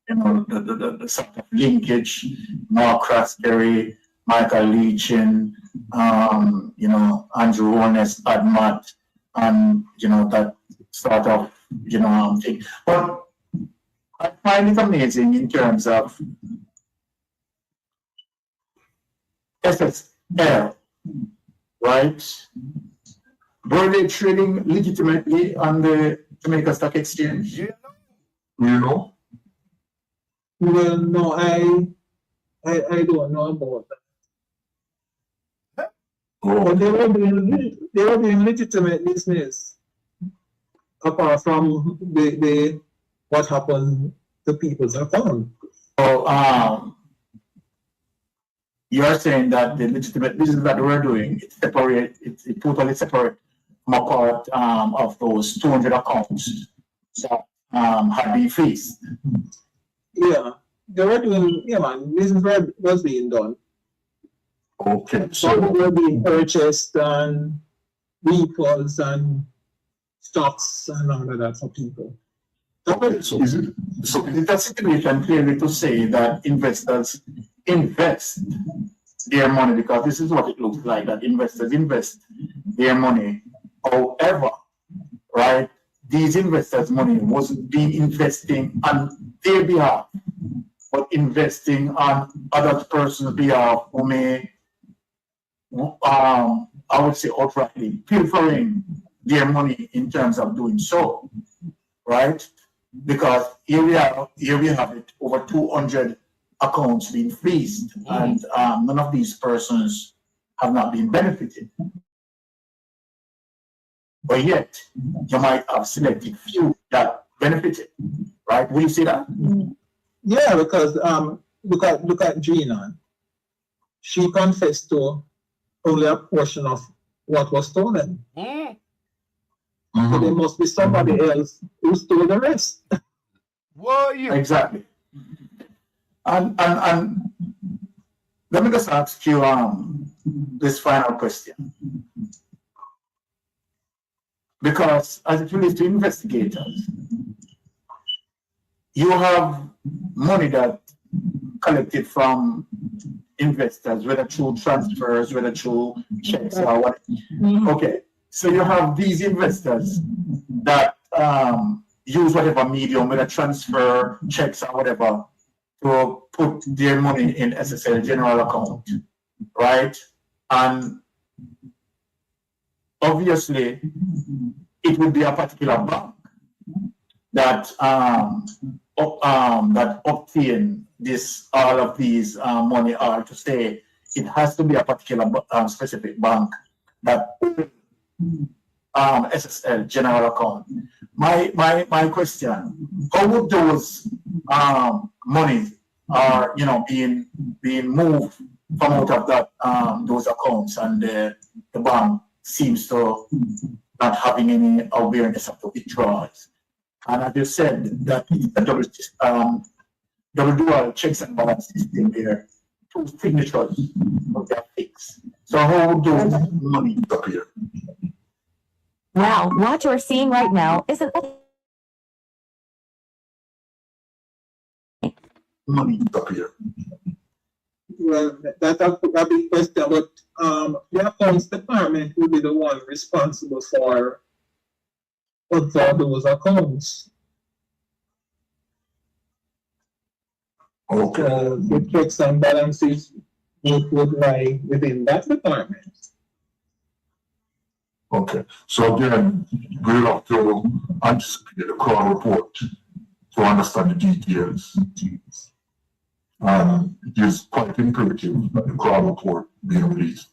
Speaker 18: the sort of linkage, Mark Croskery, Michael Leachin, you know, Andrew Honest, ADMAT, and, you know, that sort of, you know, thing. But I find it amazing in terms of SSL, right? Were they trading legitimately on the Jamaica Stock Exchange?
Speaker 20: Yeah.
Speaker 18: You know?
Speaker 10: Well, no, I don't know about that.
Speaker 18: Oh.
Speaker 10: But they were doing legitimate business. Apart from the what happened to people's account.
Speaker 18: So you're saying that the legitimate business that we're doing, it's separate, it's totally separate from a part of those 200 accounts that had been freezed.
Speaker 10: Yeah, they were doing, yeah man, business was being done.
Speaker 18: Okay.
Speaker 10: Some were being purchased and vehicles and stocks and all of that for people.
Speaker 18: Okay, so is it a situation clearly to say that investors invest their money, because this is what it looks like, that investors invest their money. However, right, these investors' money wasn't being investing on their behalf, but investing on other person's behalf who may, I would say outrightly, pilfering their money in terms of doing so, right? Because here we have it, over 200 accounts being freezed, and none of these persons have not been benefited. But yet, you might have selected few that benefited, right? Will you see that?
Speaker 10: Yeah, because look at Gina. She confessed to only a portion of what was stolen. So there must be somebody else who stole the rest.
Speaker 18: Exactly. And let me just ask you this final question. Because as it relates to investigators, you have money that collected from investors, whether through transfers, whether through checks or what. Okay, so you have these investors that use whatever medium, whether transfer, checks or whatever, to put their money in SSL general account, right? And obviously, it would be a particular bank that that obtain this, all of these money, or to say it has to be a particular specific bank that SSL general account. My question: how would those monies are being moved from out of that those accounts, and the bank seems to not having any awareness of the withdrawals? And as you said, that it's a double dual checks and balance system there. Two signatures of that fix. So how would those money appear?
Speaker 19: Wow, what you're seeing right now is an
Speaker 18: money appear.
Speaker 10: Well, that's a big question, but the accounts department will be the one responsible for those accounts.
Speaker 18: Okay.
Speaker 10: The checks and balances would lie within that department.
Speaker 21: Okay. So again, we'll have to anticipate the Crown report to understand the details. It is quite imperative that the Crown report be released.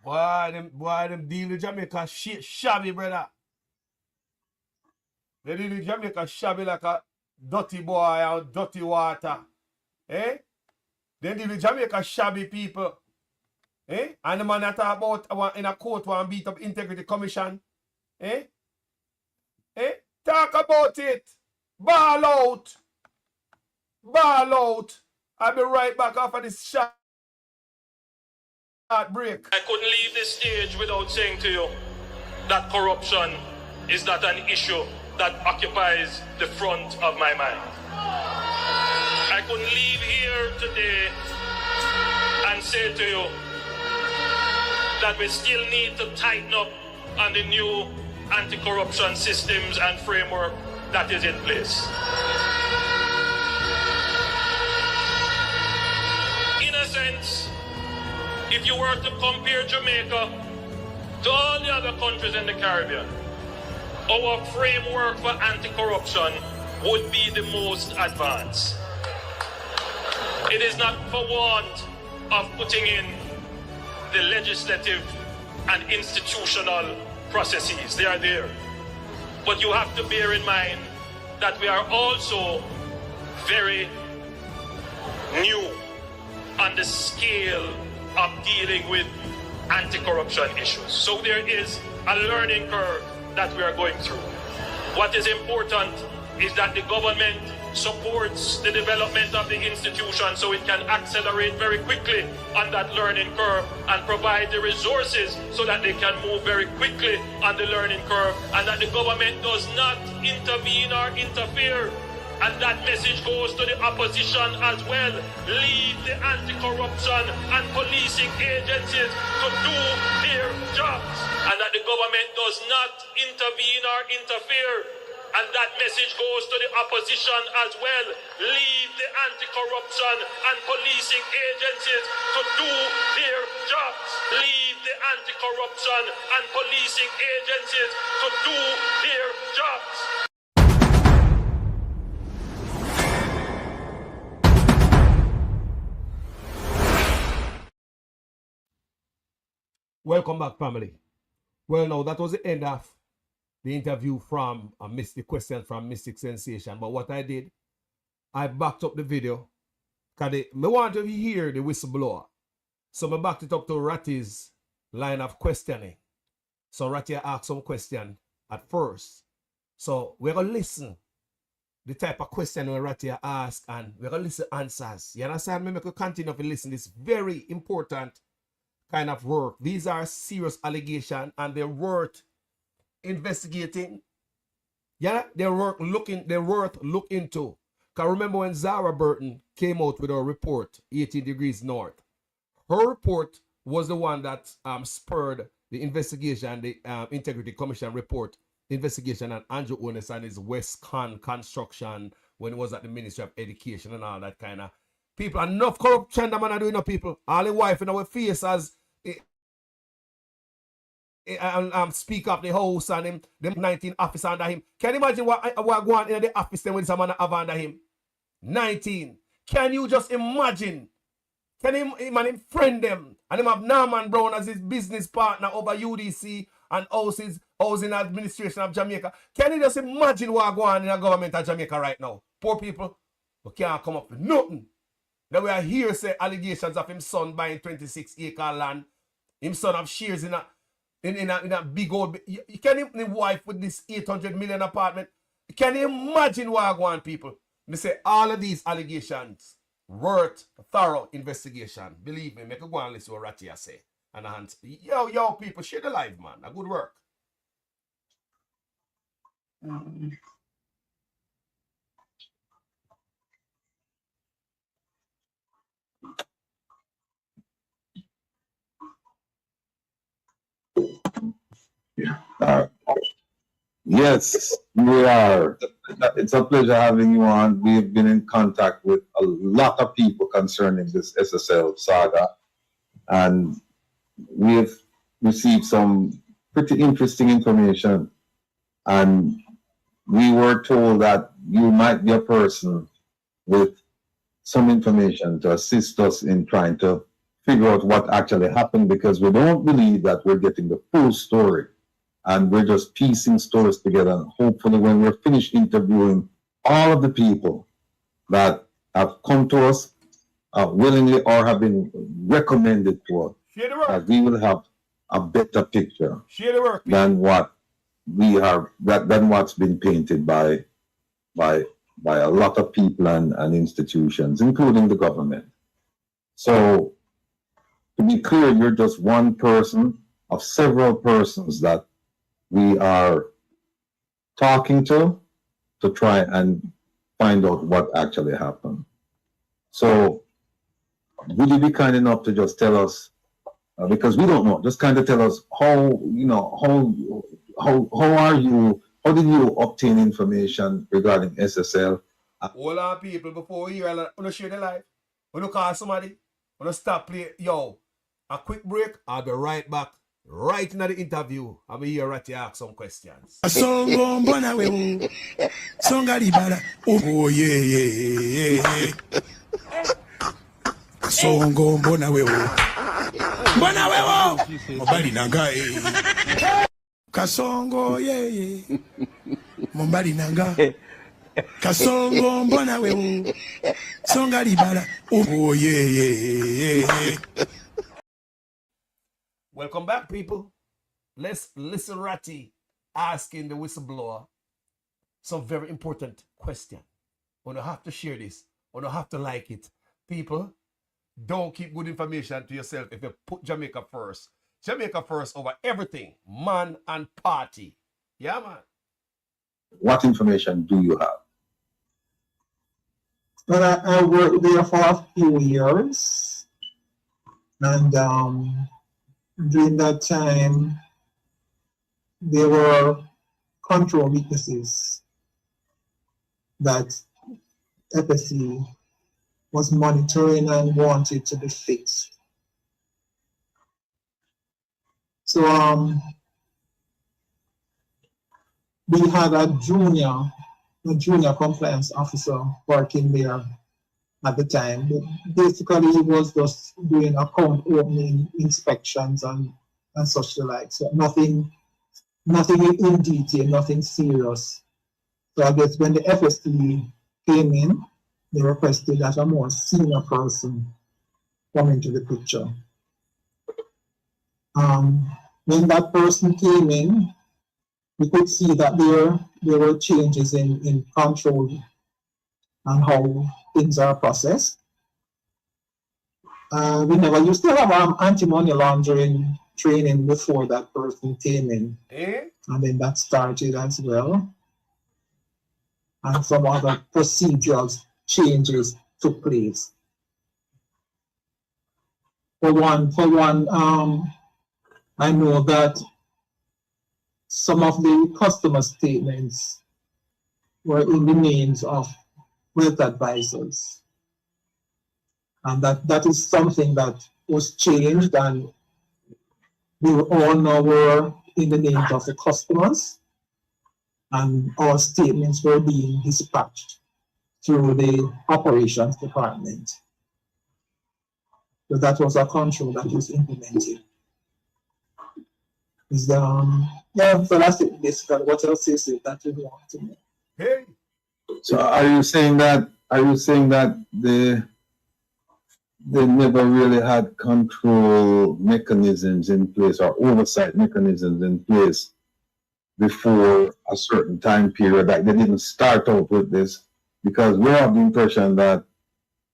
Speaker 20: Boy, them deal with Jamaica shit shabby, brother. They deal with Jamaica shabby like a dirty boy and dirty water. Eh? They deal with Jamaica shabby people. Eh? And the man that talk about in a court want beat up integrity commission. Eh? Eh? Talk about it. Ball out. Ball out. I'll be right back after this shot break.
Speaker 5: I couldn't leave this stage without saying to you that corruption is not an issue that occupies the front of my mind. I couldn't leave here today and say to you that we still need to tighten up on the new anti-corruption systems and framework that is in place. if you were to compare Jamaica to all the other countries in the Caribbean, our framework for anti-corruption would be the most advanced. It is not for want of putting in the legislative and institutional processes. They are there. But you have to bear in mind that we are also very new on the scale of dealing with anti-corruption issues. So there is a learning curve that we are going through. What is important is that the government supports the development of the institution so it can accelerate very quickly on that learning curve and provide the resources so that they can move very quickly on the learning curve, and that the government does not intervene or interfere. And that message goes to the opposition as well. Leave the anti-corruption and policing agencies to do their jobs, and that the government does not intervene or interfere. And that message goes to the opposition as well. Leave the anti-corruption and policing agencies to do their jobs. Leave the anti-corruption and policing agencies to do their jobs.
Speaker 3: Welcome back, family. Well, now, that was the end of the interview from the question from Mystic Sensation. But what I did, I backed up the video because I want to hear the whistleblower. So I backed it up to Ratty's line of questioning. So Ratty asked some question at first. So we're going to listen the type of question where Ratty asked, and we're going to listen answers. You understand me? We could continue to listen this very important kind of work. These are serious allegations and they're worth investigating. Yeah, they're worth look into. Because remember when Zara Burton came out with her report, 18 Degrees North, her report was the one that spurred the investigation, the Integrity Commission report investigation on Andrew Onis and his Westcon construction when he was at the Ministry of Education and all that kind of people. Enough corruption the man are doing, people. All the wife in our face as speak up the house and him, them 19 officers under him. Can you imagine what go on in the office then with someone have under him? 19. Can you just imagine? Can him and him friend them? And him have Norman Brown as his business partner over UDC and housing administration of Jamaica. Can you just imagine what go on in the government of Jamaica right now? Poor people, we can't come up with nothing. That we are here say allegations of him son buying 26-acre land. Him son have shares in a big old... Can you the wife with this 800 million apartment? Can you imagine what I want, people? Me say all of these allegations worth a thorough investigation. Believe me, make a go and listen to what Ratia say. And yo, people, share the live, man. A good work.
Speaker 11: Yes, we are. It's a pleasure having you on. We've been in contact with a lot of people concerning this SSL saga, and we've received some pretty interesting information. And we were told that you might be a person with some information to assist us in trying to figure out what actually happened, because we don't believe that we're getting the full story. And we're just piecing stories together. And hopefully when we're finished interviewing all of the people that have come to us willingly or have been recommended to us, that we will have a better picture than what we are, than what's been painted by a lot of people and institutions, including the government. So to be clear, you're just one person of several persons that we are talking to try and find out what actually happened. So would you be kind enough to just tell us, because we don't know, just kind of tell us how did you obtain information regarding SSL?
Speaker 3: Hold on, people, before we hear, I want to share the live. When you call somebody, when you stop play, yo, A quick break. I'll be right back. Right in the interview. I'll be here at you ask some questions.
Speaker 2: A song on Bonawe. Song Alibala. Oh yeah. A song on Bonawe. Bonawe. Mobali nanga. Kasongo yeah. Mobali nanga. Kasongo Bonawe. Song Alibala. Oh yeah.
Speaker 3: Welcome back, people. Let's listen Ratty asking the whistleblower some very important question. We don't have to share this. We don't have to like it. People, don't keep good information to yourself if you put Jamaica first. Jamaica first over everything. Man and party. Yeah, man.
Speaker 11: What information do you have?
Speaker 10: Well, I worked there for a few years. And during that time, there were control weaknesses that FSC was monitoring and wanted to be fixed. So we had a junior compliance officer working there at the time. But basically, he was just doing account opening inspections and such like. So nothing in detail, nothing serious. So I guess when the FST came in, they requested that a more senior person come into the picture. When that person came in, we could see that there were changes in control and how things are processed. We used to have anti-money laundering training before that person came in. And then that started as well. And some other procedural changes took place. For one, I know that some of the customer statements were in the names of wealth advisors. And that is something that was changed, and we all now were in the names of the customers, and our statements were being dispatched through the operations department. So that was a control that was implemented. So that's it basically. What else is it that you want to know?
Speaker 3: Hey.
Speaker 11: So are you saying that they never really had control mechanisms in place or oversight mechanisms in place before a certain time period? Like they didn't start out with this, because we have the impression that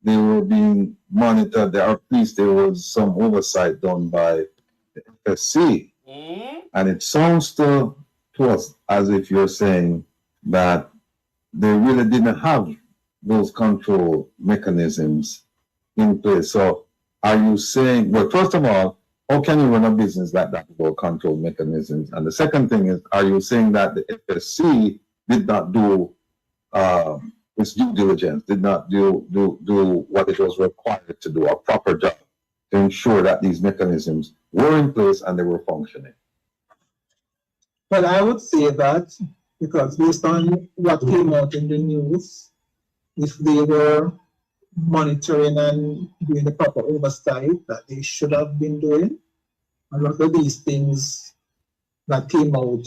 Speaker 11: they were being monitored, or at least there was some oversight done by the FSC. And it sounds to us as if you're saying that they really didn't have those control mechanisms in place. So are you saying, well, first of all, how can you run a business like that without control mechanisms? And the second thing is, are you saying that the FSC did not do its due diligence, did not do what it was required to do, a proper job to ensure that these mechanisms were in place and they were functioning?
Speaker 10: Well, I would say that because based on what came out in the news, if they were monitoring and doing the proper oversight that they should have been doing, a lot of these things that came out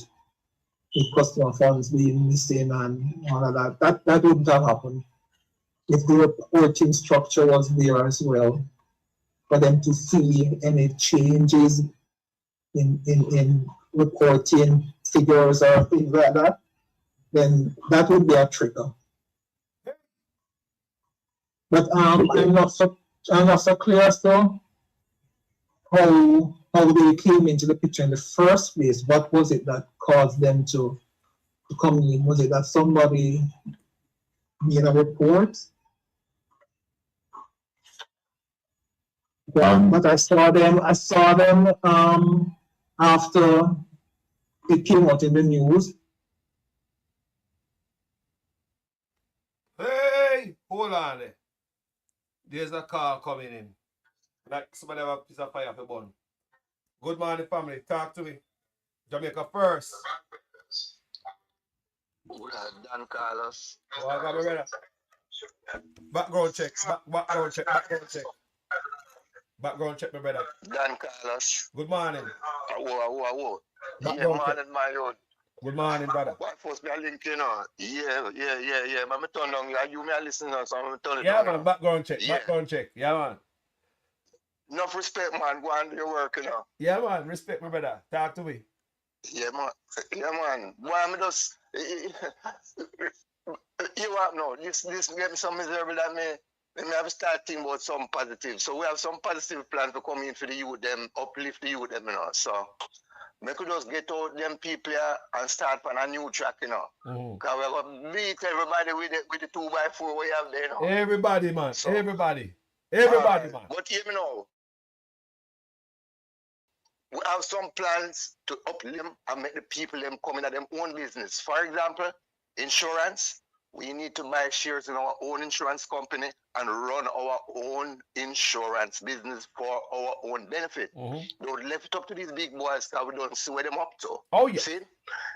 Speaker 10: with customer funds being missing and all of that wouldn't have happened if the reporting structure was there as well, for them to see any changes in reporting figures or things like that, then that would be a trigger. But I'm not so clear as to how they came into the picture in the first place. What was it that caused them to come in? Was it that somebody made a report? But I saw them after it came out in the news.
Speaker 3: Hey, hold on there. There's a call coming in.
Speaker 20: Like somebody have a piece of fire for burn. Good morning, family. Talk to me. Jamaica first.
Speaker 12: Dan Carlos.
Speaker 20: Oh, I got me ready. Background check. Background check. Background check. Background check, my brother.
Speaker 12: Dan Carlos.
Speaker 20: Good morning.
Speaker 12: Whoa. Yeah,
Speaker 20: Background check.
Speaker 12: morning, my lord.
Speaker 20: Good morning, brother.
Speaker 12: What first me a link, you know? Yeah. Man, me turn down. You me a listen now, so I'm turn it
Speaker 20: Yeah,
Speaker 12: down.
Speaker 20: man. Background check.
Speaker 12: Yeah.
Speaker 20: Background check. Yeah, man.
Speaker 12: Enough respect, man. Go on do your work, you know.
Speaker 20: Yeah, man. Respect, my brother. Talk to me.
Speaker 12: Yeah, man. Why me just... You want no? This get me so miserable that me have to start thinking about some positive. So we have some positive plans to come in for the youth, them, uplift the youth, them, you know. So we could just get out them people here and start on a new track, you know. Because we're going to beat everybody with the 2x4 we have there, you know.
Speaker 20: Everybody, man. So, everybody,
Speaker 12: right.
Speaker 20: man.
Speaker 12: But even now, we have some plans to uplift them and make the people them come in at their own business. For example, insurance. We need to buy shares in our own insurance company and run our own insurance business for our own benefit. Don't leave it up to these big boys because we don't see where them up to.
Speaker 20: Oh, yeah.
Speaker 12: See?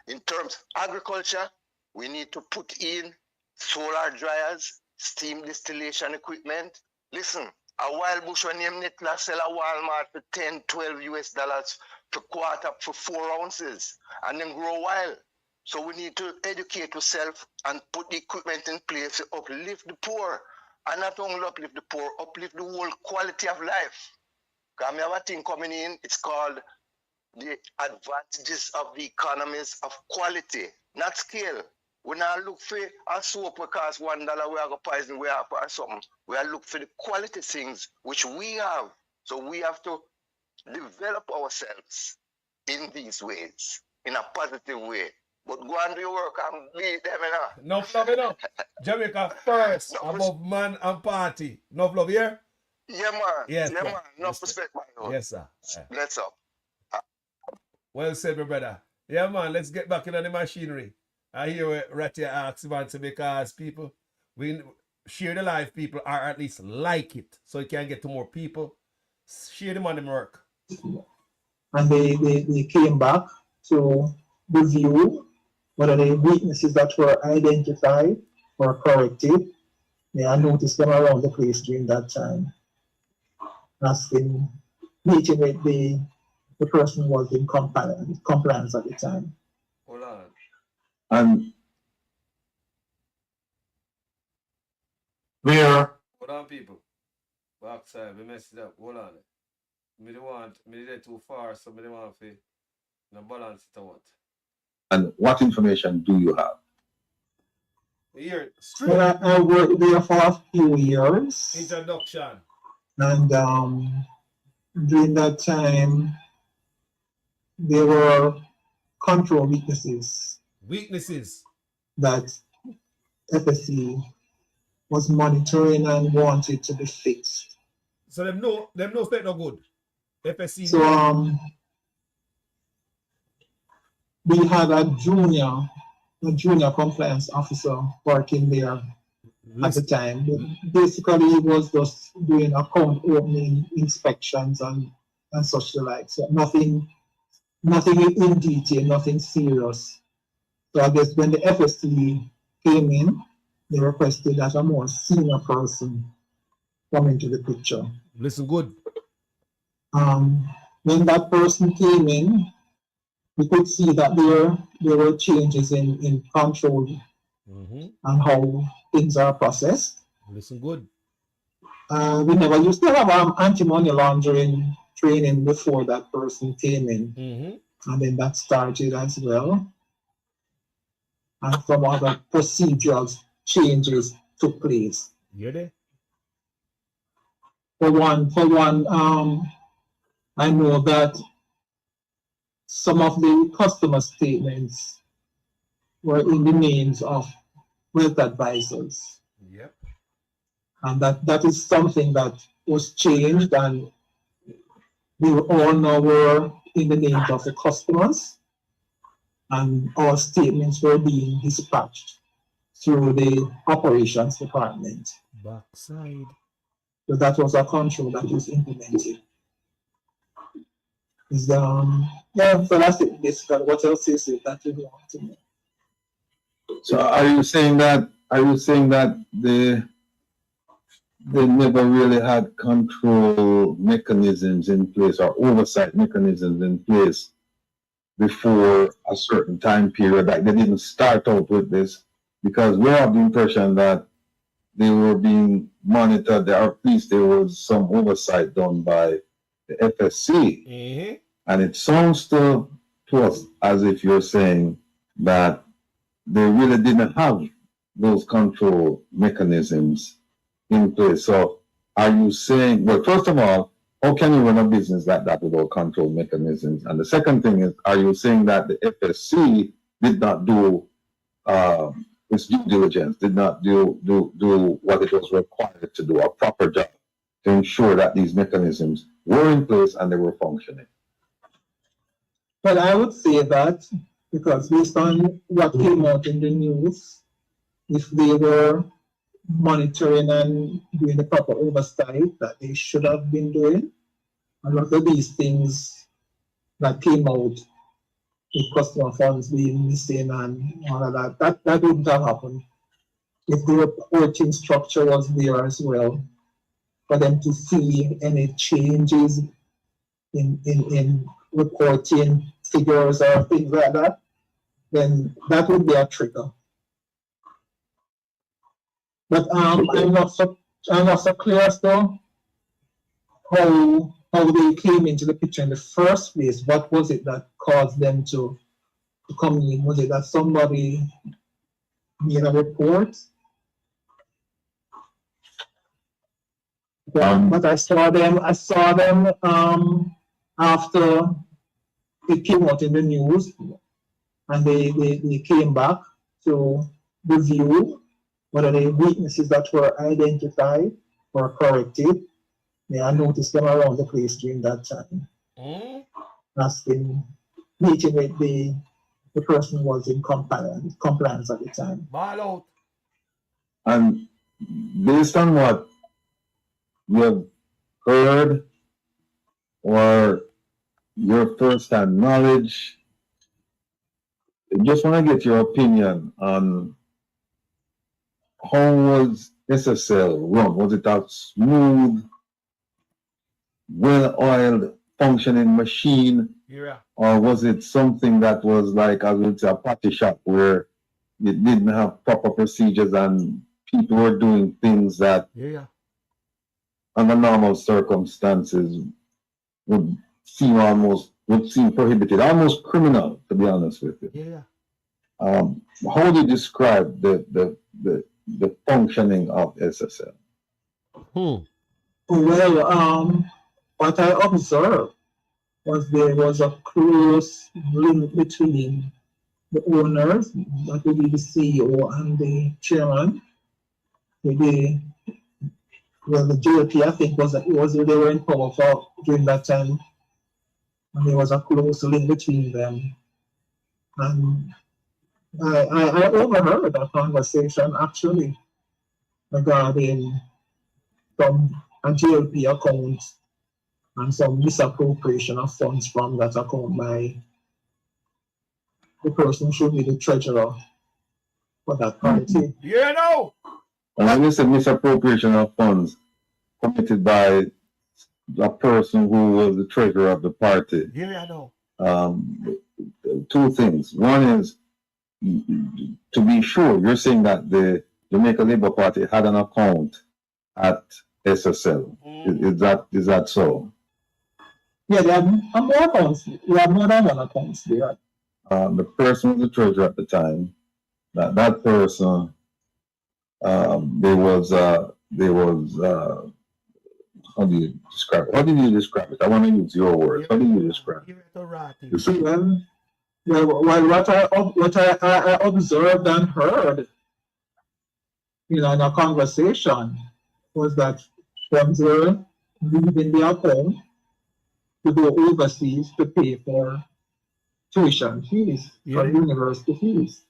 Speaker 12: In terms of agriculture, we need to put in solar dryers, steam distillation equipment. Listen, a wild bush when name Netla sell a Walmart for $10, $12 per quarter for 4 ounces and then grow wild. So we need to educate ourselves and put the equipment in place to uplift the poor. And not only uplift the poor, uplift the whole quality of life. Because we have a thing coming in, it's called the advantages of the economies of quality, not scale. We not look for a soap that costs $1, we have a poison we have or something. We are look for the quality things which we have. So we have to develop ourselves in these ways, in a positive way. But go and do your work and beat them, you know.
Speaker 20: Enough love, you know. Jamaica first, above man and party. Enough love here?
Speaker 12: Yeah, man.
Speaker 20: Yes,
Speaker 12: yeah, man. Enough respect, man.
Speaker 20: Yes, sir.
Speaker 12: Let's up.
Speaker 20: Well said, my brother. Yeah, man. Let's get back into the machinery. I hear what Ratty asks, man, because people, we share the life, people, or at least like it, so it can get to more people. Share the money work.
Speaker 10: And they came back to review whether the weaknesses that were identified were corrected. I noticed them around the place during that time. Asking, meeting with the person who was in compliance at the time.
Speaker 20: Hold on.
Speaker 11: And where?
Speaker 20: Hold on, people. Backside, we messed it up. Hold on. Me did too far, so me want to balance it or what?
Speaker 11: And what information do you have?
Speaker 20: Here,
Speaker 10: well, I worked there for a few years.
Speaker 20: Introduction.
Speaker 10: And during that time, there were control weaknesses. That FSC was monitoring and wanted to be fixed.
Speaker 20: So them no state no good. FSC.
Speaker 10: So we had a junior compliance officer working there at the time. But basically, he was just doing account opening inspections and such like. So nothing in detail, nothing serious. So I guess when the FSC came in, they requested that a more senior person come into the picture.
Speaker 20: Listen good.
Speaker 10: When that person came in, we could see that there were changes in control and how things are processed.
Speaker 20: Listen good.
Speaker 10: We never used to have anti-money laundering training before that person came in. And then that started as well. And some other procedural changes took place.
Speaker 20: You there?
Speaker 10: For one, I know that some of the customer statements were in the names of wealth advisors.
Speaker 20: Yep.
Speaker 10: And that is something that was changed, and we all now were in the names of the customers, and our statements were being dispatched through the operations department.
Speaker 20: Backside.
Speaker 10: But that was a control that was implemented. Is yeah, so that's it basically. What else is it that you want to know?
Speaker 11: So are you saying that they never really had control mechanisms in place or oversight mechanisms in place before a certain time period? Like they didn't start out with this, because we have the impression that they were being monitored, or at least there was some oversight done by the FSC. And it sounds to us as if you're saying that they really didn't have those control mechanisms in place. So are you saying, well, first of all, how can you run a business like that without control mechanisms? And the second thing is, are you saying that the FSC did not do its due diligence, did not do what it was required to do, a proper job to ensure that these mechanisms were in place and they were functioning?
Speaker 10: Well, I would say that because based on what came out in the news, if they were monitoring and doing the proper oversight that they should have been doing, a lot of these things that came out with customer funds being missing and all of that wouldn't have happened if the reporting structure was there as well, for them to see any changes in reporting figures or things like that, then that would be a trigger. But I'm not so clear as to how they came into the picture in the first place. What was it that caused them to come in? Was it that somebody made a report? But I saw them after it came out in the news, and they came back to review whether the weaknesses that were identified were corrected. I noticed them around the place during that time. Asking, meeting with the person who was in compliance at the time.
Speaker 11: And based on what you have heard or your first-hand knowledge, I just want to get your opinion on how was SSL run? Was it a smooth, well-oiled, functioning machine? Or was it something that was like, I would say, a party shop where it didn't have proper procedures and people were doing things that under normal circumstances would seem prohibited, almost criminal, to be honest with you? How do you describe the functioning of SSL?
Speaker 10: Well, what I observed was there was a close link between the owners, that would be the CEO and the chairman. The JLP, I think, they were in power for during that time, and there was a close link between them. And I overheard a conversation actually regarding from a JLP account and some misappropriation of funds from that account by the person who should be the treasurer for that party.
Speaker 11: And when you say misappropriation of funds committed by a person who was the treasurer of the party, two things. One is, to be sure, you're saying that the Jamaica Labour Party had an account at SSL. Is that so?
Speaker 10: Yeah, they have more accounts. We have more than one account there.
Speaker 11: The person was the treasurer at the time. That person, there was how do you describe it? How did you describe it? I want to use your words. How do you describe it?
Speaker 10: Well, what I observed and heard, in a conversation, was that funds were leaving the account to go overseas to pay for tuition fees, for university fees.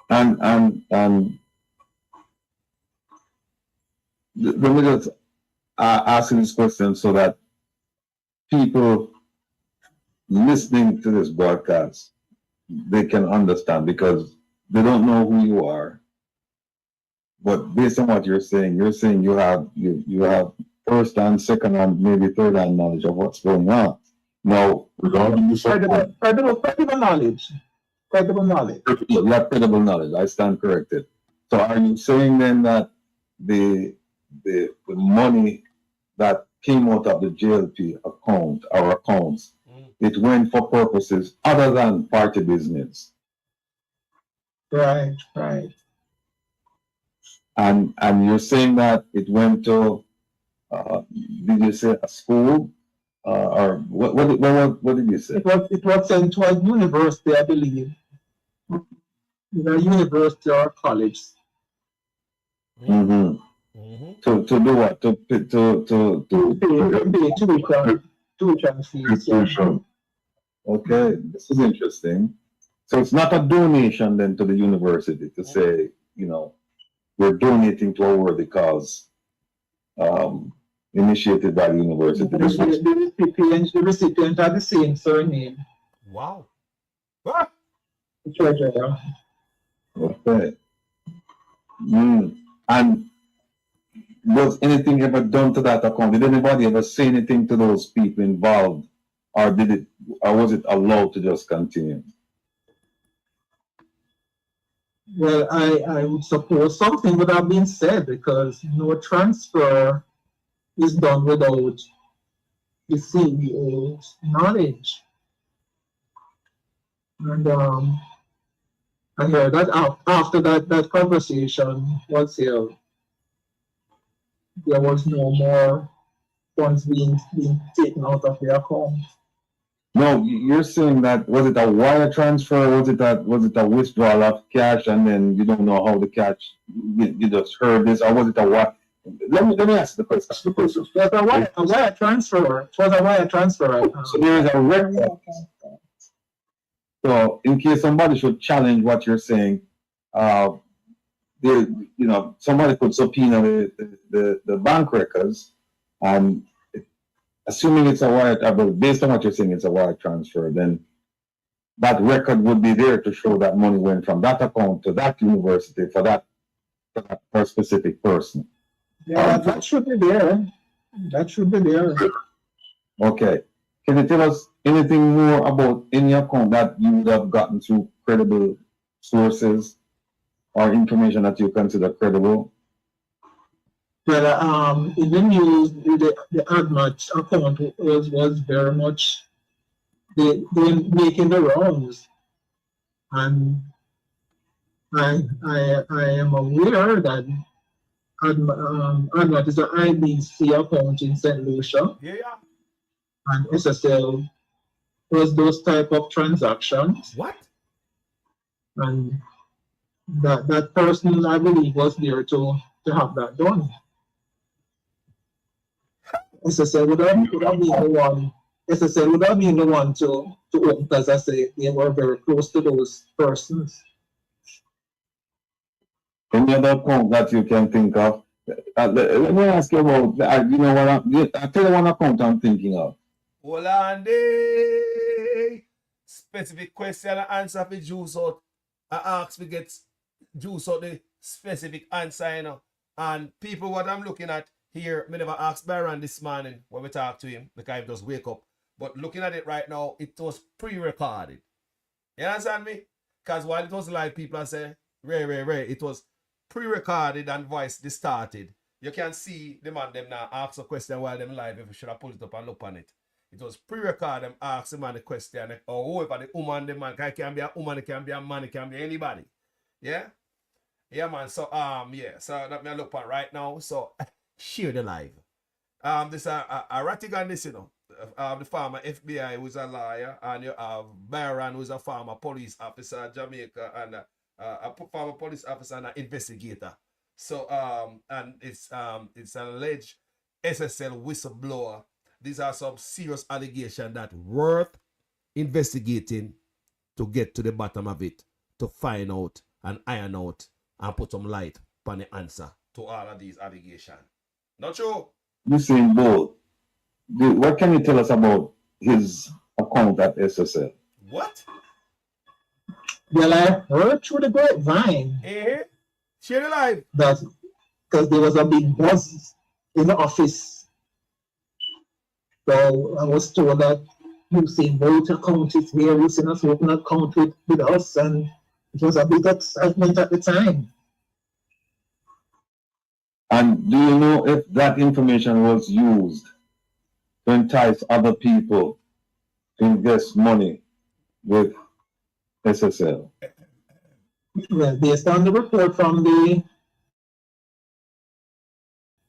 Speaker 11: And let me just asking this question so that people listening to this broadcast, they can understand, because they don't know who you are. But based on what you're saying you have first and second and maybe third hand knowledge of what's going on. Now, regarding this,
Speaker 10: credible knowledge. Credible knowledge.
Speaker 11: You have credible knowledge. I stand corrected. So are you saying then that the money that came out of the JLP account, our accounts, it went for purposes other than party business?
Speaker 10: Right.
Speaker 11: And you're saying that it went to, did you say a school? Or what did you say?
Speaker 10: It was sent to a university, I believe. A university or a college.
Speaker 11: Mm-hmm. To do what? To
Speaker 10: pay tuition fees.
Speaker 11: Okay, this is interesting. So it's not a donation then to the university to say, we're donating to a worthy cause initiated by the university.
Speaker 10: The recipient had the same surname.
Speaker 20: Wow.
Speaker 10: The treasurer.
Speaker 11: Okay. And was anything ever done to that account? Did anybody ever say anything to those people involved, or was it allowed to just continue?
Speaker 10: Well, I would suppose something would have been said, because no transfer is done without the CEO's knowledge. And I heard that after that conversation was held, there was no more funds being taken out of the account.
Speaker 11: No, you're saying that, was it a wire transfer? Was it a withdrawal of cash, and then you don't know how the cash, you just heard this, or was it a wire? Let me ask the question.
Speaker 10: It was a wire transfer. It was a wire transfer.
Speaker 11: So there is a record. So in case somebody should challenge what you're saying, somebody could subpoena the bank records, and assuming it's a wire, based on what you're saying, it's a wire transfer, then that record would be there to show that money went from that account to that university for that specific person.
Speaker 10: Yeah, that should be there. That should be there.
Speaker 11: Okay. Can you tell us anything more about any account that you would have gotten through credible sources or information that you consider credible?
Speaker 10: Well, in the news, the AdMatch account was very much they making the rounds, and I am aware that AdMatch is an IBC account in St. Lucia.
Speaker 20: Yeah.
Speaker 10: And Ssl was those type of transactions.
Speaker 20: What?
Speaker 10: And that person, I believe, was there to have that done. Ssl would have been the one. Ssl would have been the one to open, because I say they were very close to those persons.
Speaker 11: Any other account that you can think of? Let me ask you about, I'll tell you one account I'm thinking of.
Speaker 20: Hold on, specific question and answer for juice out. I ask to get juice out the specific answer, And people, what I'm looking at here, me never asked Byron this morning when we talked to him, because he just wake up. But looking at it right now, it was pre-recorded. You understand me? Because while it was live, people are saying, Ray, it was pre-recorded and voice distorted. You can see the man them now ask a question while them live, if you should have pulled it up and look on it. It was pre-recorded, them ask the man the question, or whoever the woman, the man, it can be a woman, it can be a man, it can be anybody. Yeah? Yeah, man. So, so that me look at right now. So, share the live. This erratic on this, the former FBI who's a lawyer, and you have Byron who's a former police officer, Jamaica, and a former police officer and an investigator. So, and it's an alleged Ssl whistleblower. These are some serious allegations that worth investigating to get to the bottom of it, to find out and iron out and put some light on the answer to all of these allegations. Not true?
Speaker 11: Usain Bolt, what can you tell us about his account at SSL?
Speaker 20: What?
Speaker 10: Well, I heard through the grapevine.
Speaker 20: Share the live.
Speaker 10: That because there was a big buzz in the office. So I was told that Usain Bolt account is here, Usain has opened an account with us, and it was a big excitement at the time.
Speaker 11: And do you know if that information was used to entice other people to invest money with SSL?
Speaker 10: Well, based on the report from the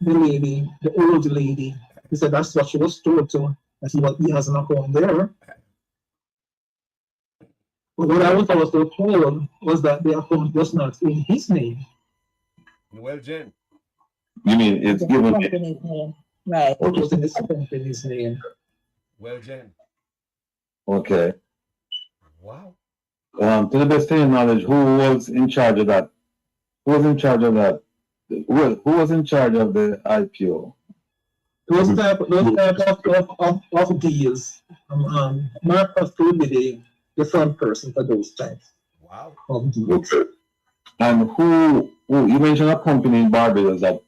Speaker 10: lady, the old lady, he said that's what she was told to, that he has an account there. But what I was also told was that the account was not in his name.
Speaker 20: Well, Jen.
Speaker 11: You mean it's given
Speaker 10: company's name. Right. It was in the company's name.
Speaker 20: Well, Jen.
Speaker 11: Okay.
Speaker 20: Wow.
Speaker 11: To the best of your knowledge, who was in charge of that? Who was in charge of that? Who was in charge of the IPO?
Speaker 10: Those type of deals. Marcus could be the front person for those types.
Speaker 20: Wow.
Speaker 10: Of deals.
Speaker 11: Okay. And who you mentioned a company in Barbados that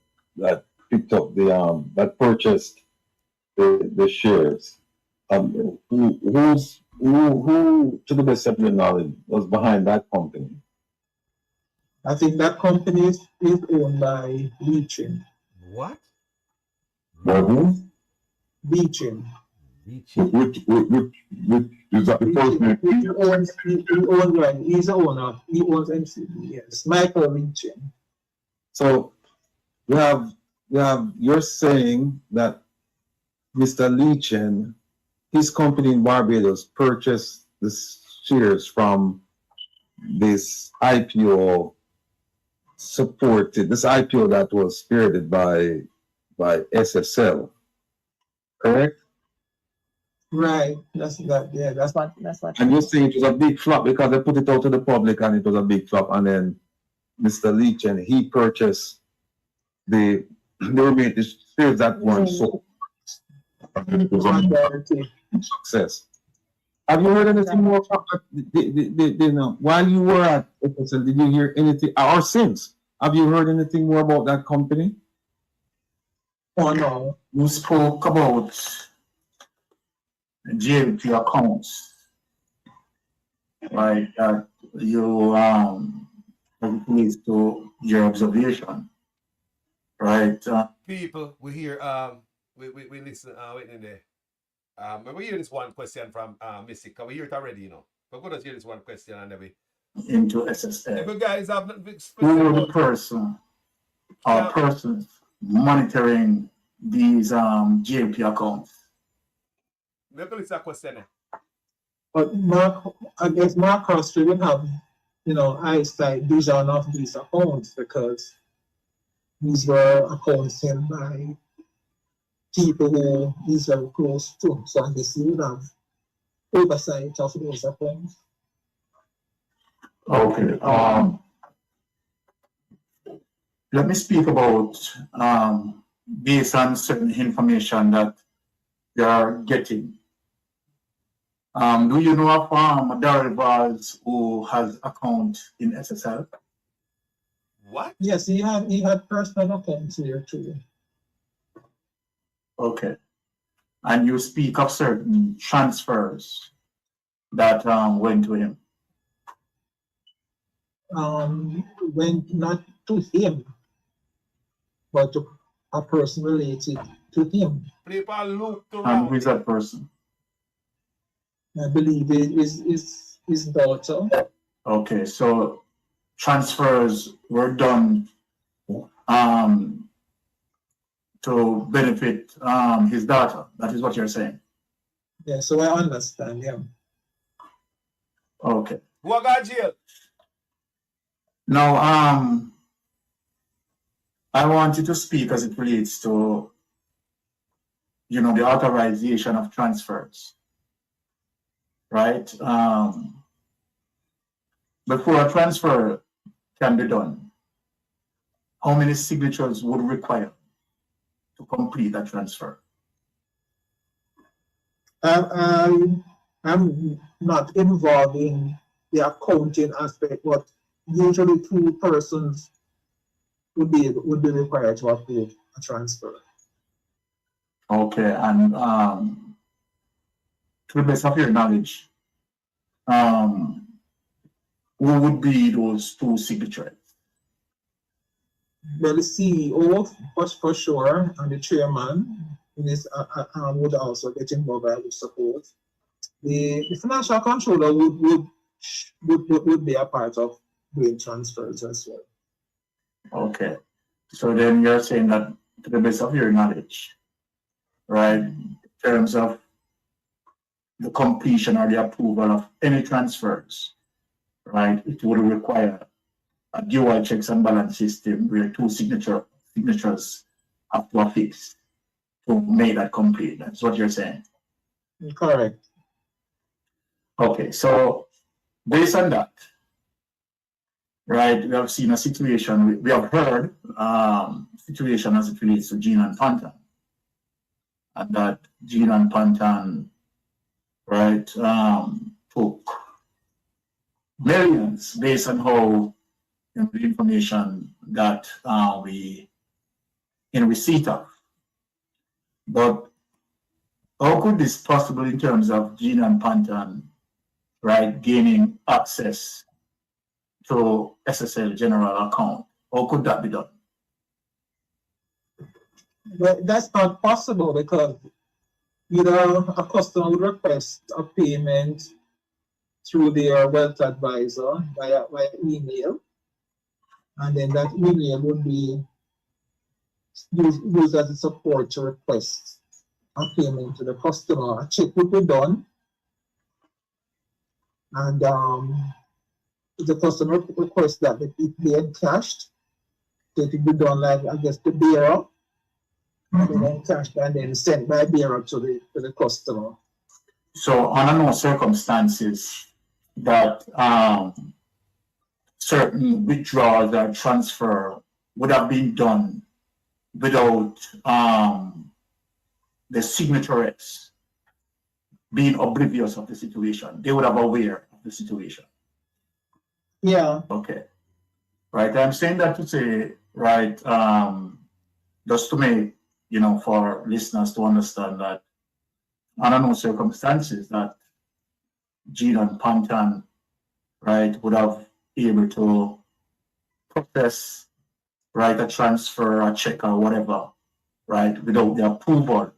Speaker 11: picked up the that purchased the shares. Who to the best of your knowledge was behind that company?
Speaker 10: I think that company is owned by Leachin.
Speaker 20: What?
Speaker 11: By who?
Speaker 10: Leachin.
Speaker 21: Which is that the first name?
Speaker 10: He owns right. He's the owner. He owns MCB, yes. Michael Leachin.
Speaker 11: So you're saying that Mr. Leachin, his company in Barbados, purchased the shares from this IPO that was spearheaded by SSL, correct?
Speaker 10: Right. That's what.
Speaker 11: And you're saying it was a big flop because they put it out to the public and it was a big flop, and then Mr. Leachin, he purchased the remaining shares that weren't sold. It was a success. Have you heard anything more about while you were at SSL, did you hear anything, or since? Have you heard anything more about that company?
Speaker 18: Oh no, you spoke about GMT accounts, right? That you please to your observation, right?
Speaker 20: People, we hear we listen waiting there. We hear this one question from Missy. We hear it already, you know. But we're going to hear this one question and then we
Speaker 18: into SSL.
Speaker 20: If you guys have
Speaker 18: who were the person or persons monitoring these GMP accounts?
Speaker 20: Look at this question.
Speaker 10: But I guess Marcus would have, eyesight vision of these accounts because these were accounts held by people who he's very close to. So I guess he would have oversight of those accounts.
Speaker 18: Okay. Let me speak about based on certain information that they are getting. Do you know of Daryl Valls who has account in SSL?
Speaker 20: What?
Speaker 10: Yes, he had personal accounts here too.
Speaker 18: Okay. And you speak of certain transfers that went to him.
Speaker 10: Went not to him, but to a person related to him.
Speaker 18: And who is that person?
Speaker 10: I believe it is his daughter.
Speaker 18: Okay, so transfers were done to benefit his daughter. That is what you're saying.
Speaker 10: Yeah, so I understand, yeah.
Speaker 18: Okay.
Speaker 20: Who got jail?
Speaker 18: Now, I want you to speak as it relates to, the authorization of transfers, right? Before a transfer can be done, how many signatures would require to complete that transfer?
Speaker 10: I'm not involved in the accounting aspect, but usually 2 persons would be required to approve a transfer.
Speaker 18: Okay, and to the best of your knowledge, who would be those 2 signatures?
Speaker 10: Well, the CEO for sure, and the chairman would also get involved, I would suppose. The financial controller would be a part of doing transfers as well.
Speaker 18: Okay, so then you're saying that to the best of your knowledge, right, in terms of the completion or the approval of any transfers, right, it would require a dual checks and balance system where 2 signatures have to affix to make that complete. That's what you're saying.
Speaker 10: Correct.
Speaker 18: Okay, so based on that, right, we have seen a situation, we have heard situation as it relates to Gene and Pantan. And that Gene and Pantan, right, took millions based on how the information that we in receipt of. But how could this possible in terms of Gene and Pantan, right, gaining access to SSL general account? How could that be done?
Speaker 10: But that's not possible because either a customer would request a payment through their wealth advisor via email, and then that email would be used as a support to request a payment to the customer. A check would be done, and the customer requests that it be encashed, it would be done like, I guess, the bearer, and then encashed and then sent by bearer to the customer.
Speaker 18: So under no circumstances that certain withdrawals or transfer would have been done without the signatories being oblivious of the situation. They would have aware of the situation.
Speaker 10: Yeah.
Speaker 18: Okay. Right. I'm saying that to say, right, just to make, for listeners to understand that under no circumstances that Gene and Pantan, right, would have been able to process, right, a transfer, a check, or whatever, right, without the approval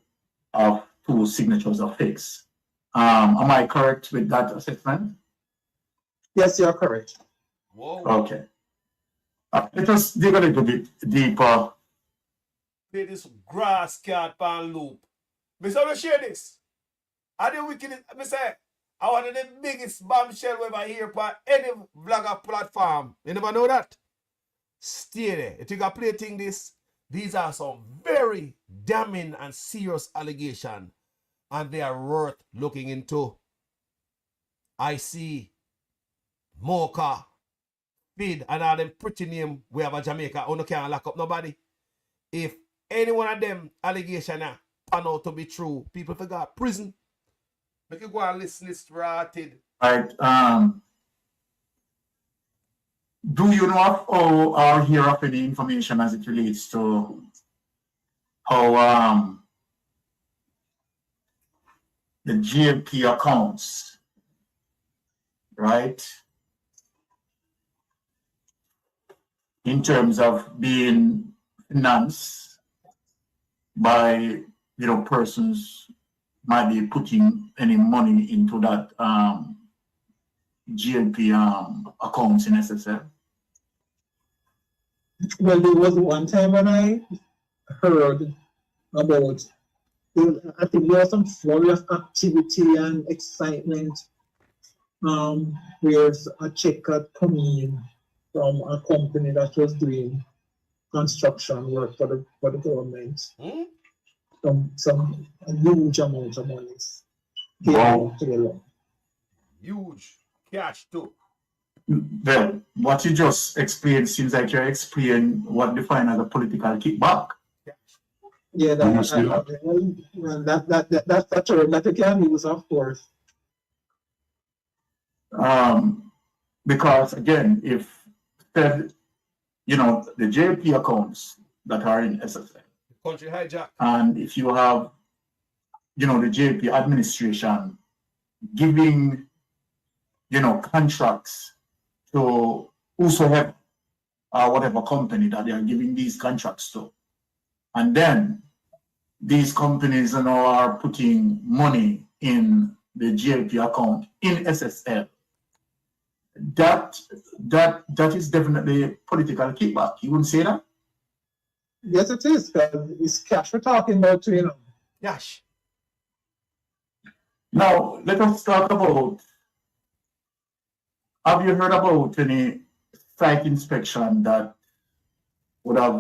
Speaker 18: of 2 signatures affixed. Am I correct with that assessment?
Speaker 10: Yes, you're correct.
Speaker 20: Whoa.
Speaker 18: Okay. Let us dig a little bit deeper.
Speaker 20: Play this grass cat pan loop. Me say, share this. I the wickedest. Me say, I one of the biggest bombshell we ever hear on any vlogger platform. You never know that? Stay there. If you can play thing this, these are some very damning and serious allegations, and they are worth looking into. I see Mocha, Speed, and all them pretty name we have a Jamaica. Oh, no can't lock up nobody. If any one of them allegations pan out to be true, people forgot prison. Make you go and list rotted.
Speaker 18: Right. Do you know of or hear of any information as it relates to how the GMP accounts, right, in terms of being financed by persons might be putting any money into that GMP accounts in SSL?
Speaker 10: Well, there was one time when I heard about, I think there was some flawless activity and excitement where a check had come in from a company that was doing construction work for the government. Some huge amount of money.
Speaker 18: Wow.
Speaker 20: Huge cash too.
Speaker 18: Well, what you just explained seems like you're explaining what defined as a political kickback.
Speaker 10: Yeah,
Speaker 21: Do you see that?
Speaker 10: that's a term that you can use, of course.
Speaker 18: Because again, if said, you know, the JP accounts that are in SSL,
Speaker 20: Country hijack.
Speaker 18: and if you have, you know, the JP administration giving, you know, contracts to whosoever or whatever company that they are giving these contracts to, and then these companies, you know, are putting money in the JP account in SSL. That is definitely political kickback. You wouldn't say that?
Speaker 10: Yes, it is, because it's cash we're talking about, you know.
Speaker 20: Cash.
Speaker 18: Now, let us talk about, have you heard about any site inspection that would have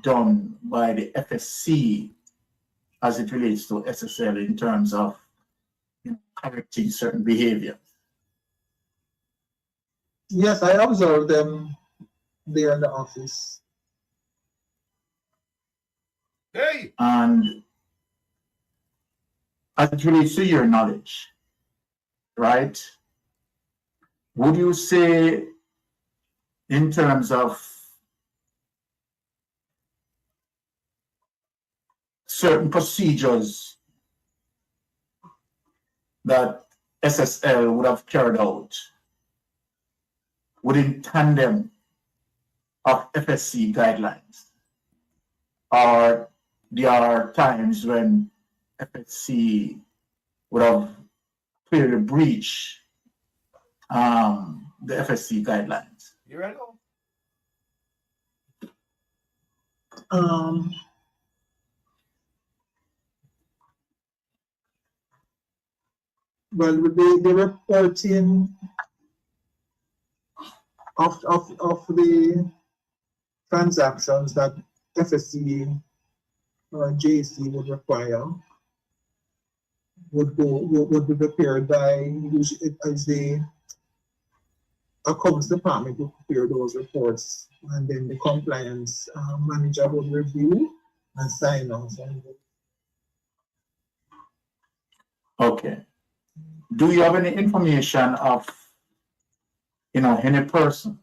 Speaker 18: done by the FSC as it relates to SSL in terms of, you know, correcting certain behavior?
Speaker 10: Yes, I observed them there in the office.
Speaker 20: Hey!
Speaker 18: And as it relates to your knowledge, right? Would you say, in terms of certain procedures that SSL would have carried out within tandem of FSC guidelines, or there are times when FSC would have clearly breached the FSC guidelines?
Speaker 20: You ready?
Speaker 10: Well, the reporting of the transactions that FSC or JC would require would be prepared by as the accounts department would prepare those reports, and then the compliance manager would review and sign off.
Speaker 18: Okay. Do you have any information of, you know, any person,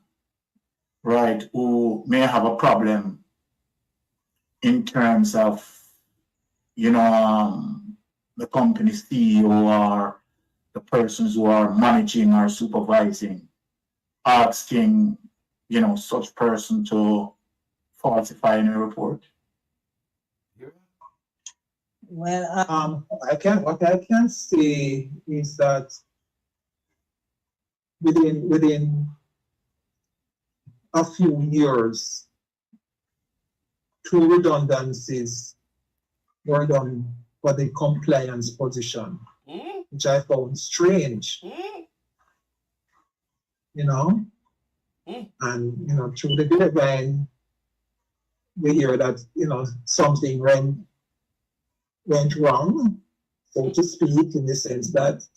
Speaker 18: right, who may have a problem in terms of, you know, the company's CEO or the persons who are managing or supervising, asking, you know, such person to falsify any report?
Speaker 10: Well, what I can say is that within a few years, 2 redundancies were done for the compliance position, which I found strange. You know, and you know, through the grapevine, we hear that, you know, something went wrong, so to speak, in the sense that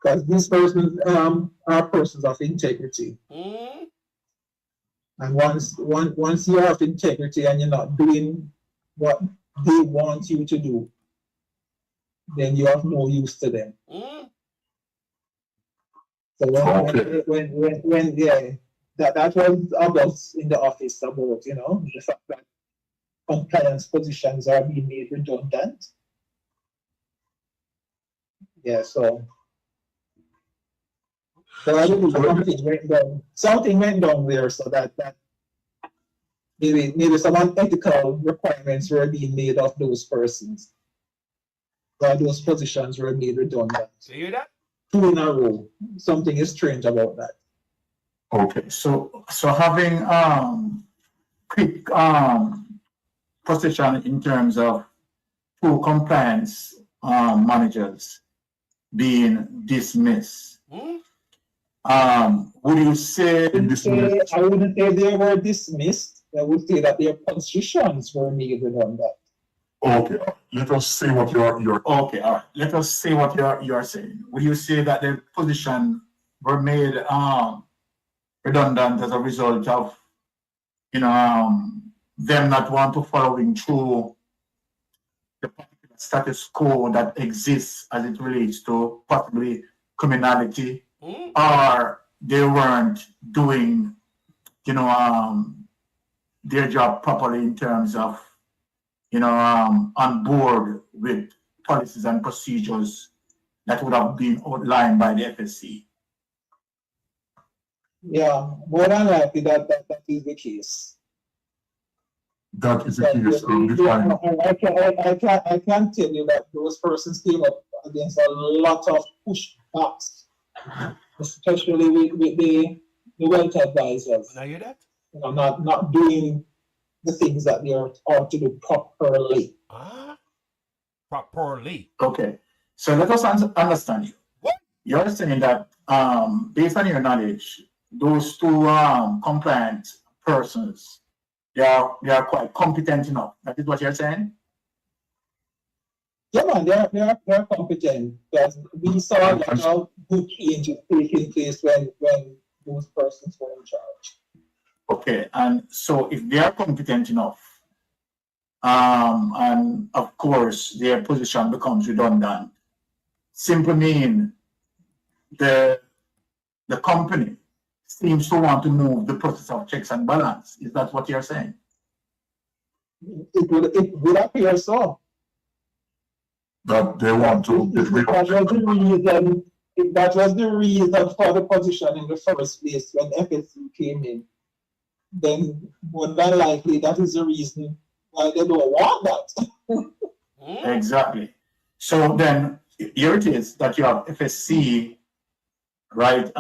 Speaker 10: because these persons are persons of integrity. And once you have integrity and you're not doing what they want you to do, then you have no use to them. So when yeah, that was about in the office about, you know, the fact that compliance positions are being made redundant. Yeah, so I believe something went down there, so that maybe some unethical requirements were being made of those persons. Or those positions were made redundant.
Speaker 20: So you hear that?
Speaker 10: 2 in a row. Something is strange about that.
Speaker 18: Okay, so having quick position in terms of 2 compliance managers being dismissed. Would you say dismissed?
Speaker 10: I wouldn't say they were dismissed. I would say that their positions were made redundant.
Speaker 21: Okay, let us see what you're
Speaker 18: okay, all right. Let us see what you're saying. Would you say that the position were made redundant as a result of, you know, them not want to following through the particular status quo that exists as it relates to possibly criminality, or they weren't doing, their job properly in terms of, on board with policies and procedures that would have been outlined by the FSC.
Speaker 10: Yeah, more than likely that is the case.
Speaker 21: That is the case.
Speaker 10: I can tell you that those persons came up against a lot of pushbacks, especially with the wealth advisors.
Speaker 20: Now you hear that?
Speaker 10: Not doing the things that they ought to do properly.
Speaker 20: Properly.
Speaker 18: Okay, so let us understand you.
Speaker 20: What?
Speaker 18: You're saying that based on your knowledge, those two compliant persons, they are quite competent enough. That is what you're saying?
Speaker 10: Yeah, man, they are competent. Because we saw a lot of good changes taking place when those persons were in charge.
Speaker 18: Okay, and so if they are competent enough, and of course their position becomes redundant, simply mean the company seems to want to move the process of checks and balance. Is that what you're saying?
Speaker 10: It would appear so.
Speaker 21: That they want to get rid of.
Speaker 10: That was the reason for the position in the first place when FSC came in. Then more than likely that is the reason why they don't want that.
Speaker 18: Exactly. So then here it is that you have FSC, right?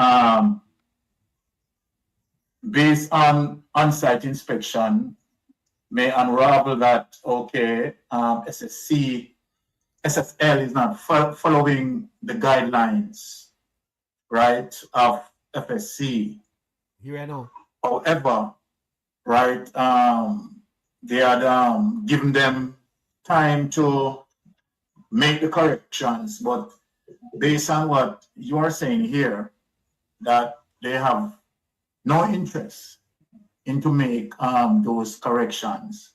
Speaker 18: Based on on-site inspection, may unravel that, okay, Ssl is not following the guidelines, right, of FSC.
Speaker 20: Here I know.
Speaker 18: However, right, they had given them time to make the corrections, but based on what you are saying here, that they have no interest in to make those corrections.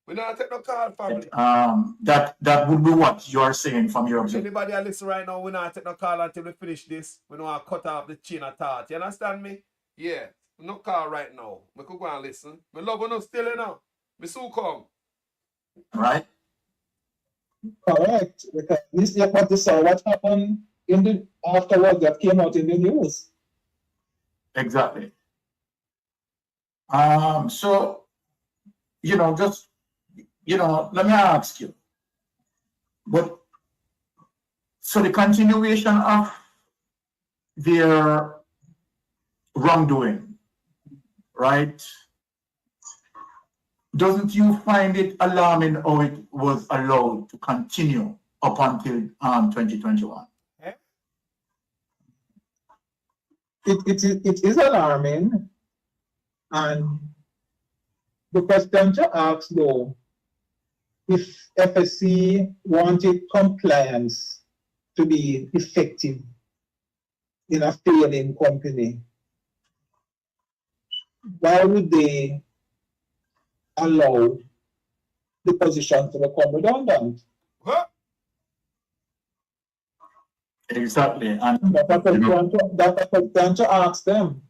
Speaker 20: We don't take no call, family.
Speaker 18: That would be what you are saying from your observation.
Speaker 20: Anybody that listen right now, we not take no call until we finish this. We don't cut off the chain of thought. You understand me? Yeah. No call right now. We could go and listen. We love you still, We soon come.
Speaker 18: Right?
Speaker 10: Correct. Because this is what they saw what happened in the afterwards that came out in the news.
Speaker 18: Exactly. So, just, let me ask you. But, so the continuation of their wrongdoing, right? Doesn't you find it alarming how it was allowed to continue up until 2021?
Speaker 10: It is alarming, and the question to ask though, if FSC wanted compliance to be effective in a failing company, why would they allow the position to become redundant?
Speaker 18: Exactly. And
Speaker 10: that's a question to ask them.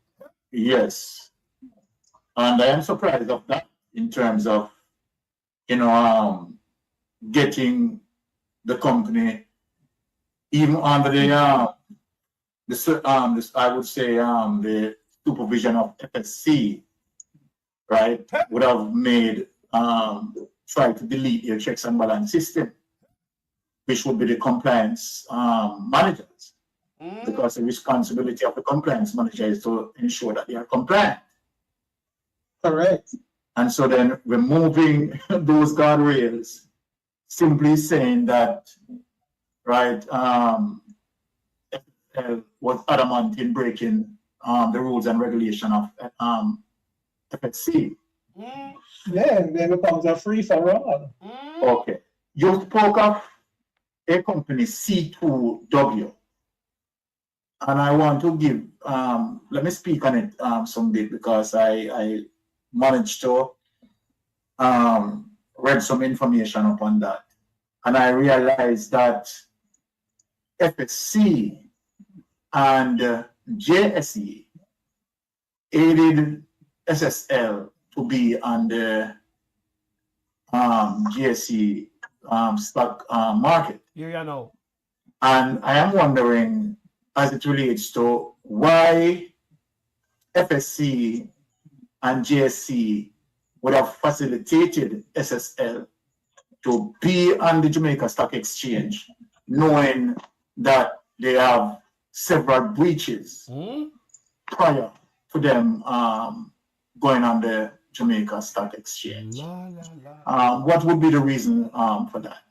Speaker 18: Yes. And I am surprised of that in terms of, getting the company even under the I would say the supervision of FSC, right, would have made try to delete their checks and balance system, which would be the compliance managers, because the responsibility of the compliance manager is to ensure that they are compliant.
Speaker 10: Correct.
Speaker 18: And so then removing those guardrails, simply saying that, right, was adamant in breaking the rules and regulation of FSC.
Speaker 10: Yeah, and then it becomes a free for all.
Speaker 18: Okay. You spoke of a company C2W. And I want to give, let me speak on it some bit because I managed to read some information upon that. And I realized that FSC and JSE aided SSL to be on the GSE stock market.
Speaker 20: Here you know.
Speaker 18: And I am wondering, as it relates to why FSC and JSE would have facilitated SSL to be on the Jamaica Stock Exchange, knowing that they have several breaches prior to them going on the Jamaica Stock Exchange. What would be the reason for that?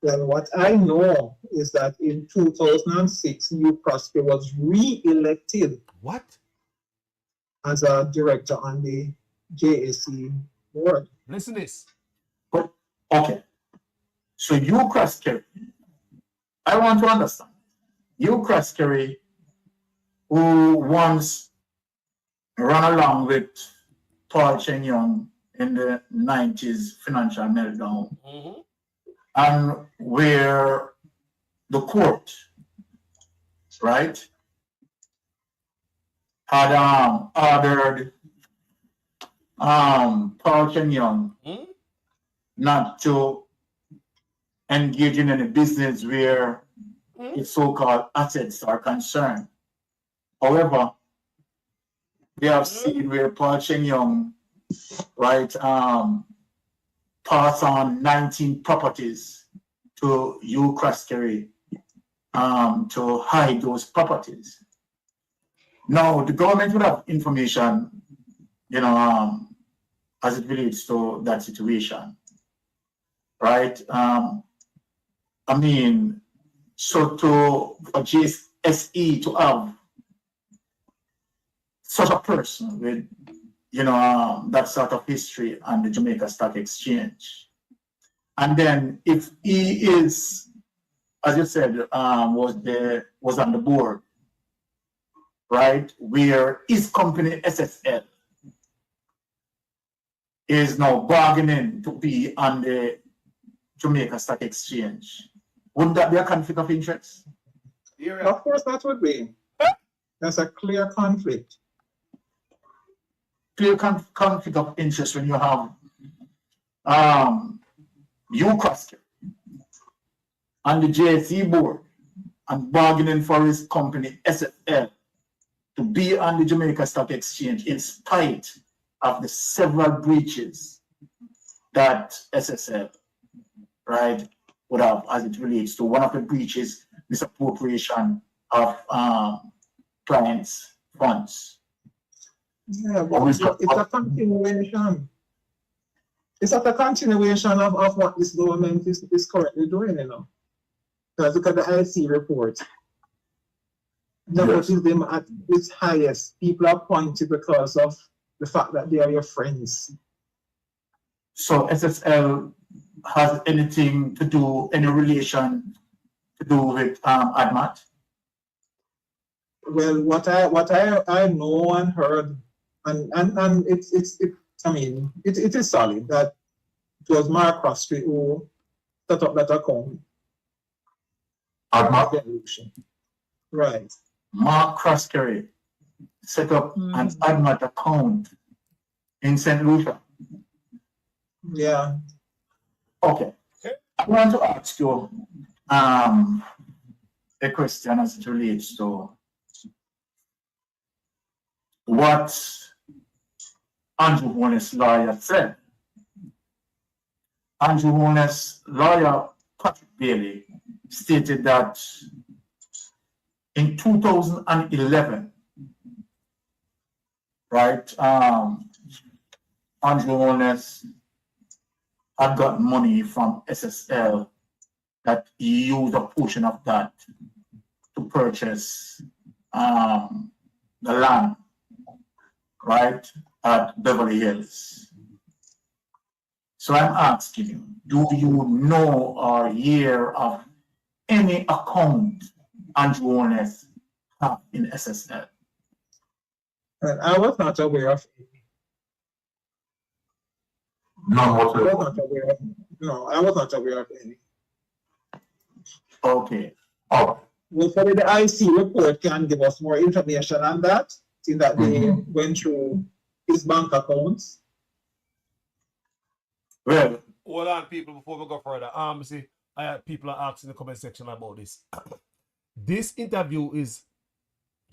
Speaker 10: Well, what I know is that in 2006, New Prosper was re-elected.
Speaker 20: What?
Speaker 10: As a director on the JSE board.
Speaker 20: Listen to this.
Speaker 18: But, okay. So you Kerry, I want to understand. You Kerry, who once ran along with Paul Chen Young in the 90s financial meltdown, and where the court, right, had ordered Paul Chen Young not to engage in any business where its so-called assets are concerned. However, they have seen where Paul Chen Young, right, pass on 19 properties to Hugh Craskery to hide those properties. Now, the government would have information, you know, as it relates to that situation, right? I mean, so for JSE to have such a person with, you know, that sort of history on the Jamaica Stock Exchange, and then if he is, as you said, was on the board, right, where his company SSL is now bargaining to be on the Jamaica Stock Exchange, wouldn't that be a conflict of interest?
Speaker 10: Of course, that would be. That's a clear conflict.
Speaker 18: Clear conflict of interest when you have Hugh Crosker on the JSE board and bargaining for his company SSL to be on the Jamaica Stock Exchange in spite of the several breaches that SSL, right, would have as it relates to one of the breaches, misappropriation of clients' funds.
Speaker 10: Yeah, but it's a continuation. It's a continuation of what this government is currently doing, you know. Because look at the IC report. Notice them at its highest. People are pointed because of the fact that they are your friends.
Speaker 18: So SSL has anything to do, any relation to do with ADMAT?
Speaker 10: Well, what I know and heard, and I mean it is solid that it was Mark Crosby who set up that account.
Speaker 18: ADMAT?
Speaker 10: Right.
Speaker 18: Mark Crosby set up an ADMAT account in St. Lucia.
Speaker 10: Yeah.
Speaker 18: Okay. I want to ask you a question as it relates to what Andrew Holness' lawyer said. Andrew Holness' lawyer, Patrick Bailey, stated that in 2011, right, Andrew Holness had got money from SSL that he used a portion of that to purchase the land, right, at Beverly Hills. So I'm asking you, do you know or hear of any account Andrew Holness have in SSL?
Speaker 10: And I was not aware of any.
Speaker 21: None whatsoever.
Speaker 10: I was not aware of, no, I was not aware of any.
Speaker 18: Okay.
Speaker 10: Well, probably the IC report can give us more information on that, seeing that they went through his bank accounts.
Speaker 18: Well,
Speaker 20: hold on, people, before we go further. See, I had people are asking in the comment section about this. This interview is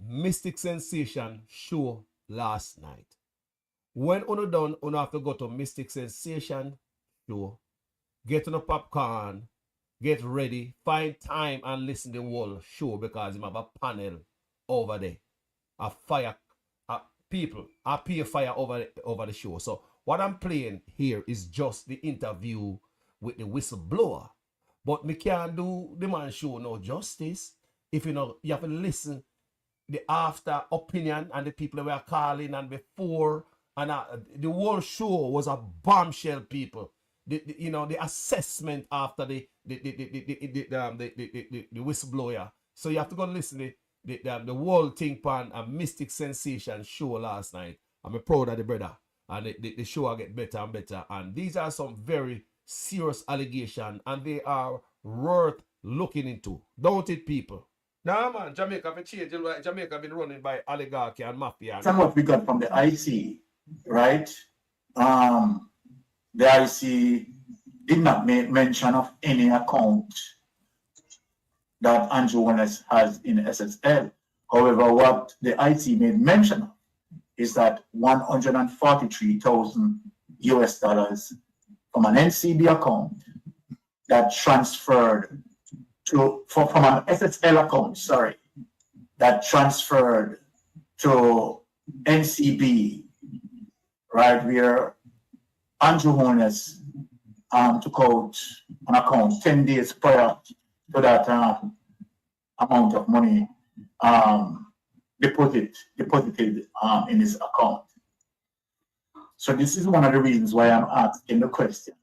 Speaker 20: Mystic Sensation show last night. When uno done, uno have to go to Mystic Sensation show, get on a popcorn, get ready, find time and listen to the whole show because he have a panel over there. A fire people, I pay fire over the show. So what I'm playing here is just the interview with the whistleblower. But me can't do the man show no justice. If you know, you have to listen the after opinion and the people that were calling and before, and the whole show was a bombshell, people. You know, the assessment after the whistleblower. So you have to go listen to the whole thing pan a Mystic Sensation show last night. I'm proud of the brother. And the show will get better and better. And these are some very serious allegations, and they are worth looking into. Don't it, people? Nah, man, Jamaica have changed. Jamaica been running by oligarchy and mafia.
Speaker 18: That's what we got from the IC, right? The IC did not make mention of any account that Andrew Holness has in SSL. However, what the IC made mention of is that $143,000 from an NCB account that transferred from an SSL account, sorry, that transferred to NCB, right, where Andrew Holness took out an account 10 days prior to that amount of money deposited in his account. So this is one of the reasons why I'm asking the question,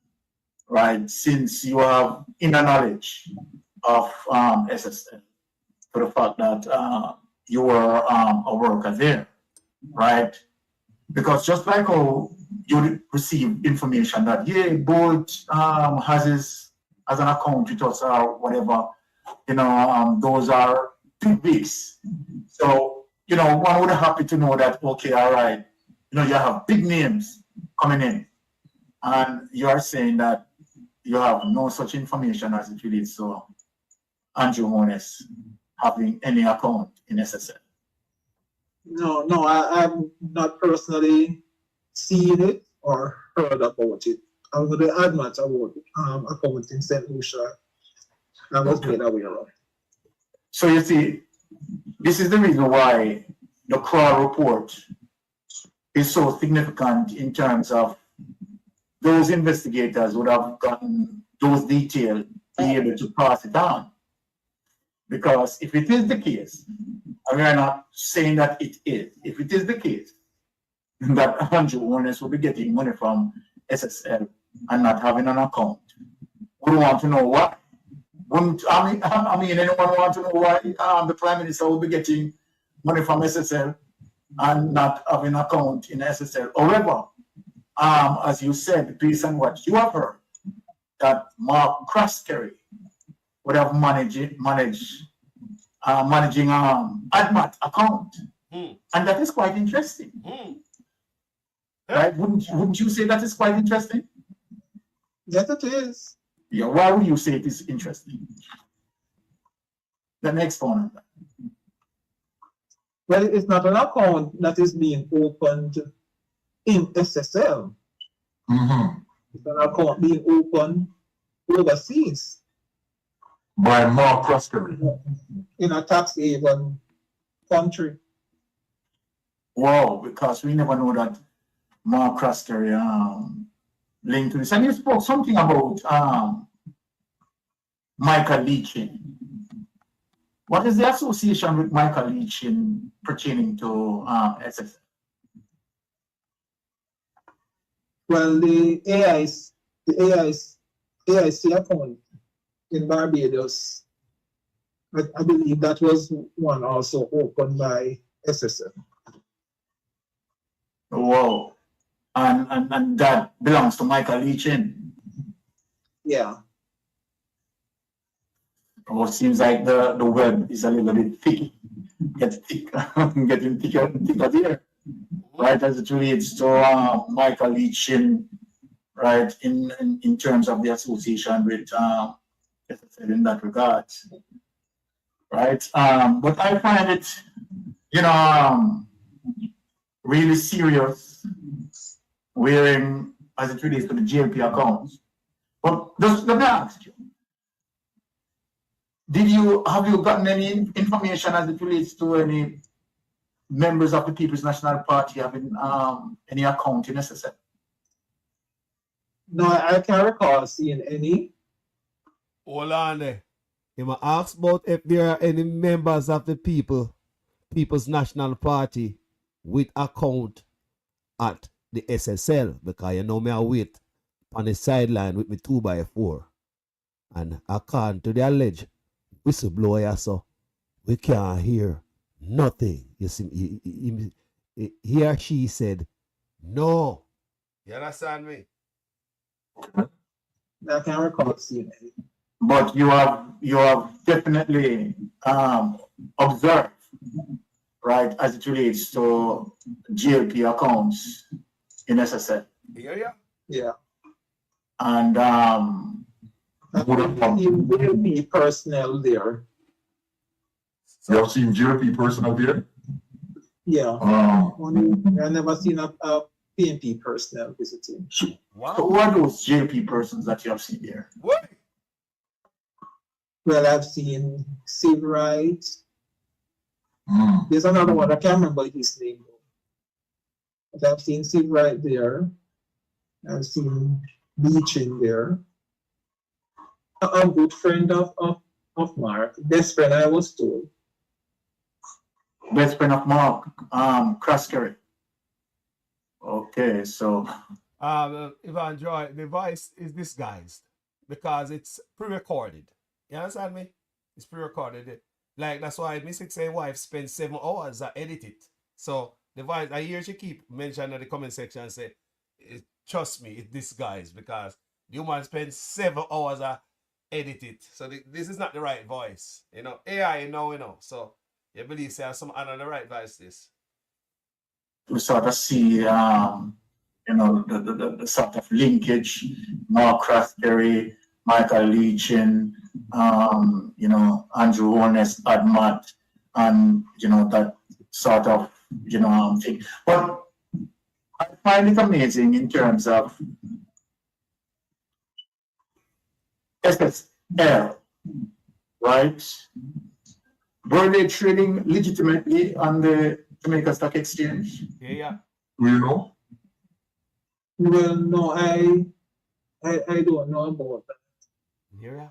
Speaker 18: right? Since you have inner knowledge of SSL, for the fact that you were a worker there, right? Because just like how you receive information that, yeah, Bolt has an account with us or whatever, you know, those are big bigs. So, you know, one would be happy to know that, okay, all right, you know, you have big names coming in, and you are saying that you have no such information as it relates to Andrew Holness having any account in SSL.
Speaker 10: No, I'm not personally seen it or heard about it. I'm going to add much about account in St. Lucia I was made aware of.
Speaker 18: So you see, this is the reason why the Crawl report is so significant in terms of those investigators would have gotten those details, be able to pass it on. Because if it is the case, and we are not saying that it is, if it is the case that Andrew Holness will be getting money from SSL and not having an account, we want to know why. I mean, anyone want to know why the Prime Minister will be getting money from SSL and not having an account in SSL? However, as you said, based on what you have heard, that Mark Croskery would have managing AdMat account, and that is quite interesting, right? Wouldn't you say that is quite interesting?
Speaker 10: Yes, it is.
Speaker 18: Yeah, why would you say it is interesting? The next one.
Speaker 10: Well, it's not an account that is being opened in SSL. It's an account being opened overseas.
Speaker 21: By Mark Croskery.
Speaker 10: In a tax haven country.
Speaker 18: Wow, because we never know that Mark Croskery linked to this. And you spoke something about Michael Leachin. What is the association with Michael Leachin pertaining to SSL?
Speaker 10: Well, the the AIC account in Barbados, I believe that was one also opened by SSL.
Speaker 18: Wow. And that belongs to Michael Leachin.
Speaker 10: Yeah.
Speaker 18: Oh, it seems like the web is a little bit thick. Getting thicker and thicker there. Right, as it relates to Michael Leachin, right, in terms of the association with SSL in that regard. Right. But I find it, really serious wearing as it relates to the GLP accounts. But just let me ask you, have you gotten any information as it relates to any members of the People's National Party having any account in SSL?
Speaker 10: No, I can't recall seeing any.
Speaker 20: Hold on there. You might ask about if there are any members of the People's National Party with account at the SSL, because you know me I wait on the sideline with me 2x4. And according to the alleged whistleblower, so we can't hear nothing. You see, he or she said, no. You understand me?
Speaker 10: I can't recall seeing any.
Speaker 18: But you have definitely observed, right, as it relates to GLP accounts in SSL.
Speaker 10: Yeah.
Speaker 18: And
Speaker 10: GLP personnel there.
Speaker 21: You have seen GLP personnel there?
Speaker 10: Yeah. I never seen a PNP personnel visiting.
Speaker 18: Wow. So who are those GLP persons that you have seen there?
Speaker 20: What?
Speaker 10: Well, I've seen Ssl Wright. There's another one, I can't remember his name. But I've seen Ssl Wright there. I've seen Beachin there. A good friend of Mark, best friend, I was told.
Speaker 18: Best friend of Mark, Craskerry. Okay, so
Speaker 20: Ivan Joy, the voice is disguised because it's pre-recorded. You understand me? It's pre-recorded. Like that's why Mr. Say wife spent 7 hours to edit it. So the voice I hear she keep mentioning in the comment section and say, trust me, it's disguised because the woman spent 7 hours to edit it. So this is not the right voice. You know, AI now, you know. So you believe say some other the right voice this.
Speaker 18: We sort of see the sort of linkage, Mark Craskerry, Michael Leachin, Andrew Honest, Admat, and that sort of thing. But I find it amazing in terms of SSL, right? Were they trading legitimately on the Jamaica Stock Exchange?
Speaker 20: Yeah.
Speaker 21: Do you know?
Speaker 10: Well, no, I don't know about that.
Speaker 20: Yeah.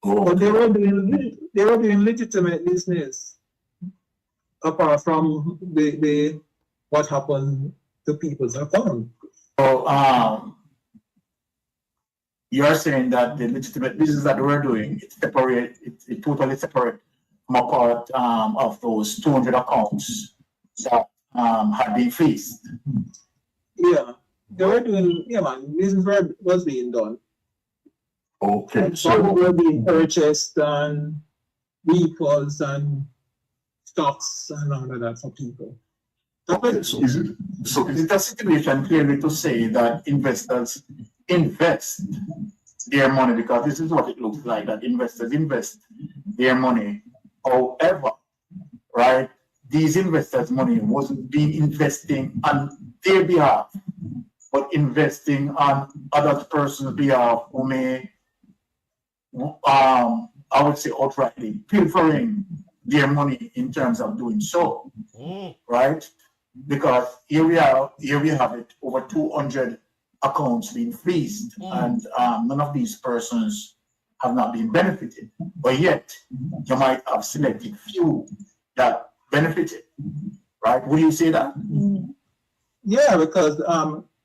Speaker 10: But they were doing legitimate business apart from the what happened to people's account.
Speaker 18: So you're saying that the legitimate business that we're doing, it's totally separate from a part of those 200 accounts that had been freezed.
Speaker 10: Yeah, they were doing, business was being done.
Speaker 21: Okay,
Speaker 10: Some were being purchased and vehicles and stocks and all of that for people.
Speaker 21: Okay, so is
Speaker 18: it a situation clearly to say that investors invest their money, because this is what it looks like, that investors invest their money. However, right, these investors' money wasn't being investing on their behalf, but investing on other person's behalf who may, I would say outrightly, pilfering their money in terms of doing so, right? Because here we have it, over 200 accounts being freezed, and none of these persons have not been benefited. But yet, you might have selected few that benefited, right? Would you say that?
Speaker 10: Yeah, because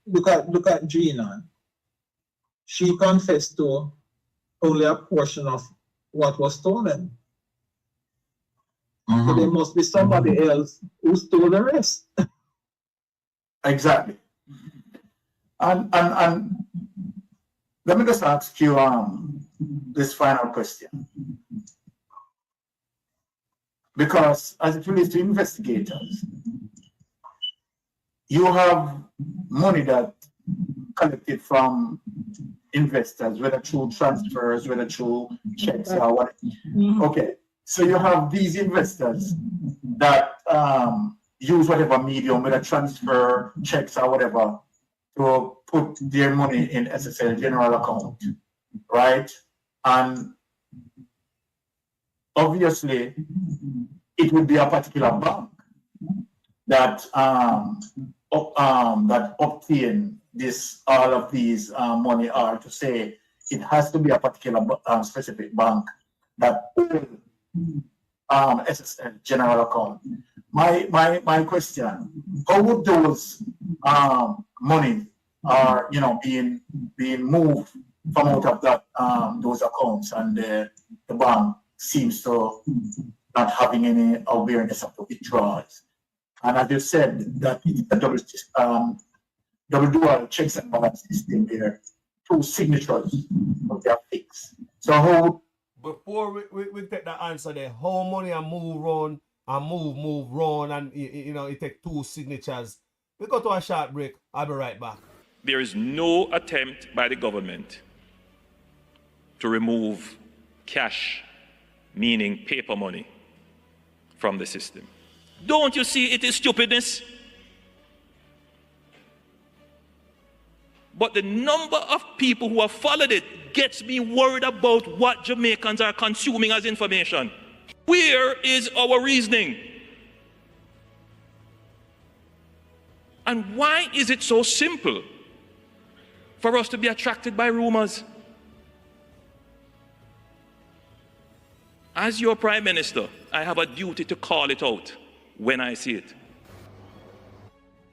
Speaker 10: look at Gina. she confessed to only a portion of what was stolen. So there must be somebody else who stole the rest.
Speaker 18: Exactly. And let me just ask you this final question. Because as it relates to investigators, you have money that collected from investors, whether through transfers, whether through checks or what. Okay, so you have these investors that use whatever medium, whether transfer, checks or whatever, to put their money in SSL general account, right? And obviously, it would be a particular bank that that obtain this all of these money, or to say it has to be a particular specific bank that own SSL general account. My question: how would those money are being moved from out of that those accounts, and the bank seems to not having any awareness of the withdrawals? And as you said, that it's a double dual checks and balance system there, two signatures of their fixed. So how...
Speaker 20: Before we take that answer there, how money and move run and move run, and it take two signatures. We go to a short break. I'll be right back.
Speaker 1: There is no attempt by the government to remove cash, meaning paper money, from the system. Don't you see it is stupidness? But the number of people who have followed it gets me worried about what Jamaicans are consuming as information. Where is our reasoning? And why is it so simple for us to be attracted by rumors? As your Prime Minister, I have a duty to call it out when I see it.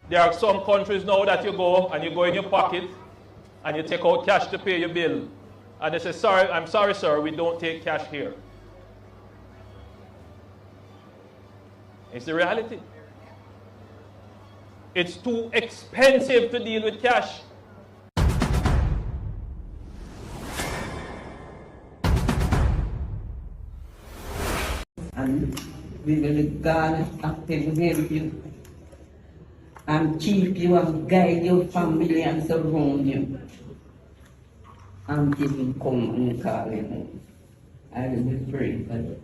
Speaker 1: There are some countries now that you go and you go in your pocket and you take out cash to pay your bill. And they say, sorry, I'm sorry, sir, we don't take cash here. It's the reality. It's too expensive to deal with cash.
Speaker 4: And we will guard and help you and keep you and guide your family and surround you until you come and call him. I will be praying for you.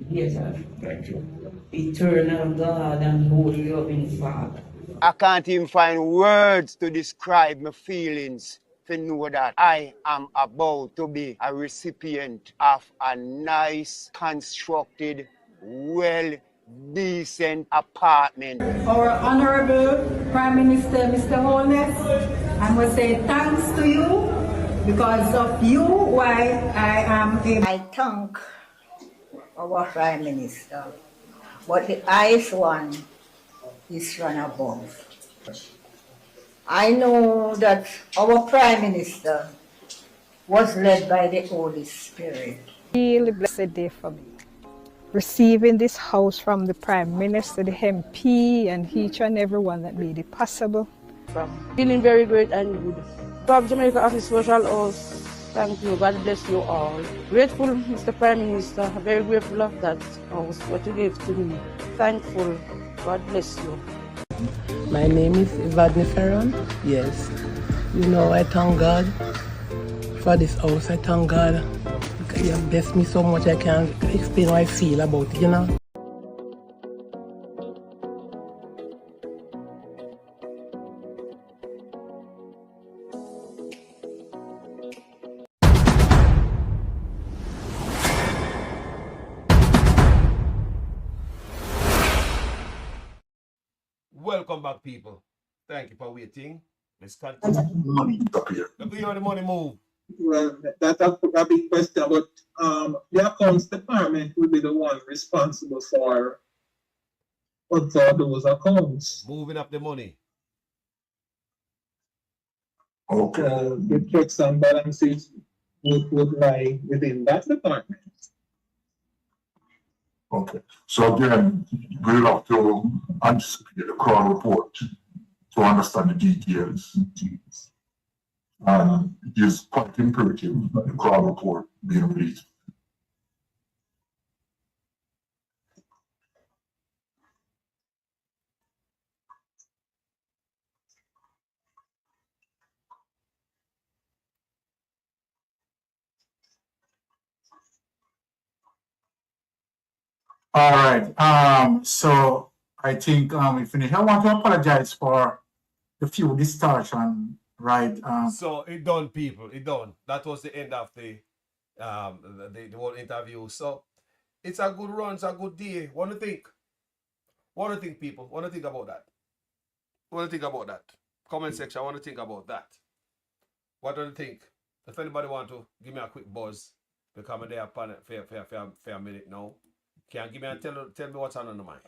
Speaker 4: Yes, sir. Thank you. Eternal God and holy loving Father.
Speaker 22: I can't even find words to describe my feelings to know that I am about to be a recipient of a nice, constructed, well-decent apartment.
Speaker 23: Our Honorable Prime Minister, Mr. Holness, I must say thanks to you. Because of you, why I am able.
Speaker 24: I thank our Prime Minister, but the highest one is run above. I know that our Prime Minister was led by the Holy Spirit.
Speaker 25: Really blessed day for me. Receiving this house from the Prime Minister, the MP, and each and everyone that made it possible.
Speaker 26: Feeling very great and good. Club Jamaica Office Social House, thank you, God bless you all. Grateful, Mr. Prime Minister, very grateful of that house, what you gave to me. Thankful, God bless you.
Speaker 27: My name is Evadne Ferron. Yes, I thank God for this house. I thank God. You have blessed me so much I can't explain how I feel about it,
Speaker 20: Welcome back, people. Thank you for waiting. Let's continue.
Speaker 21: Money up here.
Speaker 20: Look at the money move.
Speaker 10: Well, that's a big question, but the accounts department will be the one responsible for those accounts.
Speaker 20: Moving up the money.
Speaker 21: Okay.
Speaker 10: The checks and balances would lie within that department.
Speaker 21: Okay. So again, we'll have to anticipate the Crown report to understand the details. And it is quite imperative that the Crown report be released.
Speaker 18: All right. So I think we finished. I want to apologize for the few distortion, right?
Speaker 3: So it done, people. It done. That was the end of the whole interview. So it's a good run. It's a good day. What do you think? What do you think, people? What do you think about that? What do you think about that? Comment section. I want to think about that. What do you think? If anybody want to give me a quick buzz, because I'm there for a minute now. Can you give me and tell me what's on the mind?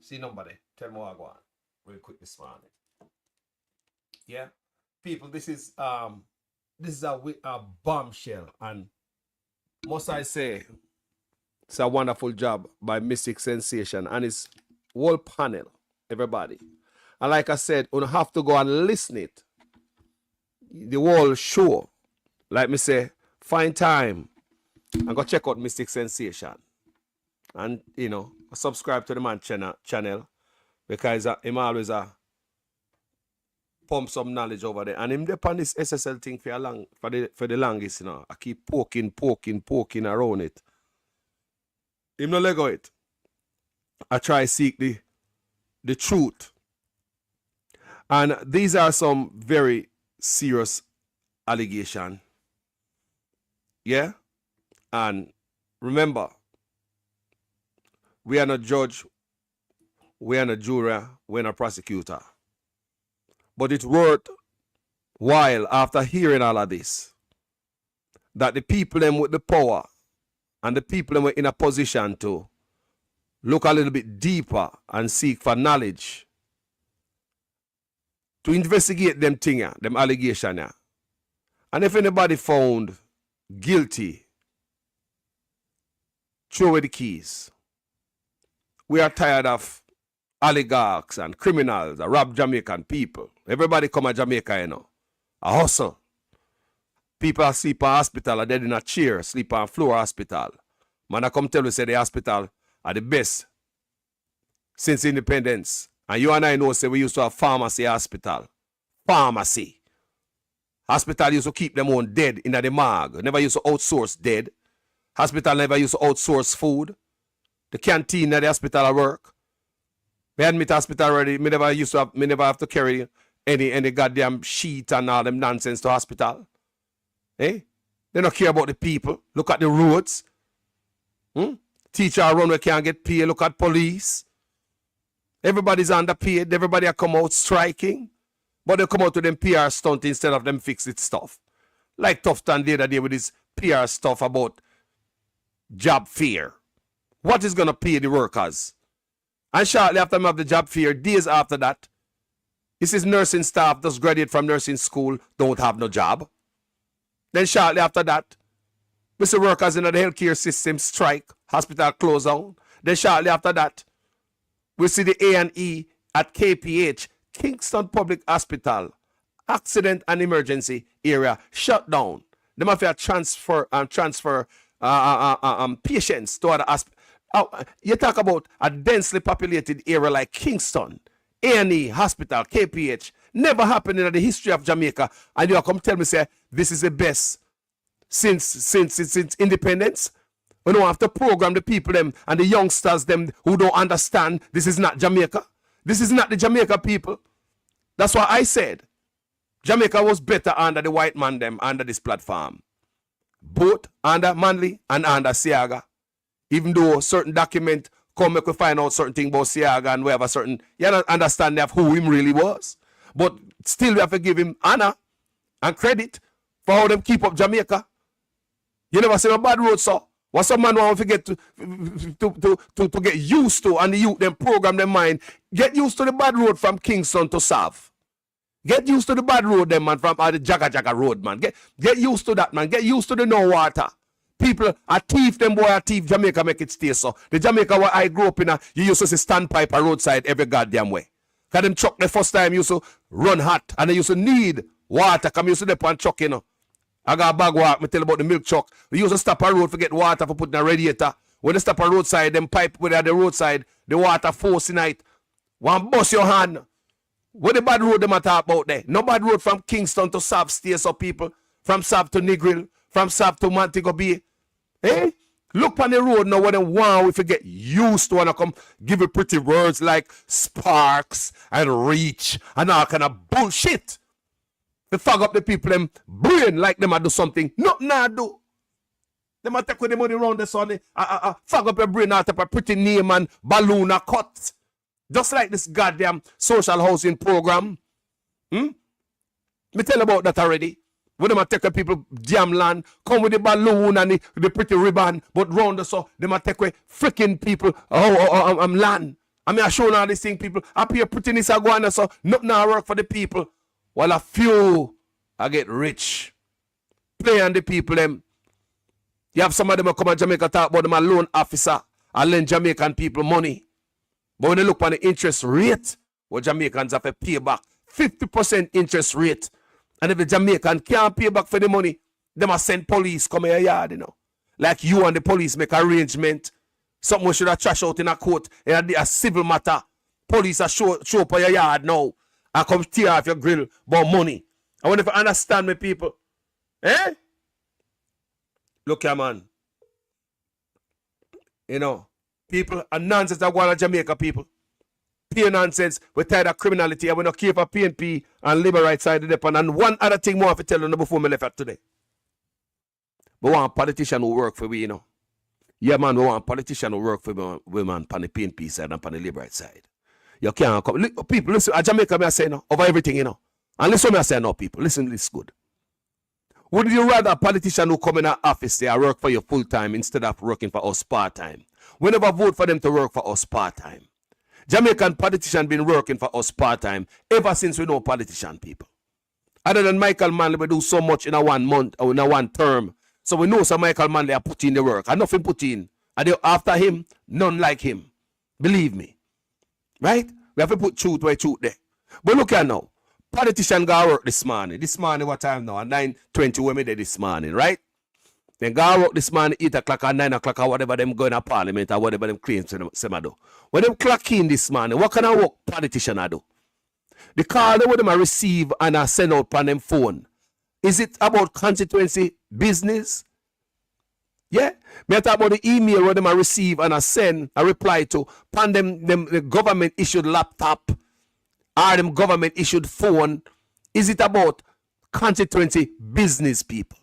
Speaker 3: See number there. Tell me what I go on. Real quick this morning. Yeah, people, this is a bombshell, and must I say, it's a wonderful job by Mystic Sensation and his whole panel, everybody. And like I said, you have to go and listen it. The whole show, like me say, find time and go check out Mystic Sensation, and subscribe to the man channel because him always pump some knowledge over there, and him depend this SSL thing for the longest. I keep poking around it. Him no let go it. I try seek the truth, and these are some very serious allegation. Yeah, and remember, we are not judge, we are not jury, we are not prosecutor. But it's worthwhile after hearing all of this that the people them with the power and the people them in a position to look a little bit deeper and seek for knowledge to investigate them thing, them allegation. And if anybody found guilty, throw away the keys. We are tired of oligarchs and criminals that rob Jamaican people. Everybody come to Jamaica, a hustle. People sleep in hospital, are dead in a chair, sleep on floor hospital. Man, I come tell you, say the hospital are the best since independence. And you and I know, say we used to have pharmacy hospital. Pharmacy. Hospital used to keep them on dead in the morgue. Never used to outsource dead. Hospital never used to outsource food. The canteen at the hospital at work. Me admit hospital already. Me never have to carry any goddamn sheet and all them nonsense to hospital. Eh? They don't care about the people. Look at the roads. Teacher run where can't get paid. Look at police. Everybody's underpaid. Everybody are come out striking. But they come out to them PR stunt instead of them fix it stuff. Like Tufton the other day with his PR stuff about job fair. What is going to pay the workers? And shortly after them have the job fair, days after that, this is nursing staff just graduate from nursing school, don't have no job. Then shortly after that, we see workers in the healthcare system strike, hospital close down. Then shortly after that, we see the A&E at KPH, Kingston Public Hospital, accident and emergency area shut down. They have to transfer patients to other hospitals. You talk about a densely populated area like Kingston, A&E, hospital, KPH. Never happened in the history of Jamaica. And you come tell me, say, this is the best since independence. We don't have to program the people them and the youngsters them who don't understand this is not Jamaica. This is not the Jamaica people. That's why I said Jamaica was better under the white man them under this platform. Both under Manley and under Siaga. Even though certain document come make we find out certain thing about Siaga and we have a certain understanding of who him really was. But still we have to give him honor and credit for how them keep up Jamaica. You never see a bad road, so what some man want to get to get used to, and the youth them program their mind, get used to the bad road from Kingston to South. Get used to the bad road, them, man, from the Jaga Jaga road, man. Get used to that, man. Get used to the no water. People, a thief, them boy, a thief, Jamaica make it stay so. The Jamaica where I grew up in, you used to see standpipe a roadside every goddamn way. Because them truck the first time used to run hot, and they used to need water. Come used to dip on truck, you know. I got a bag walk, me tell about the milk truck. We used to stop a road to get water for putting a radiator. When they stop a roadside, them pipe where they at the roadside, the water force in it. One bust your hand. What the bad road them a talk about there? No bad road from Kingston to Sav stay so people. From Sav to Negril. From Sav to Montego Bay. Eh? Look on the road now where them want if you get used to wanna come give you pretty words like sparks and reach and all kind of bullshit. They fog up the people them brain like them a do something. Nothing I do. Them a take with the money around the sun. Fog up your brain out of a pretty name and balloon a cut. Just like this goddamn social housing program. Me tell about that already. When them a take people damn land, come with the balloon and the pretty ribbon, but round the so them a take away freaking people land. I mean I show all these things people. Up here prettiness a go on so nothing I work for the people. While a few I get rich. Play on the people them. You have some of them come to Jamaica talk about them a loan officer and lend Jamaican people money. But when they look on the interest rate, what Jamaicans have to pay back 50% interest rate. And if the Jamaican can't pay back for the money, they must send police come in your yard, you know. Like you and the police make arrangement. Something we should have trash out in a court in a civil matter. Police are show up on your yard now. I come tear off your grill about money. I want if you understand me, people. Eh? Look here, man. You know, people are nonsense that go on Jamaica, people. Pure nonsense. We're tired of criminality and we're not care for PNP and Labour Right side of the depot. And one other thing more I have to tell you before me left at today. We want a politician who work for we, you know. Yeah, man, we want a politician who work for we, man, on the PNP side and on the Labour Right side. You can't come. People, listen, at Jamaica, me I say no, over everything, you know. And listen me I say no, people. Listen, this good. Would you rather a politician who come in our office there work for you full time instead of working for us part time? We never vote for them to work for us part time. Jamaican politician been working for us part time ever since we know politician people. Other than Michael Manley, we do so much in a 1 month or in a 1 term. So we know some Michael Manley are put in the work. And nothing put in. And after him, none like him. Believe me. Right? We have to put truth where truth there. But look at now. Politician go work this morning. This morning what time now? At 9:20 when me there this morning, right? Then go work this morning 8 o'clock or 9 o'clock or whatever them going to parliament or whatever them claims them do. When them clock in this morning, what kind of work politician I do? The call that them I receive and I send out on them phone. Is it about constituency business? Yeah? Me talk about the email where them I receive and I send a reply to pan them the government issued laptop or them government issued phone. Is it about constituency business people?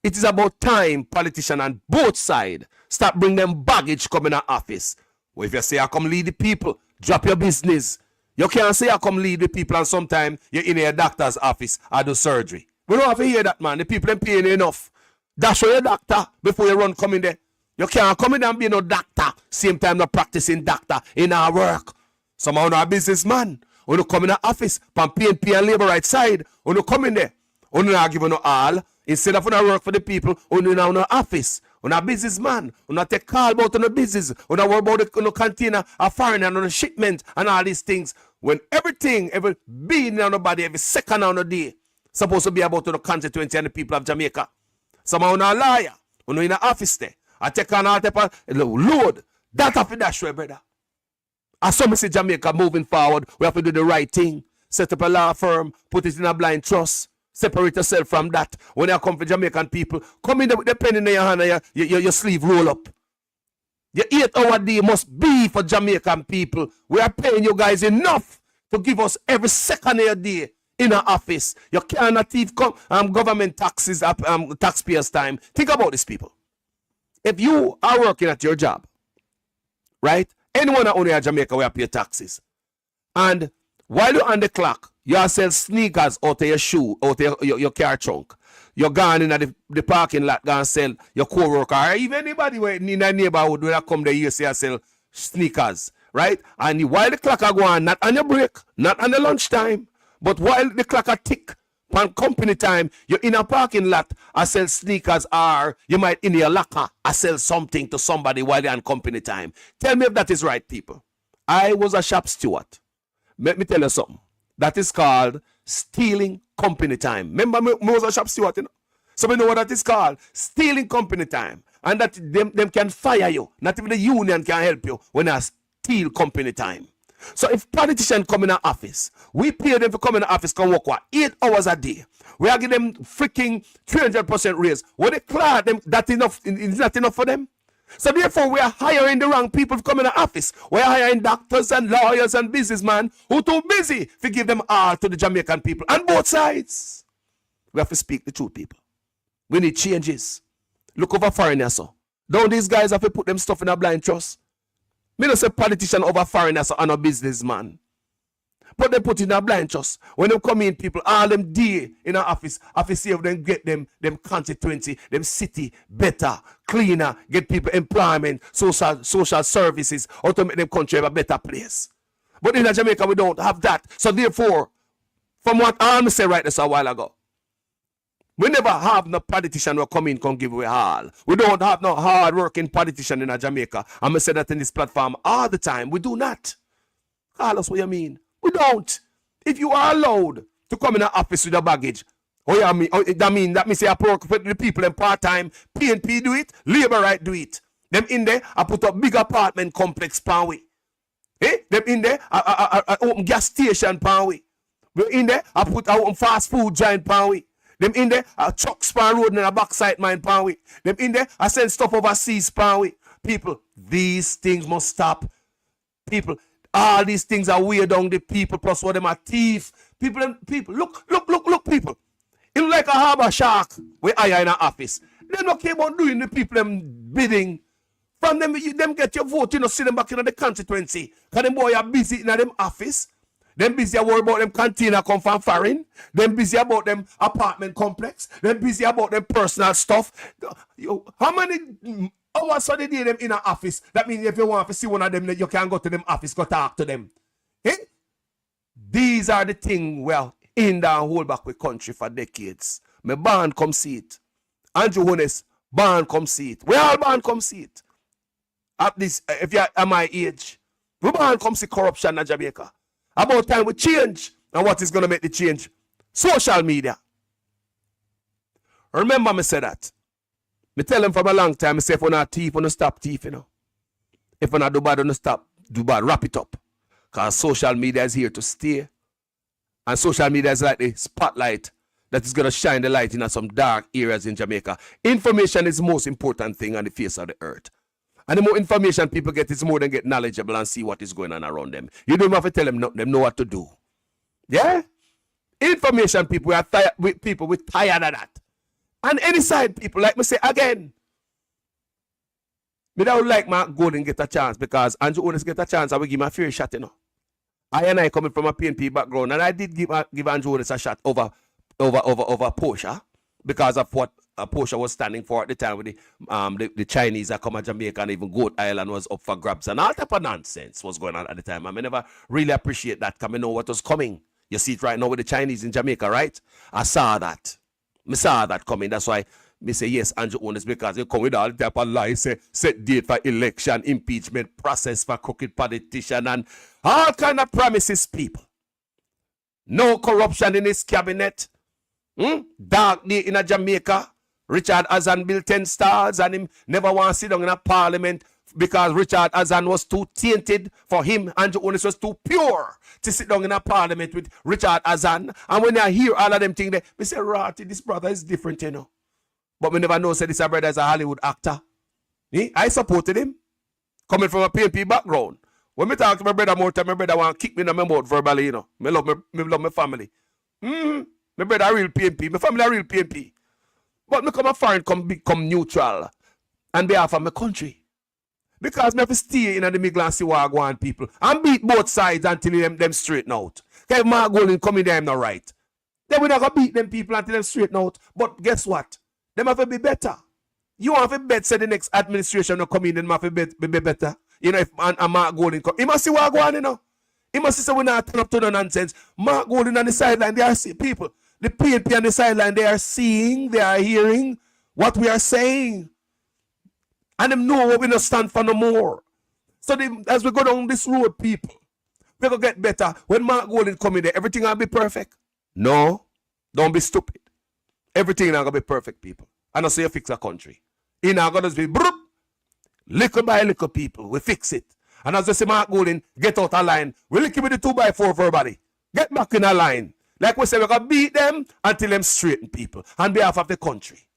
Speaker 3: It is about time politician on both sides start bring them baggage coming to office. Well, if you say I come lead the people, drop your business. You can't say I come lead the people and sometime you're in a doctor's office or do surgery. We don't have to hear that, man. The people ain't paying enough. Dash for your doctor before you run come in there. You can't come in there and be no doctor. Same time not practicing doctor in our work. Some of our businessman. When you come in the office, from PNP and Labour Right side, when you come in there, when you not give no all, instead of when work for the people, when you now in the office, when a businessman, when you take call about the business, when you worry about the container, a foreign and on the shipment and all these things. When everything, every being on the body, every second on the day, supposed to be about the constituency and the people of Jamaica. Some are a liar. When you're in the office there, I take on all type of load. That have to dash way, brother. As some say Jamaica moving forward, we have to do the right thing. Set up a law firm, put it in a blind trust, separate yourself from that. When you come for Jamaican people, come in there with the pen in your hand and your sleeve roll up. Your 8-hour day must be for Jamaican people. We are paying you guys enough to give us every second of your day in our office. You cannot thief government taxes, taxpayers' time. Think about this, people. If you are working at your job, right? Anyone that only in Jamaica will pay taxes. And while you're on the clock, you are sell sneakers out of your shoe, out of your car trunk. You're gone in the parking lot, go and sell your co-worker, or even anybody in the neighborhood when I come there, you say I sell sneakers, right? And while the clock are going, not on your break, not on the lunchtime, But while the clock a tick, on company time, you're in a parking lot, I sell sneakers, or you might in your locker, I sell something to somebody while you're on company time. Tell me if that is right, people. I was a shop steward. Let me tell you something. That is called stealing company time. Remember, me was a shop steward, you know? So we know what that is called. Stealing company time. And that them can fire you. Not even the union can help you when I steal company time. So if politicians come in our office, we pay them to come in the office, come work 8 hours a day. We are giving them freaking 300% raise. When they clear them, that enough is not enough for them. So therefore, we are hiring the wrong people to come in the office. We are hiring doctors and lawyers and businessmen who are too busy to give them all to the Jamaican people. On both sides. We have to speak the truth, people. We need changes. Look over foreigners, so. Don't these guys have to put them stuff in a blind trust? Me don't say politician over foreigners and a businessman. But they put in a blind trust. When they come in, people, all them day in our office see if them get them constituency, them city better, cleaner, get people employment, social services, or to make them country a better place. But in Jamaica, we don't have that. So therefore, from what I said right this a while ago, we never have no politician who come in give away all. We don't have no hard-working politician in Jamaica. I'm going to say that in this platform all the time. We do not. Carlos, what you mean? We don't. If you are allowed to come in the office with a baggage, that means you work for the people in part-time, PNP do it, labor right do it. Them in there, I put up big apartment complex pan way. Them in there, I open gas station pan way. In there, I put open fast food giant pan way. Them in there, a truck span road and a backside mine pan way. Them in there, I send stuff overseas pan way. People, these things must stop. People, all these things are weird on the people, plus what them are thief. People, look, people. It look like a harbor shark we hire in our office. They don't care about doing the people them bidding. From them, them get your vote, you know, see them back in the constituency. Because them boy are busy in them office. Them busy worry about them container come from foreign. Them busy about them apartment complex. Them busy about them personal stuff. How many hours are they do them in an office? That means if you want to see one of them, you can go to them office, go talk to them. These are the things well in the hold back with country for decades. My band come see it. Andrew Honest, band come see it. We all band come see it. At this, if you're at my age, we band come see corruption in Jamaica. About time we change. And what is going to make the change? Social media. Remember me say that. Me tell them from a long time, I say if you're not thief, you don't stop thief, you know. If you're not do bad, you don't stop do bad. Wrap it up. Because social media is here to stay. And social media is like the spotlight that is going to shine the light in some dark areas in Jamaica. Information is the most important thing on the face of the earth. And the more information people get, it's more than get knowledgeable and see what is going on around them. You don't have to tell them, them know what to do. Yeah? Information people, we're tired of that. And any side people, like me say again, me don't like Mark Golden get a chance because Andrew Honest get a chance, I will give him a fair shot, you know. I coming from a PNP background, and I did give Andrew Honest a shot over Portia because of what Portia was standing for at the time with the Chinese that come to Jamaica, and even Goat Island was up for grabs and all type of nonsense was going on at the time. I never really appreciate that because I know what was coming. You see it right now with the Chinese in Jamaica, right? I saw that. I saw that coming. That's why me say yes, Andrew Honest, because you come with all type of lies, say set date for election, impeachment, process for crooked politician, and all kind of promises, people. No corruption in his cabinet. Dark day in a Jamaica. Richard Azan built 10 stars and him never want to sit down in a parliament because Richard Azan was too tainted for him. Andrew Honest was too pure to sit down in a parliament with Richard Azan. And when I hear all of them things, we say, Ratty, this brother is different, you know. But we never know, say this brother is a Hollywood actor. I supported him. Coming from a PNP background. When me talk to my brother more time, my brother want to kick me in my mouth verbally, you know. Me love my family. My brother a real PNP. My family a real PNP. But me come a foreign, become neutral on behalf of my country. Because me have to stay in the middle and see what I want people. And beat both sides until them straighten out. Because if Mark Golden come in there, I'm not right. Then we're not going to beat them people until them straighten out. But guess what? Them have to be better. You have to bet say the next administration will come in and have to be better. You know, if Mark Golden come. He must see what I want, you know. He must say we're not turn up to the nonsense. Mark Golden on the sideline, they are seeing people. The PNP on the sideline, they are seeing, they are hearing what we are saying. And them know what we don't stand for no more. So as we go down this road, people, we're going to get better. When Mark Golden come in there, everything will be perfect. No, don't be stupid. Everything is not going to be perfect, people. And I say you fix a country. It's not going to be little by little, people. We fix it. And as I say, Mark Golden, get out of line. We're looking with the 2x4 for everybody. Get back in a line. Like we say, we're going to beat them until them straighten, people, on behalf of the country.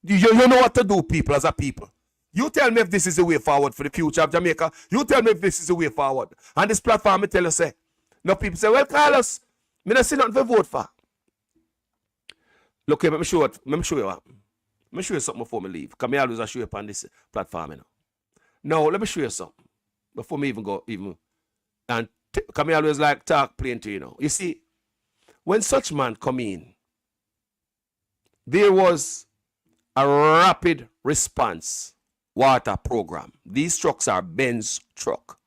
Speaker 3: You know what to do, people, as a people. You tell me if this is the way forward for the future of Jamaica. You tell me if this is the way forward. And this platform, I tell you, say, no people say, well, Carlos, I don't see nothing to vote for. Look here, let me show you what. Let me show you something before I leave. Because I always show you up on this platform, you know. No, let me show you something. Before me even go, and come always like talk plain to you know. You see, when such man come in, there was a rapid response water program. These trucks are Benz truck.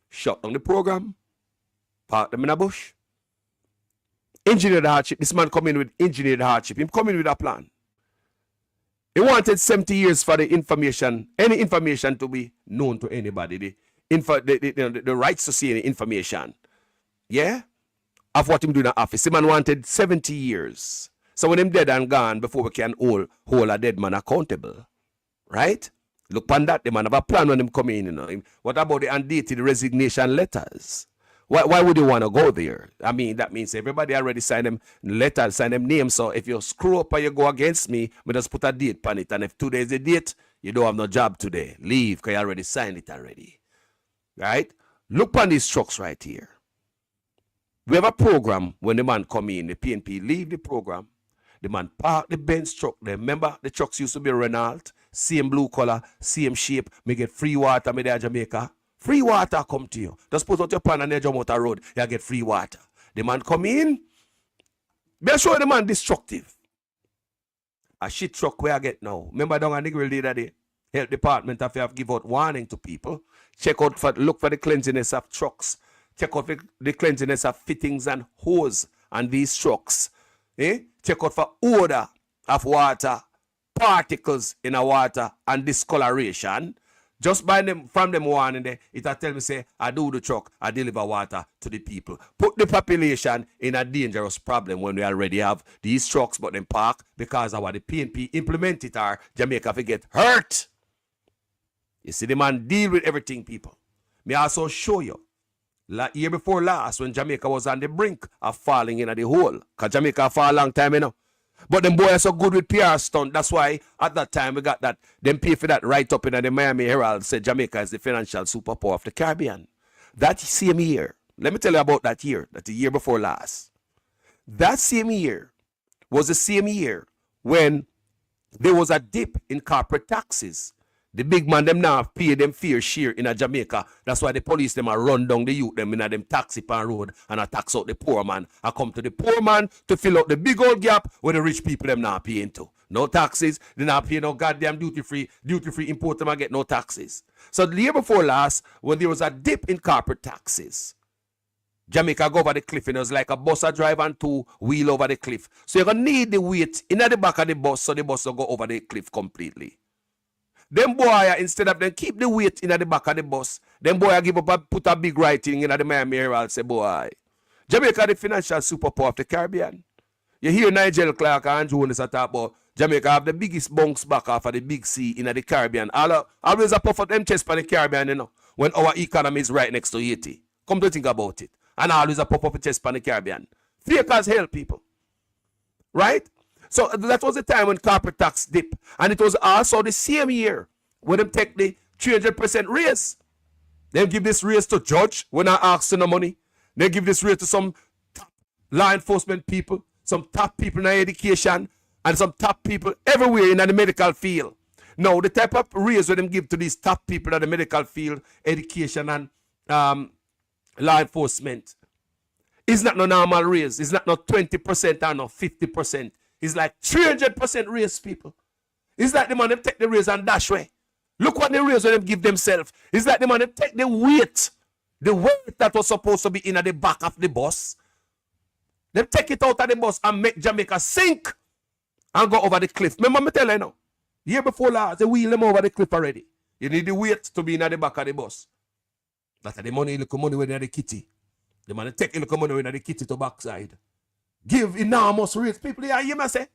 Speaker 3: Shut down the program, park them in a bush. Engineered hardship. This man come in with engineered hardship. He come in with a plan. He wanted 70 years for the information, any information to be known to anybody. The rights to see any information. Yeah? Of what him doing in the office. The man wanted 70 years. So when him dead and gone, before we can hold a dead man accountable. Right? Look on that, the man have a plan when him come in, you know. What about the undated resignation letters? Why would you want to go there? I mean, that means everybody already signed them letters, signed them names. So if you screw up or you go against me, we just put a date on it. And if today is the date, you don't have no job today. Leave, because you already signed it already. Right? Look on these trucks right here. We have a program when the man come in, the PNP leave the program. The man park the Benz truck there. Remember, the trucks used to be Renault, same blue color, same shape. Me get free water, me there Jamaica. Free water come to you. Just put out your pan and jump out road. You get free water. The man come in. Be sure the man destructive. A shit truck where I get now. Remember down on the grill the other day? Health department have give out warning to people. Look for the cleanliness of trucks. Check out the cleanliness of fittings and hose on these trucks. Check out for odor of water, particles in the water, and discoloration. Just by them from them warning there, it'll tell me say, I do the truck, I deliver water to the people. Put the population in a dangerous problem when we already have these trucks, but them park because of what the PNP implement it or Jamaica forget hurt. You see the man deal with everything, people. Me also show you. Year before last, when Jamaica was on the brink of falling in the hole. Because Jamaica fall a long time, you know. But them boys are so good with PR stunt. That's why at that time we got that. Them pay for that right up in the Miami Herald said Jamaica is the financial superpower of the Caribbean. That same year, let me tell you about that year, the year before last. That same year was the same year when there was a dip in corporate taxes. The big man them now pay them fair share in a Jamaica. That's why the police them are run down the youth them in a them taxi pan road and a tax out the poor man. I come to the poor man to fill out the big old gap where the rich people them not paying to. No taxes, they not pay no goddamn duty free import them and get no taxes. So the year before last, when there was a dip in corporate taxes, Jamaica go over the cliff and it was like a bus a drive and two wheel over the cliff. So you're gonna need the weight in the back of the bus so the bus will go over the cliff completely. Them boy, instead of them keep the weight in the back of the bus, them boy give up put a big writing in the Miami Herald say, boy, Jamaica the financial superpower of the Caribbean. You hear Nigel Clark and Jones talk about Jamaica have the biggest bunks back off of the big sea in the Caribbean. Always a puff of them chest for the Caribbean, you know, when our economy is right next to Haiti. Come to think about it. And always a puff of a chest for the Caribbean. Fake as hell, people. Right? So that was the time when corporate tax dipped. And it was also the same year when them take the 300% raise. They give this raise to judge when I ask for no money. They give this raise to some top law enforcement people, some top people in education, and some top people everywhere in the medical field. Now, the type of raise that them give to these top people in the medical field, education, and law enforcement is not no normal raise. It's not no 20% or no 50%. It's like 300% raise, people. It's like the man them take the raise and dash way. Look what the raise them give themselves. It's like the man them take the weight The weight that was supposed to be in at the back of the bus, they take it out of the bus and make Jamaica sink and go over the cliff. Remember me tell you now, year before last, they wheel them over the cliff already. You need the weight to be in at the back of the bus. That's the money, look money when they're the kitty. The man take a little money when the kitty to backside. Give enormous rates. People, yeah, you must say.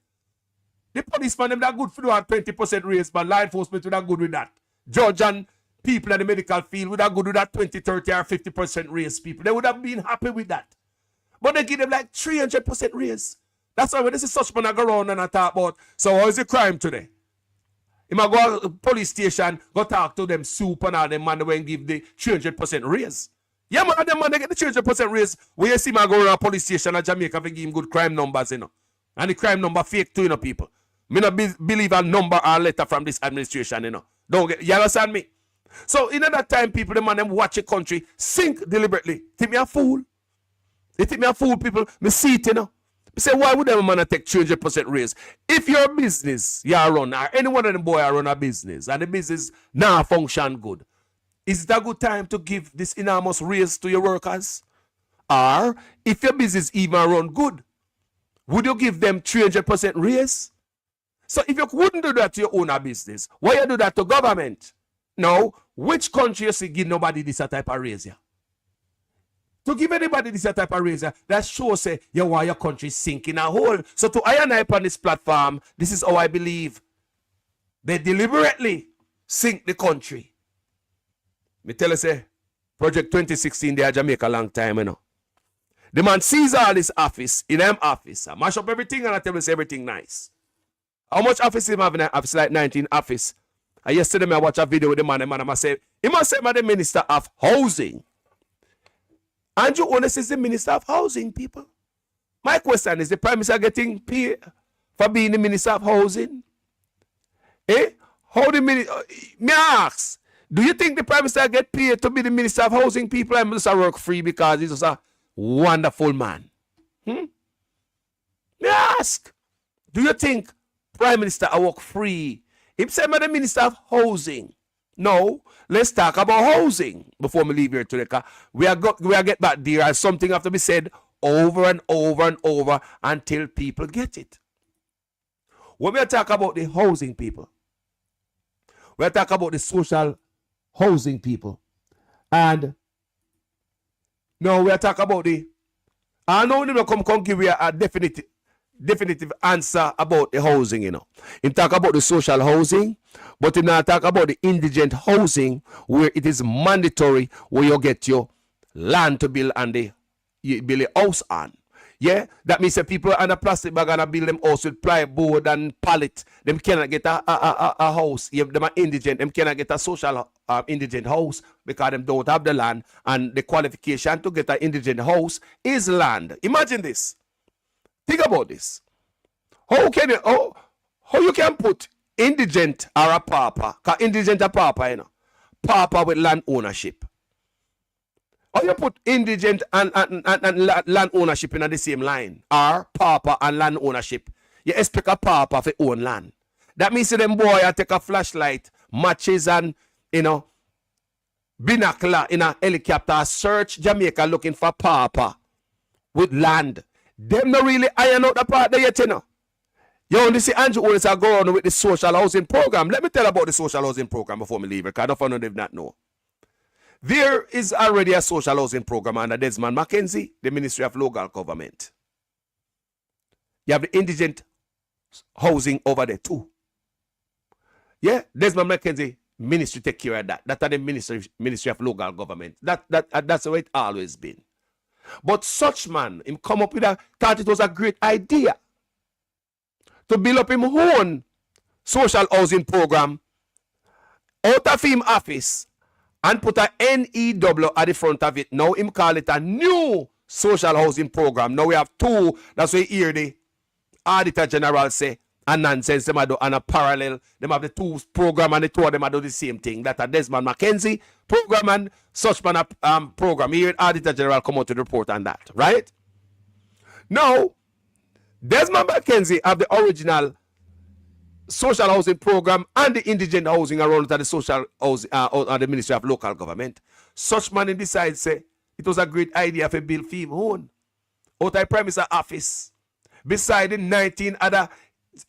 Speaker 3: The policeman, them that good for doing 20% raise, but law enforcement would have good with that. Judge and people in the medical field would have good with that 20, 30, or 50% raise people. They would have been happy with that. But they give them like 300% raise. That's why when this is such man I go around and I talk about, so how is the crime today? He might go to the police station, go talk to them soup and all them man when give the 300% raise. Yeah, man, them man they get the 300% raise. When you see man go around a police station in Jamaica to give him good crime numbers, you know. And the crime number fake too, you know, people. Me not believe a number or letter from this administration, you know. Don't get, you understand me? So in that time, people, the man them watch a country sink deliberately. Think me a fool? They think me a fool, people. Me see it, you know. I say, why would them man take 300% raise? If your business you run, or any one of them boy run a business, and the business now function good, is it a good time to give this enormous raise to your workers? Or if your business even run good, would you give them 300% raise? So if you wouldn't do that to your own business, why you do that to government? No, which country you see give nobody this type of raise here? To give anybody this type of raise, that shows say you want your country sink in a hole. So to I and I on this platform, this is how I believe. They deliberately sink the country. Me tell you say, Project 2016 they are Jamaica long time, you know. The man sees all this office, in them office, I mash up everything and I tell you say everything nice. How much office him have in that office? Like 19 office. And yesterday I watch a video with the man I must say, he must say the Minister of Housing. Andrew Honest is the Minister of Housing, people. My question is, the Prime Minister getting paid for being the Minister of Housing? Eh? How the Minister... me ask, do you think the Prime Minister get paid to be the Minister of Housing, people? Prime Minister work free because he's just a wonderful man. Me ask, do you think Prime Minister work free? He said, I'm the Minister of Housing. No, let's talk about housing before we leave here today. We are get back there and something have to be said over and over and over until people get it. When we talk about the housing people, we talk about the social housing people. And no, we are talking about the, I know we come give you a definitive answer about the housing, you know. He talk about the social housing, but he not talk about the indigent housing where it is mandatory where you get your land to build and you build a house on. Yeah, that means that people on a plastic bag and build them house with plywood and pallet. Them cannot get a house. If them are indigent, them cannot get a social indigent house because them don't have the land, and the qualification to get an indigent house is land. Imagine this. Think about this. How you can put indigent or a pauper? Because indigent or pauper, you know. Pauper with land ownership. How you put indigent and land ownership in the same line? Or pauper and land ownership. You expect a pauper for own land. That means them boy take a flashlight, matches and, you know, binocular in a helicopter, search Jamaica looking for pauper with land. Them not really iron out the part there yet, you know. You only see Andrew always go on with the social housing program. Let me tell about the social housing program before me leave, because I don't know if not know. There is already a social housing program under Desmond McKenzie, the Ministry of Local Government. You have the indigent housing over there too. Yeah, Desmond McKenzie ministry take care of that. That's the Ministry of Local Government. That's the way it always been. But such man, him come up with thought it was a great idea to build up him own social housing program out of him office and put a NEW at the front of it. Now him call it a new social housing program. Now we have two. That's why you hear the Auditor General say a nonsense. Them do on a parallel. Them have the two program and the two of them do the same thing. That a Desmond McKenzie program and such man program. Here Auditor General come out to the report on that. Right? Now, Desmond McKenzie have the original social housing program and the indigent housing around at the social housing the Ministry of Local Government. such man in decide say it was a great idea for build for him own. Out of Prime Minister office. Beside the 19 other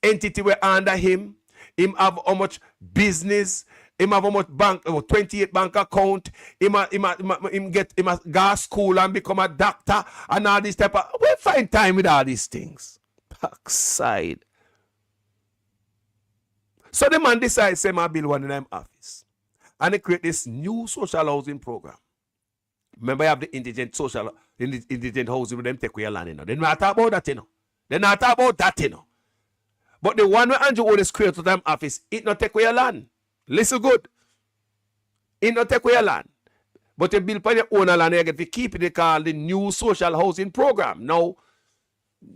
Speaker 3: entity were under him have how much business, him have how much bank, 28 bank account, him get a gas school and become a doctor and all this type of, we find time with all these things. Backside. So the man decides say I build one in them office. And they create this new social housing program. Remember, you have the indigent housing with them take away your land, you know. They're not talk about that, you know. They're not talk about that, you know. But the one where Andrew always create to them office, it not take away your land. Listen good. It not take away your land. But you build for your own land, you get to keep it, they call the new social housing program. Now,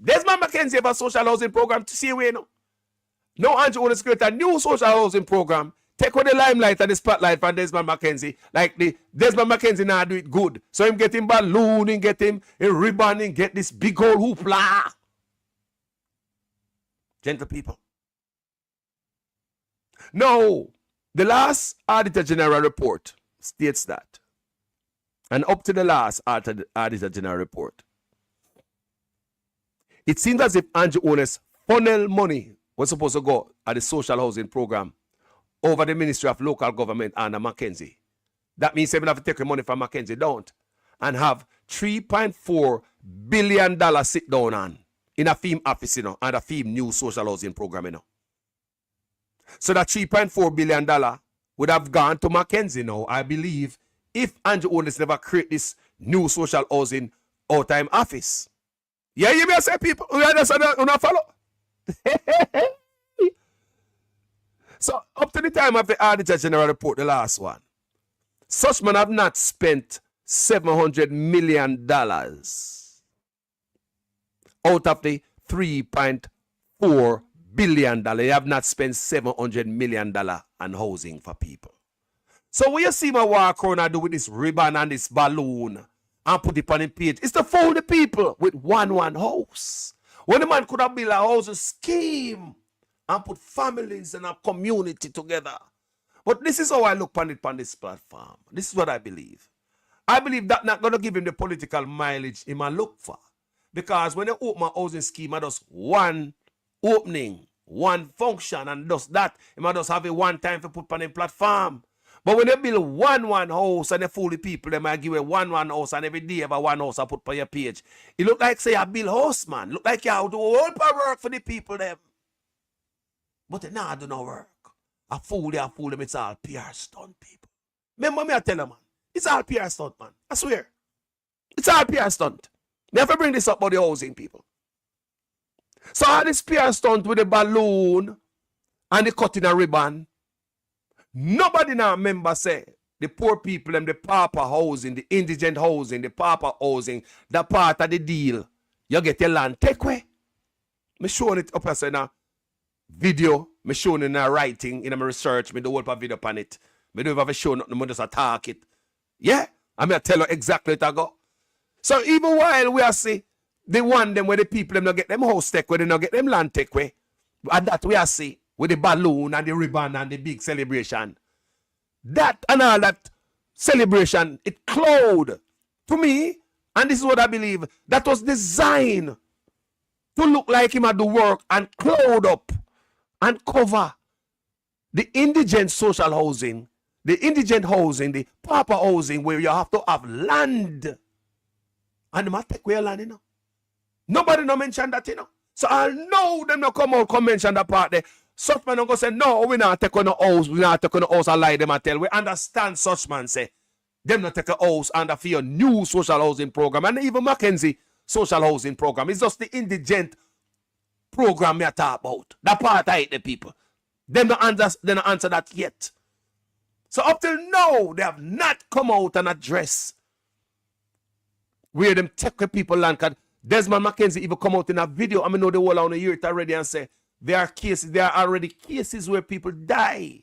Speaker 3: Desmond McKenzie have a social housing program to see away, you know. Now Andrew always create a new social housing program. Take away the limelight and the spotlight from Desmond McKenzie. Like the Desmond McKenzie now do it good. So him get him balloon, him get him a ribbon, and get this big old hoopla. Gentle people. No, the last Auditor General report states that. And up to the last Auditor General report, it seems as if Andrew Owners funnel money was supposed to go at the social housing program over the Ministry of Local Government under Mackenzie. That means they have to take the money from Mackenzie, don't, and have $3.4 billion sit down on in a theme office, you know, and a theme new social housing program, you know. So that $3.4 billion would have gone to Mackenzie now, I believe, if Andrew Oldest never create this new social housing all-time office. Yeah, you may say people, you understand, you not follow? So, up to the time of the Auditor General report, the last one, such men have not spent $700 million out of the $3.4 billion. They have not spent $700 million on housing for people. So, when you see my walk around and do with this ribbon and this balloon and put it on the page, it's to fool the people with one house. When the man could have built a housing scheme and put families and a community together. But this is how I look on it on this platform. This is what I believe. I believe that not going to give him the political mileage he might look for. Because when they open a housing scheme, I just one opening, one function, and just that, he might just have it one time to put on a platform. But when they build one house and they fool the people, they might give you one house and every day have a one house and put on your page. It look like say a build house, man. Look like you have to do all the work for the people them. But they not do no work. A fool them, it's all PR stunt, people. Remember me I tell you, man. It's all PR stunt, man. I swear. It's all PR stunt. Never bring this up about the housing, people. So all this PR stunt with the balloon and the cutting a ribbon, nobody now remember say the poor people and the pauper housing, the indigent housing, the pauper housing, that part of the deal. You get your land take away. Me showing it up as now. Video, me showing in a writing, in my research, me do whole video upon it. Me don't have a show nothing, me just attack it. Yeah? I'm going to tell you exactly what I go. So even while we are see the one them where the people them not get them house take where they not get them land take away. And that we are see with the balloon and the ribbon and the big celebration. That and all that celebration, it cloud. To me, and this is what I believe, that was designed to look like him at the work and cloud up and cover the indigent social housing, the indigent housing, the pauper housing where you have to have land. And they must take away land, you know. Nobody no mention that, you know. So I know them not come out, come mention that part there. Such man don't go say, no, we not take on the house, we not take on the house and lie them and tell. We understand such man say, them not take a house under for your new social housing program. And even Mackenzie social housing program. It's just the indigent program we are talking about. That part I hate the people. They don't answer that yet. So up till now, they have not come out and address where them take the people land. Cause Desmond McKenzie even come out in a video. I mean, know the whole on the year it already and say there are already cases where people die.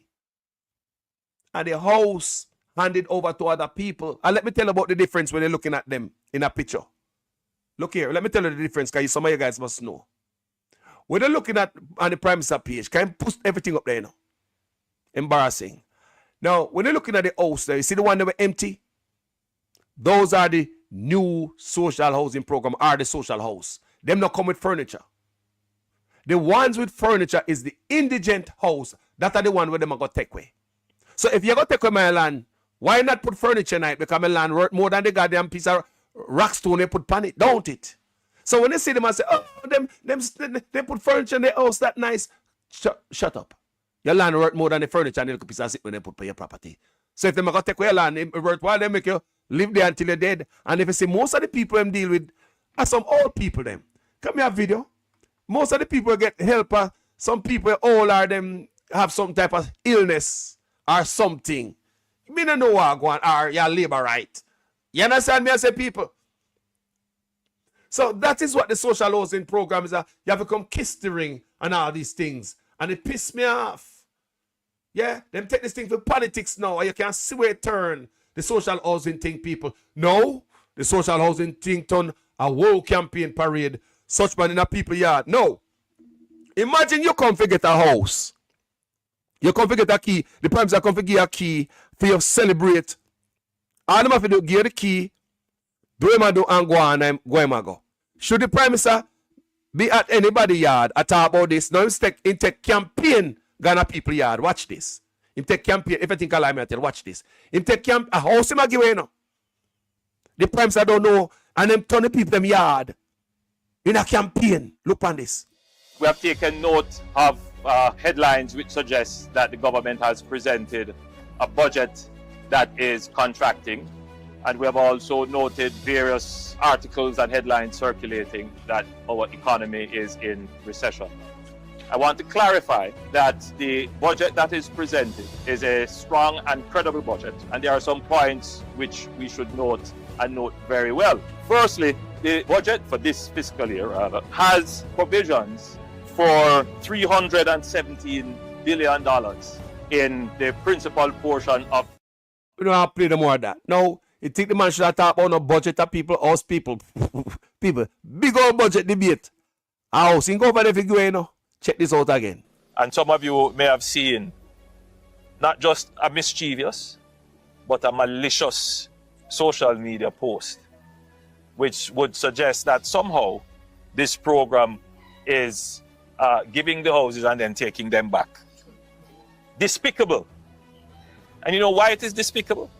Speaker 3: And the house handed over to other people. And let me tell you about the difference when you're looking at them in a picture. Look here, let me tell you the difference, because some of you guys must know. When they're looking at on the Prime Minister page, can you post everything up there, you know? Embarrassing. Now, when you're looking at the house there, you see the one that were empty? Those are the new social housing program, are the social house. Them not come with furniture. The ones with furniture is the indigent house. That are the one where them are going to take away. So if you're going to take away my land, why not put furniture in it? Because my land worth more than the goddamn piece of rock stone they put on it, don't it? So when they see them and say, oh, they put furniture in their house, that nice. Shut up. Your land worth more than the furniture and the little piece of shit when they put for your property. So if they going to take away your land, it worthwhile, they make you live there until you're dead. And if you see most of the people them deal with are some old people them. Come here video. Most of the people get help. Some people old are them have some type of illness or something. Me no know what go on or your labor right. You understand me? I say people. So that is what the social housing program is. You have to come kiss the ring and all these things. And it pissed me off. Yeah, them take this thing for politics now. And you can see where it turn. The social housing thing, people. No, the social housing thing turn a world campaign parade. Such man in a people yard. No. Imagine you come to get a house. You come to get a key. The Prime Minister come to give you a key for you celebrate. All them have to do, give you the key. Do him and do and go on and go. Should the Prime Minister be at anybody yard and talk about this? Now in take campaign Ghana people yard. Watch this. In take campaign, if I think I lie, I tell, watch this. In take campaign, a house him a give away now. The Prime Minister don't know, and them turn the people them yard. In a campaign. Look on this.
Speaker 5: We have taken note of headlines which suggest that the government has presented a budget that is contracting. And we have also noted various articles and headlines circulating that our economy is in recession. I want to clarify that the budget that is presented is a strong and credible budget, and there are some points which we should note and note very well. Firstly, the budget for this fiscal year has provisions for $317 billion in the principal portion of.
Speaker 3: We don't have to play no more of that. No. You think the man should have talked about no budget of people, house people. People, big old budget debate. House, you go over there if you go, you know. Check this out again.
Speaker 5: And some of you may have seen not just a mischievous, but a malicious social media post, which would suggest that somehow this program is giving the houses and then taking them back. Despicable. And you know why it is despicable?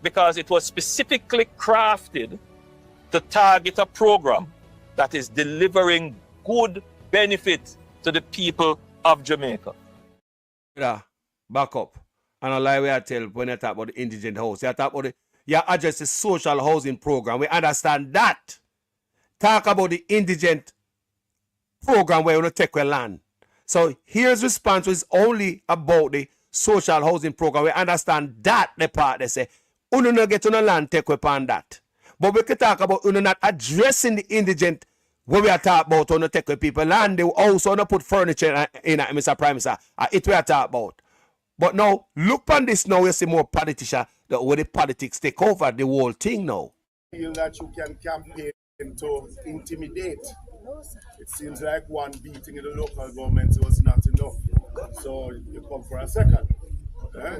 Speaker 5: Because it was specifically crafted to target a program that is delivering good benefit to the people of Jamaica.
Speaker 3: Yeah, back up. And I lie where I tell when I talk about the indigent house. I talk about address the social housing program. We understand that. Talk about the indigent program where you want to take away land. So here's response is only about the social housing program. We understand that the part they say. Uno no get on a land take upon that. But we can talk about uno not addressing the indigent when we are talking about uno take away people land. They also not put furniture in it, Mr. Prime Minister. It we are talking about. But now, look on this now, you see more politicians where the politics take over the whole thing now.
Speaker 6: Feel that you can campaign to intimidate. It seems like one beating in the local government was not enough. So you come for a second. No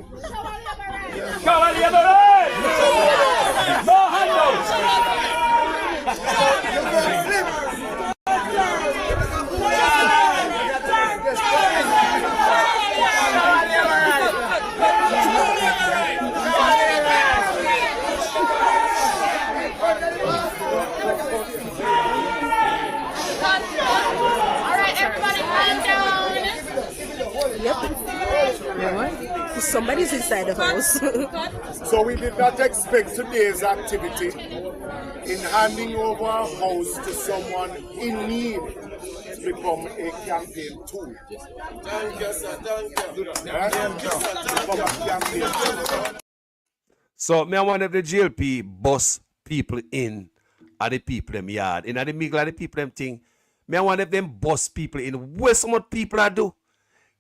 Speaker 7: Somebody's inside the house.
Speaker 6: So we did not expect today's activity in handing over a house to someone in need to become a campaign tool. Thank you, sir. Thank you.
Speaker 3: So me I wonder if the GLP bus people in at the people them yard, in at the middle of the people them thing. Me I wonder if them bus people in what some people I do.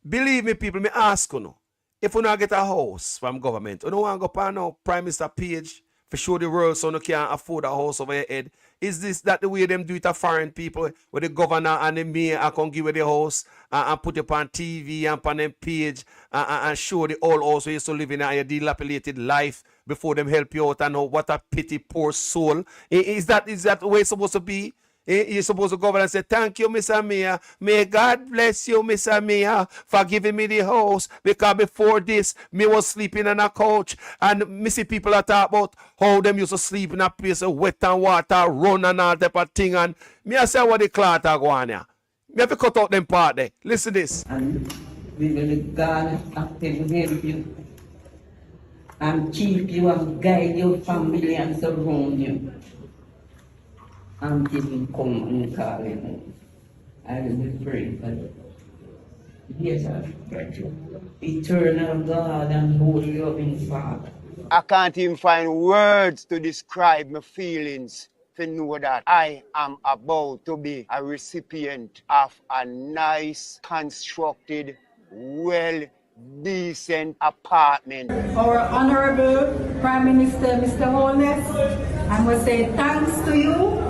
Speaker 3: Believe me, people, me ask you no. If you not get a house from government, you don't want to go on now Prime Minister page for show the world so you can't afford a house over your head. Is this that the way them do it to foreign people where the governor and the mayor can give you the house and put it on TV and on them page and show the old house where you used to live in your dilapidated life before them help you out and know what a pity poor soul. Is that the way it's supposed to be? You're supposed to go over and say, thank you, Miss Amia. May God bless you, Miss Amia, for giving me the house. Because before this, me was sleeping on a couch. And me see people that talk about how them used to sleep in a place of wet and water, run and all type of thing. And me I say what the cloth are going here. Me have to cut out them part there. Listen to this.
Speaker 4: And we will God active help you and keep you and guide your family and surround you until you come and call him. I will pray for you. Yes, sir. Eternal God and holy loving Father.
Speaker 22: I can't even find words to describe my feelings to know that I am about to be a recipient of a nice, constructed, decent apartment.
Speaker 23: Our Honorable Prime Minister, Mr. Holness, I must say thanks to you.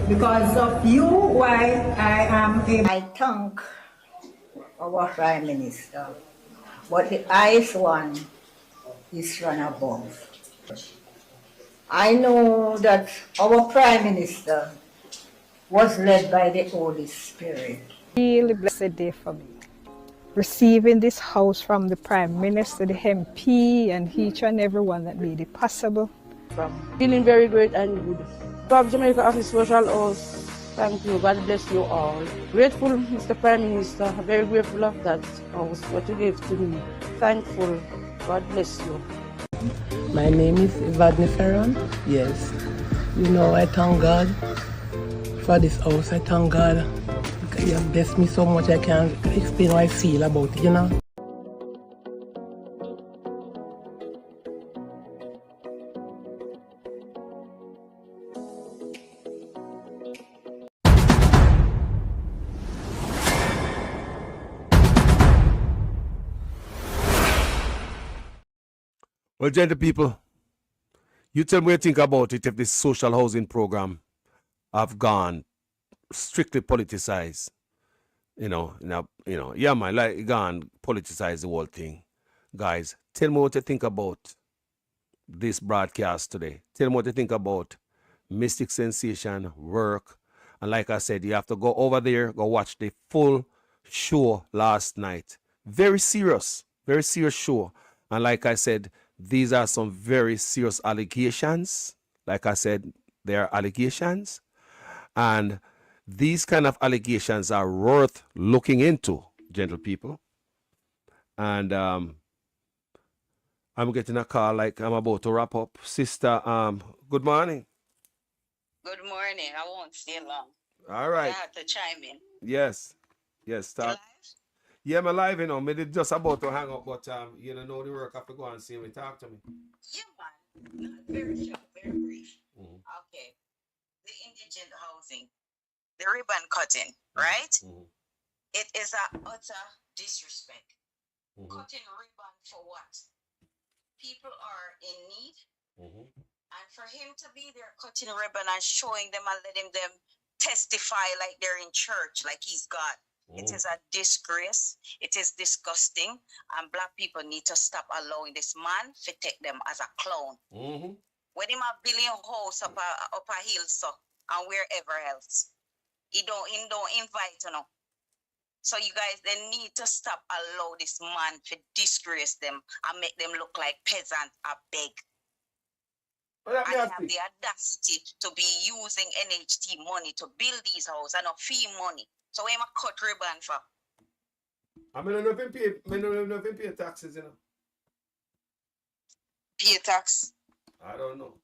Speaker 23: Because of you, why I am able.
Speaker 24: I thank our Prime Minister, but the highest one is run above. I know that our Prime Minister was led by the Holy Spirit.
Speaker 25: Really blessed day for me. Receiving this house from the Prime Minister, the MP, and each and everyone that made it possible.
Speaker 26: Feeling very great and good. Club Jamaica Office Social House, thank you. God bless you all. Grateful, Mr. Prime Minister. Very grateful of that house, what you gave to me. Thankful. God bless you.
Speaker 27: My name is Evadne Ferron. Yes. You know, I thank God for this house. I thank God. You have blessed me so much I can't explain how I feel about it, you know.
Speaker 3: Well, gentle people, you tell me what you think about it if this social housing program have gone strictly politicized. Yeah, man, like gone politicize the whole thing. Guys, tell me what you think about this broadcast today. Tell me what you think about Mystic Sensation, work. And like I said, you have to go over there, go watch the full show last night. Very serious show. And like I said, these are some very serious allegations. Like I said, they are allegations. And these kind of allegations are worth looking into, gentle people. And I'm getting a call like I'm about to wrap up. Sister, good morning.
Speaker 7: Good morning. I won't stay long.
Speaker 3: All right.
Speaker 7: I have to chime in.
Speaker 3: Yes, start. Yeah, I'm alive, Me just about to hang up, but you know the work. I have to go and see me. Talk to me.
Speaker 7: Yeah, man. Not very short, very brief. Okay. The indigent housing, the ribbon cutting, right? It is an utter disrespect. Cutting ribbon for what? People are in need, and for him to be there cutting ribbon and showing them and letting them testify like they're in church, like he's God. It is a disgrace. It is disgusting. And Black people need to stop allowing this man to take them as a clown. When him a billion house up a hill, so and wherever else, he don't invite So you guys, they need to stop allow this man to disgrace them and make them look like peasants or beg. And they have the audacity to be using NHT money to build these houses and not fee money. So when I cut ribbon for?
Speaker 3: I don't know if he pay taxes,
Speaker 7: Pay tax?
Speaker 3: I don't know.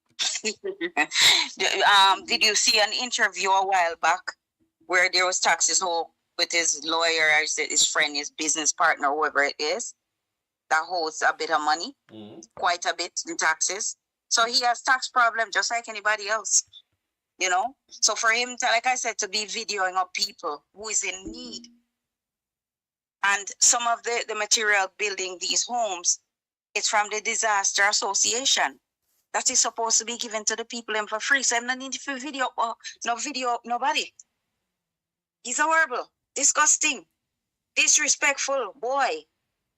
Speaker 7: Did you see an interview a while back where there was taxes with his lawyer, his friend, his business partner, whoever it is, that holds a bit of money, quite a bit in taxes. So he has tax problem just like anybody else, So for him, like I said, to be videoing up people who is in need. And some of the material building these homes, it's from the Disaster Association. That is supposed to be given to the people for free. So I'm not need to video up nobody. He's horrible, disgusting, disrespectful boy,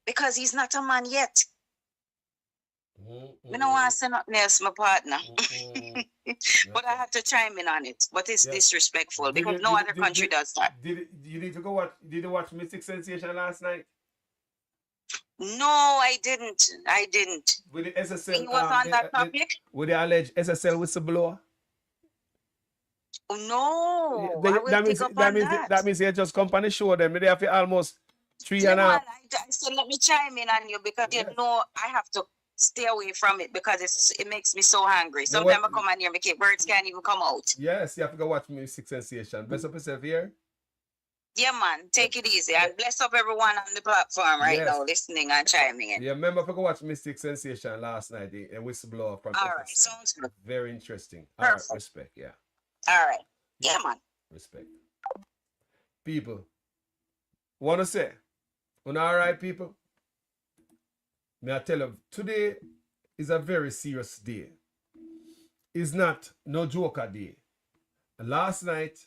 Speaker 7: because he's not a man yet. I don't want to say nothing else, my partner. But I had to chime in on it. But it's disrespectful because no other country does that.
Speaker 3: Did you watch Mystic Sensation last night?
Speaker 7: No, I didn't.
Speaker 3: With the SSL,
Speaker 7: He was on that topic?
Speaker 3: With the alleged SSL whistleblower?
Speaker 7: No, I will pick up on that.
Speaker 3: That means you just come on the show them. They have to almost 3.5.
Speaker 7: I said, let me chime in on you because you know I have to stay away from it because it makes me so hungry. Sometimes I come on here, words can't even come out.
Speaker 3: Yes, you have to go watch Mystic Sensation. Bless up yourself here.
Speaker 7: Yeah, man. Take it easy. And bless up everyone on the platform right now listening and chiming in.
Speaker 3: Yeah, remember if I go watch Mystic Sensation last night, a whistleblower from
Speaker 7: All right, sounds good.
Speaker 3: Very interesting.
Speaker 7: Perfect.
Speaker 3: All right, respect, yeah.
Speaker 7: All right. Yeah, man.
Speaker 3: Respect. People, want to say, all right, people? May I tell you, today is a very serious day. It's not no joker day. Last night,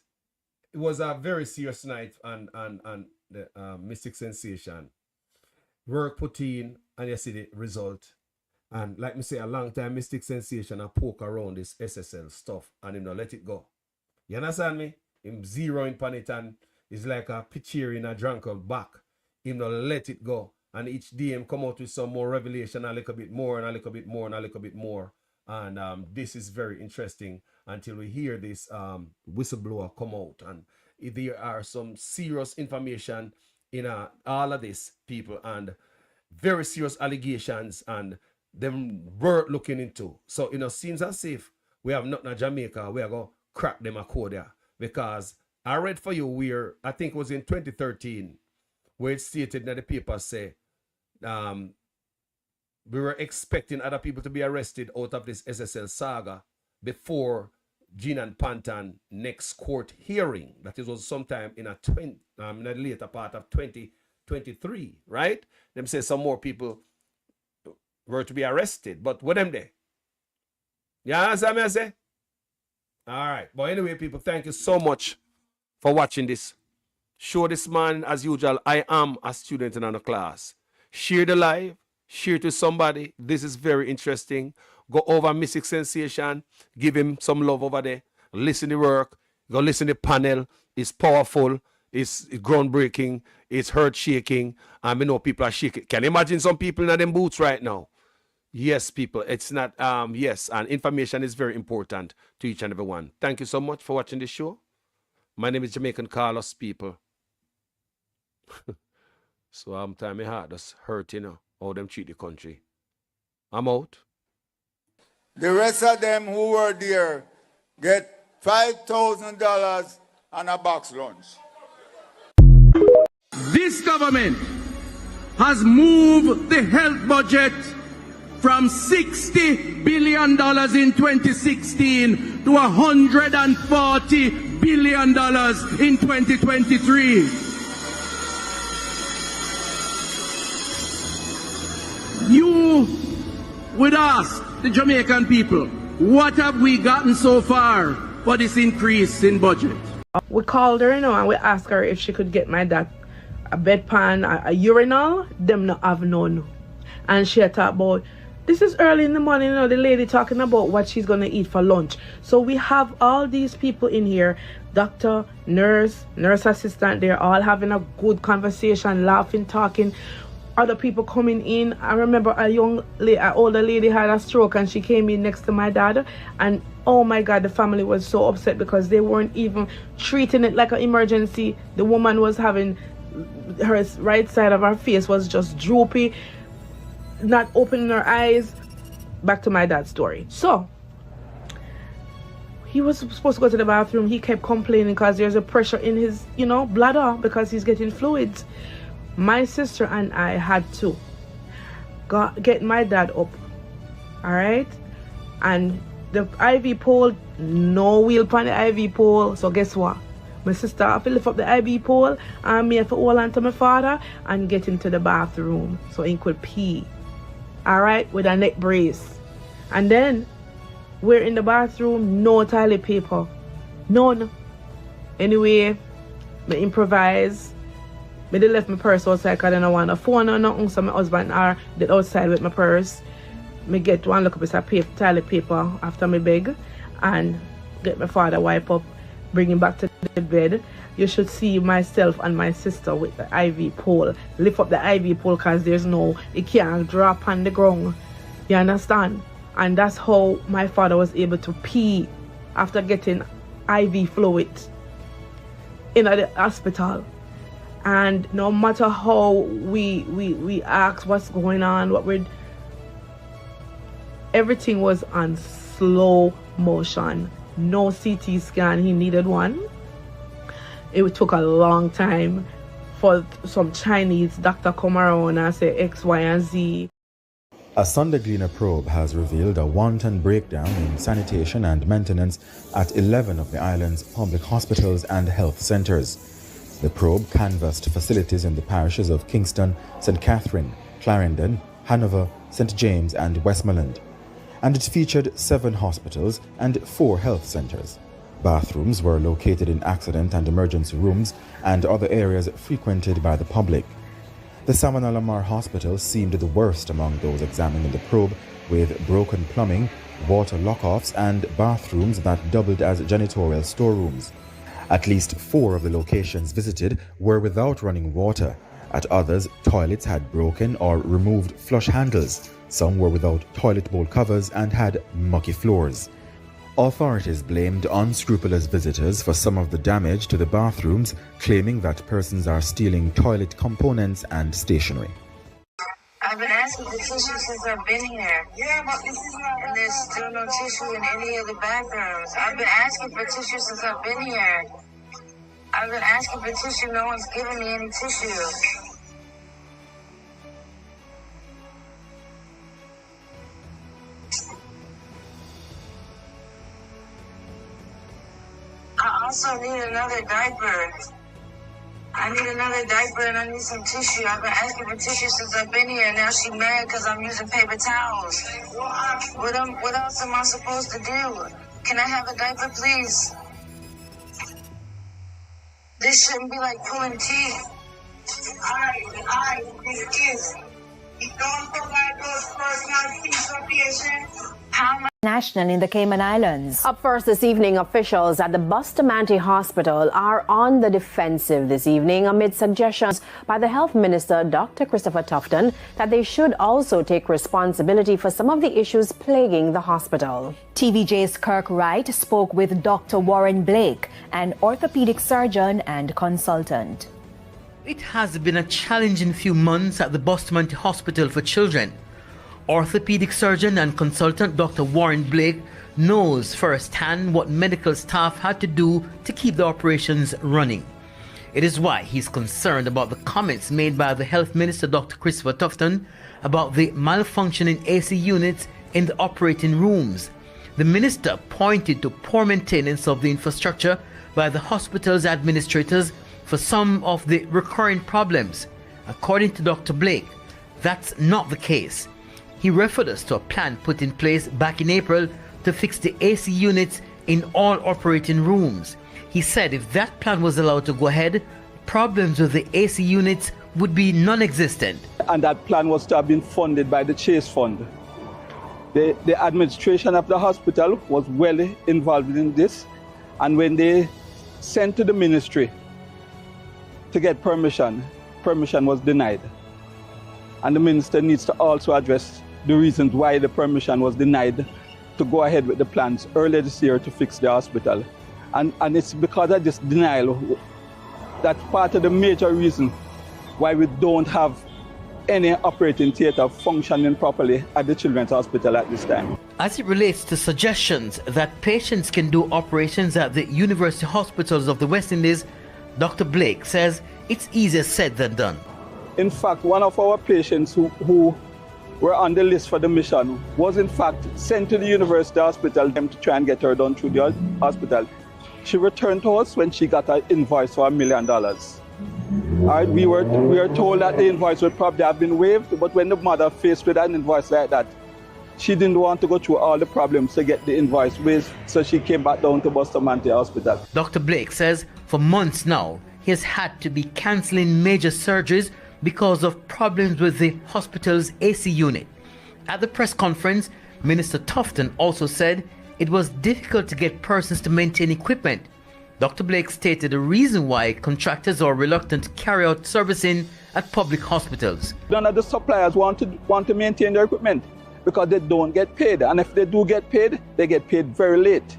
Speaker 3: it was a very serious night and the Mystic Sensation. Work put in and you see the result. And like me say, a long time Mystic Sensation I poke around this SSL stuff and him not let it go. You understand me? Him zeroing pan it and it's like a pitcher in a drunkard back. Him not let it go. And each day him come out with some more revelation, a little bit more and a little bit more and a little bit more. And this is very interesting until we hear this whistleblower come out. And there are some serious information in all of this, people, and very serious allegations and them worth looking into. So, seems as if we have nothing in Jamaica, we are going to crack them a code there. Because I read for you where, I think it was in 2013, where it stated that the paper say, we were expecting other people to be arrested out of this SSL saga before Gene and Pantan next court hearing. That was sometime in the later part of 2023, right? Them say some more people were to be arrested, but what them there? You understand me I say? All right. But anyway, people, thank you so much for watching this show this morning. As usual, I am a student in our class. Share the live. Share to somebody. This is very interesting. Go over Mystic Sensation. Give him some love over there. Listen to work. Go listen to the panel. It's powerful. It's groundbreaking. It's heart shaking. I know people are shaking. Can you imagine some people in them boots right now? Yes, people. It's not, yes. And information is very important to each and every one. Thank you so much for watching this show. My name is Jamaican Carlos, people. So I'm telling my heart just hurt, how them treat the country. I'm out.
Speaker 6: The rest of them who were there get $5,000 and a box lunch.
Speaker 8: This government has moved the health budget from $60 billion in 2016 to $140 billion in 2023. You would ask the Jamaican people, what have we gotten so far for this increase in budget?
Speaker 26: We called her, and we asked her if she could get my dad a bedpan, a urinal. Them not have none. And she had talked about, this is early in the morning, the lady talking about what she's going to eat for lunch. So we have all these people in here, doctor, nurse assistant, they're all having a good conversation, laughing, talking. Other people coming in. I remember an older lady had a stroke and she came in next to my dad, and oh my God, the family was so upset because they weren't even treating it like an emergency. The woman was having, her right side of her face was just droopy, not opening her eyes. Back to my dad's story. So he was supposed to go to the bathroom. He kept complaining because there's a pressure in his bladder because he's getting fluids. My sister and I had to get my dad up, all right? And the IV pole, no wheel on the IV pole. So guess what? My sister have to lift up the IV pole and me have to hold on to my father and get him to the bathroom so he could pee, all right, with a neck brace. And then we're in the bathroom, no toilet paper, none. Anyway, I improvise. I left my purse outside because I don't want a phone or nothing, so my husband are outside with my purse. me get one look up piece of paper, toilet paper after me beg and get my father wipe up, bring him back to the bed. You should see myself and my sister with the IV pole. Lift up the IV pole because it can't drop on the ground. You understand? And that's how my father was able to pee after getting IV fluid in the hospital. And no matter how we ask what's going on, everything was on slow motion. No CT scan, he needed one. It took a long time for some Chinese doctor come around and say X, Y, and Z.
Speaker 9: A Sunday Gleaner probe has revealed a wanton breakdown in sanitation and maintenance at 11 of the island's public hospitals and health centres. The probe canvassed facilities in the parishes of Kingston, St. Catherine, Clarendon, Hanover, St. James and Westmoreland, and it featured 7 hospitals and 4 health centres. Bathrooms were located in accident and emergency rooms and other areas frequented by the public. The Salmonella Hospital seemed the worst among those examined in the probe, with broken plumbing, water lock-offs and bathrooms that doubled as janitorial storerooms. At least 4 of the locations visited were without running water. At others, toilets had broken or removed flush handles. Some were without toilet bowl covers and had mucky floors. Authorities blamed unscrupulous visitors for some of the damage to the bathrooms, claiming that persons are stealing toilet components and stationery.
Speaker 13: I've been asking for tissue since I've been here. Yeah, but this is not. And there's still no tissue in any of the bathrooms. I've been asking for tissue since I've been here. I've been asking for tissue. No one's giving me any tissue. I also need another diaper. I need another diaper and I need some tissue. I've been asking for tissue since I've been here. Now she's mad because I'm using paper towels. What else am I supposed to do? Can I have a diaper, please? This shouldn't be like pulling teeth. This is. You don't provide those personal things for patients. How much?
Speaker 14: National in the Cayman Islands.
Speaker 15: Up first this evening, officials at the Bustamante Hospital are on the defensive this evening amid suggestions by the Health Minister, Dr. Christopher Tufton, that they should also take responsibility for some of the issues plaguing the hospital.
Speaker 14: TVJ's Kirk Wright spoke with Dr. Warren Blake, an orthopedic surgeon and consultant.
Speaker 16: It has been a challenging few months at the Bustamante Hospital for Children. Orthopedic surgeon and consultant Dr. Warren Blake knows firsthand what medical staff had to do to keep the operations running. It is why he's concerned about the comments made by the Health Minister Dr. Christopher Tufton about the malfunctioning AC units in the operating rooms. The minister pointed to poor maintenance of the infrastructure by the hospital's administrators for some of the recurring problems. According to Dr. Blake, that's not the case. He referred us to a plan put in place back in April to fix the AC units in all operating rooms. He said if that plan was allowed to go ahead, problems with the AC units would be non-existent.
Speaker 17: And that plan was to have been funded by the Chase Fund. The administration of the hospital was well involved in this, and when they sent to the ministry to get permission was denied. And the minister needs to also address the reasons why the permission was denied to go ahead with the plans earlier this year to fix the hospital. And it's because of this denial that's part of the major reason why we don't have any operating theatre functioning properly at the Children's Hospital at this time.
Speaker 16: As it relates to suggestions that patients can do operations at the university hospitals of the West Indies, Dr. Blake says it's easier said than done.
Speaker 17: In fact, one of our patients who were on the list for the mission was in fact sent to the university hospital to try and get her done through the hospital. She returned to us when she got an invoice for $1 million. All right, we were told that the invoice would probably have been waived, but when the mother faced with an invoice like that, she didn't want to go through all the problems to get the invoice waived, so she came back down to Bustamante Hospital.
Speaker 16: Dr. Blake says for months now, he has had to be cancelling major surgeries because of problems with the hospital's AC unit. At the press conference, Minister Tufton also said it was difficult to get persons to maintain equipment. Dr. Blake stated the reason why contractors are reluctant to carry out servicing at public hospitals.
Speaker 17: None of the suppliers want to maintain their equipment because they don't get paid. And if they do get paid, they get paid very late.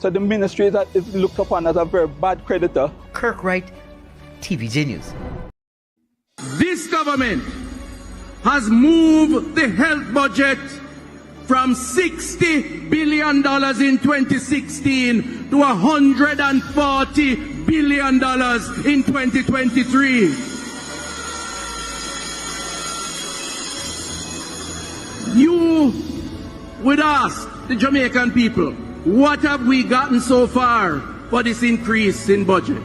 Speaker 17: So the ministry is looked upon as a very bad creditor.
Speaker 16: Kirk Wright, TVJ News.
Speaker 8: This government has moved the health budget from $60 billion in 2016 to $140 billion in 2023. You would ask the Jamaican people, what have we gotten so far for this increase in budget?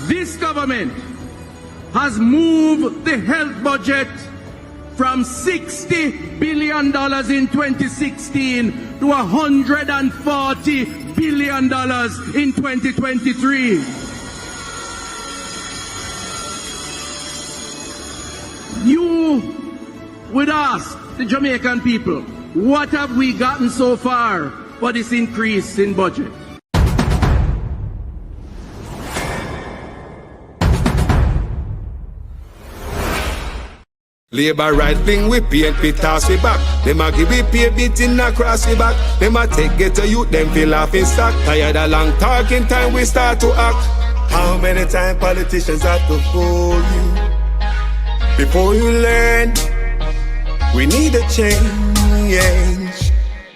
Speaker 8: This government has moved the health budget from $60 billion in 2016 to $140 billion in 2023. You would ask the Jamaican people, what have we gotten so far for this increase in budget?
Speaker 1: Labour right fling we paint we toss we back. Them a give we pay beating across we back. Them a take get to youth them feel off in stock. Tired of long talking time we start to act. How many times politicians have to fool you before you learn? We need a change.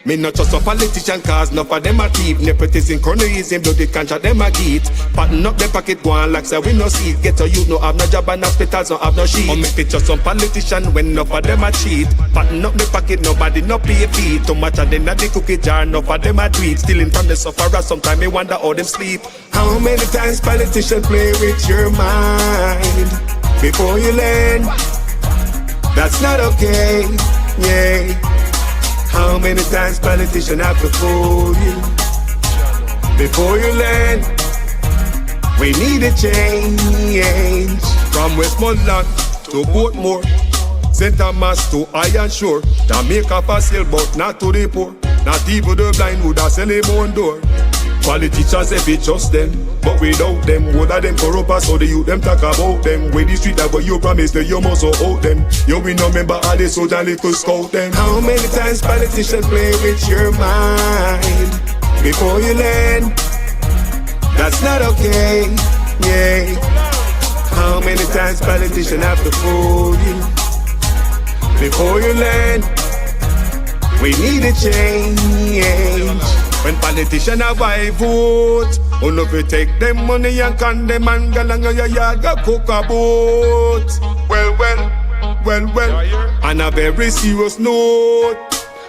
Speaker 1: Me not just a politician cause enough of them a thief. Nepotism, cronyism, bloody contract them a get. Pattern up the pocket go on like say we no see it. Get a youth no have no job and hospitals no have no sheet. Or make it just some politician when enough of them a cheat. Pattern up the pocket nobody no pay fee. Too much of them at the cookie jar enough of them a tweet. Stealing from the sufferer sometimes me wonder how them sleep. How many times politicians play with your mind before you learn? That's not okay, yeah. How many times politicians have to fool you before you learn? We need a change. From Westmoreland to Portmore, St. Thomas to Iron Shore, Jamaica for sale but not to the poor. Not even the blind who da sell him own door. Politicians if it's just them, but without them, what are them corrupt so the youth them talk about them. With the street that what you promise that you must so out them. You will not remember all the soldier little scout them. How many times politicians play with your mind before you learn? That's not okay, yeah. How many times politicians have to fool you? Before you learn, we need a change. When politicians have I vote, no fi take them money and condemn and go along your yard go cook a boat. Well, on a very serious note,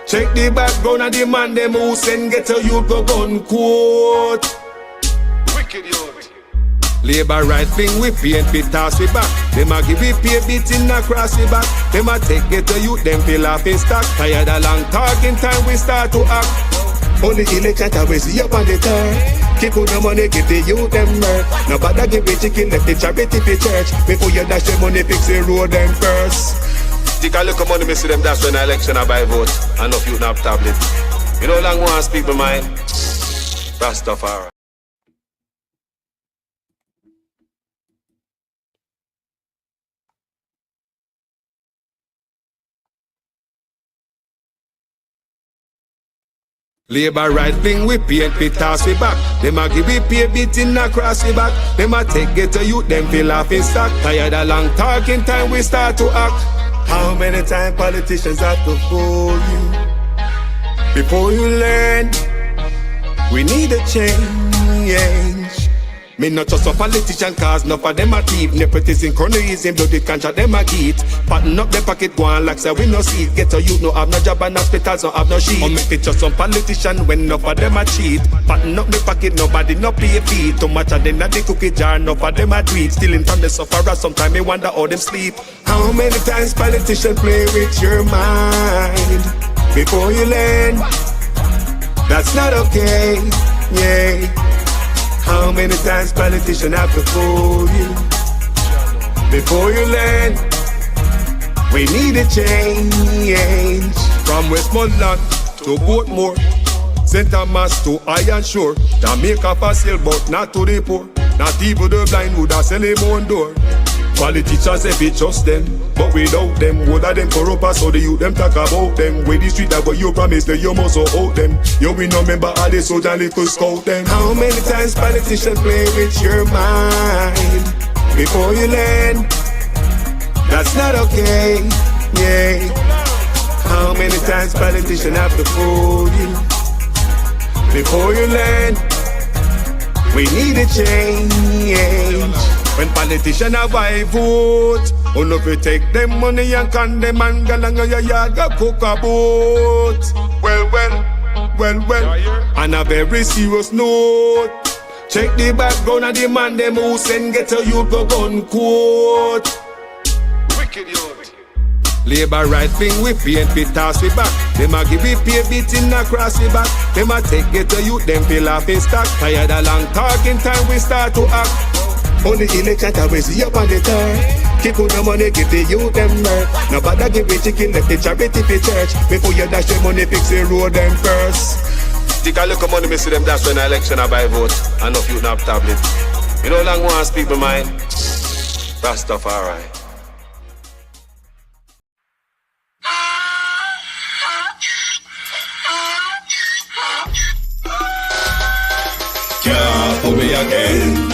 Speaker 1: check the background of the man them who send get a youth go gun quote. Wicked youth. Labour right wing we PNP toss we back. Them a give we pay beating across the back. Them a take get a youth them feel off in stock. Tired of long talking time we start to act. Only election time we see up on the turn. Keep on the money, give the youth them work. Nobody give the chicken, left the charity for church. Before you dash the money, fix the road them first. Take a look at money, me see them, that's when the election I buy vote. And if you not have tablet. You know long ones people mind. Rastafari. Labour right wing we PNP toss we back. Them a give we pay beating across the back. Them a take get a youth them feel off in stock. Tired of long talking time we start to act. How many times politicians have to fool you? Before you learn, we need a change. Me not just a politician cause enough of them a thief. Nepotism, cronyism, bloody contract them a get. Pattern up the pocket go on like say we no see it. Get a youth no have no job and hospitals no have no sheet. Or make it just some politician when enough of them a cheat. Pattern up the pocket nobody no pay feet. Too much of them at the cookie jar enough of them a tweet. Stealing from the sufferer sometimes me wonder how them sleep. How many times politicians play with your mind? Before you learn, that's not okay, yeah. How many times politicians have to fool you? Before you learn, we need a change. From Westmoreland to Portmore, St. Thomas to Iron Shore, Jamaica for sale but not to the poor. Not even the blind would have sell him on door. Politicians if we trust them, but without them, what are them corrupt us? So the youth them talk about them. With the street that what you promise that you must hold them. You we no remember all the soldier little scout them. How many times politicians play with your mind? Before you learn, that's not okay, yeah. How many times politicians have to fool you? Before you learn, we need a change. When politicians have I vote, no fi take them money and condemn and go along your yard go cook a boat. Well, on a very serious note, check the background of the man them who send get a youth go gun quote. Wicked youth. Labour right wing we PNP toss we back. Them a give we pay beating across the back. Them a take get a youth them feel off in stock. Tired of long talking time we start to act. Only election time we see up on the turn. Keep on the money, give the youth them work. Nobody give the chicken, left the charity for church. Before you dash the money, fix the road them first. Take a look at money, me see them, that's when the election I buy vote. And if you not have tablet. You know long ones people mind. Rastafari. Can't fool me again.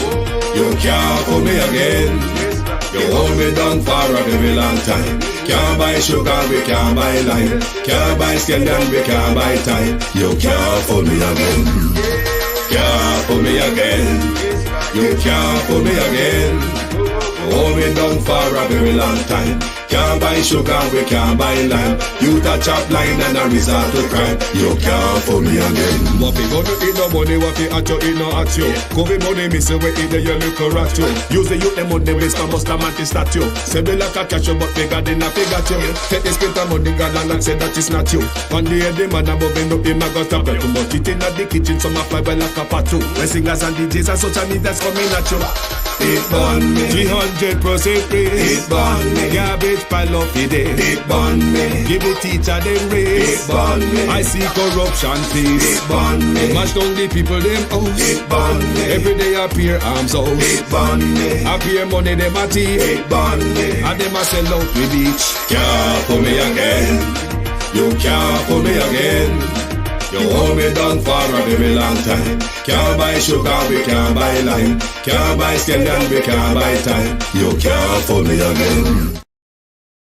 Speaker 1: You can't fool me again. You hold me down for a very long time. Can't buy sugar, we can't buy lime. Can't buy skin and we can't buy time. You can't fool me again. Can't fool me again. You can't fool me again. You hold me down for a very long time. Can't buy sugar, we can't buy lime. You touch up line and a resort to crime. You can't fool me again. What we gonna eat no money, what we at you, eat no at you. Covid money, miss away, eat the yellow rat you. Use the youth, them on the base, man, must have mantis statue. Say me like a catch you, but bigger than a figure you. Take this print of money, God, and say that is not you. One day, the man above end up in my gut, too much eating at the kitchen, some of fiber like a patu. When singers and DJs and social media coming at you. It burn me 300% free. It burn me garbage pile up the day. It burn me give the teacher them raise. It burn me I see corruption please. It burn me mash down the people them house. It burn me every day appear arms out. It burn me appear money them a thief. It burn me and them a sell out with each. Can't fool me again. You can't fool me again. You hold me down for a very long time. Can't buy sugar, we can't buy lime. Can't buy skin and we can't buy time. You can't fool me again.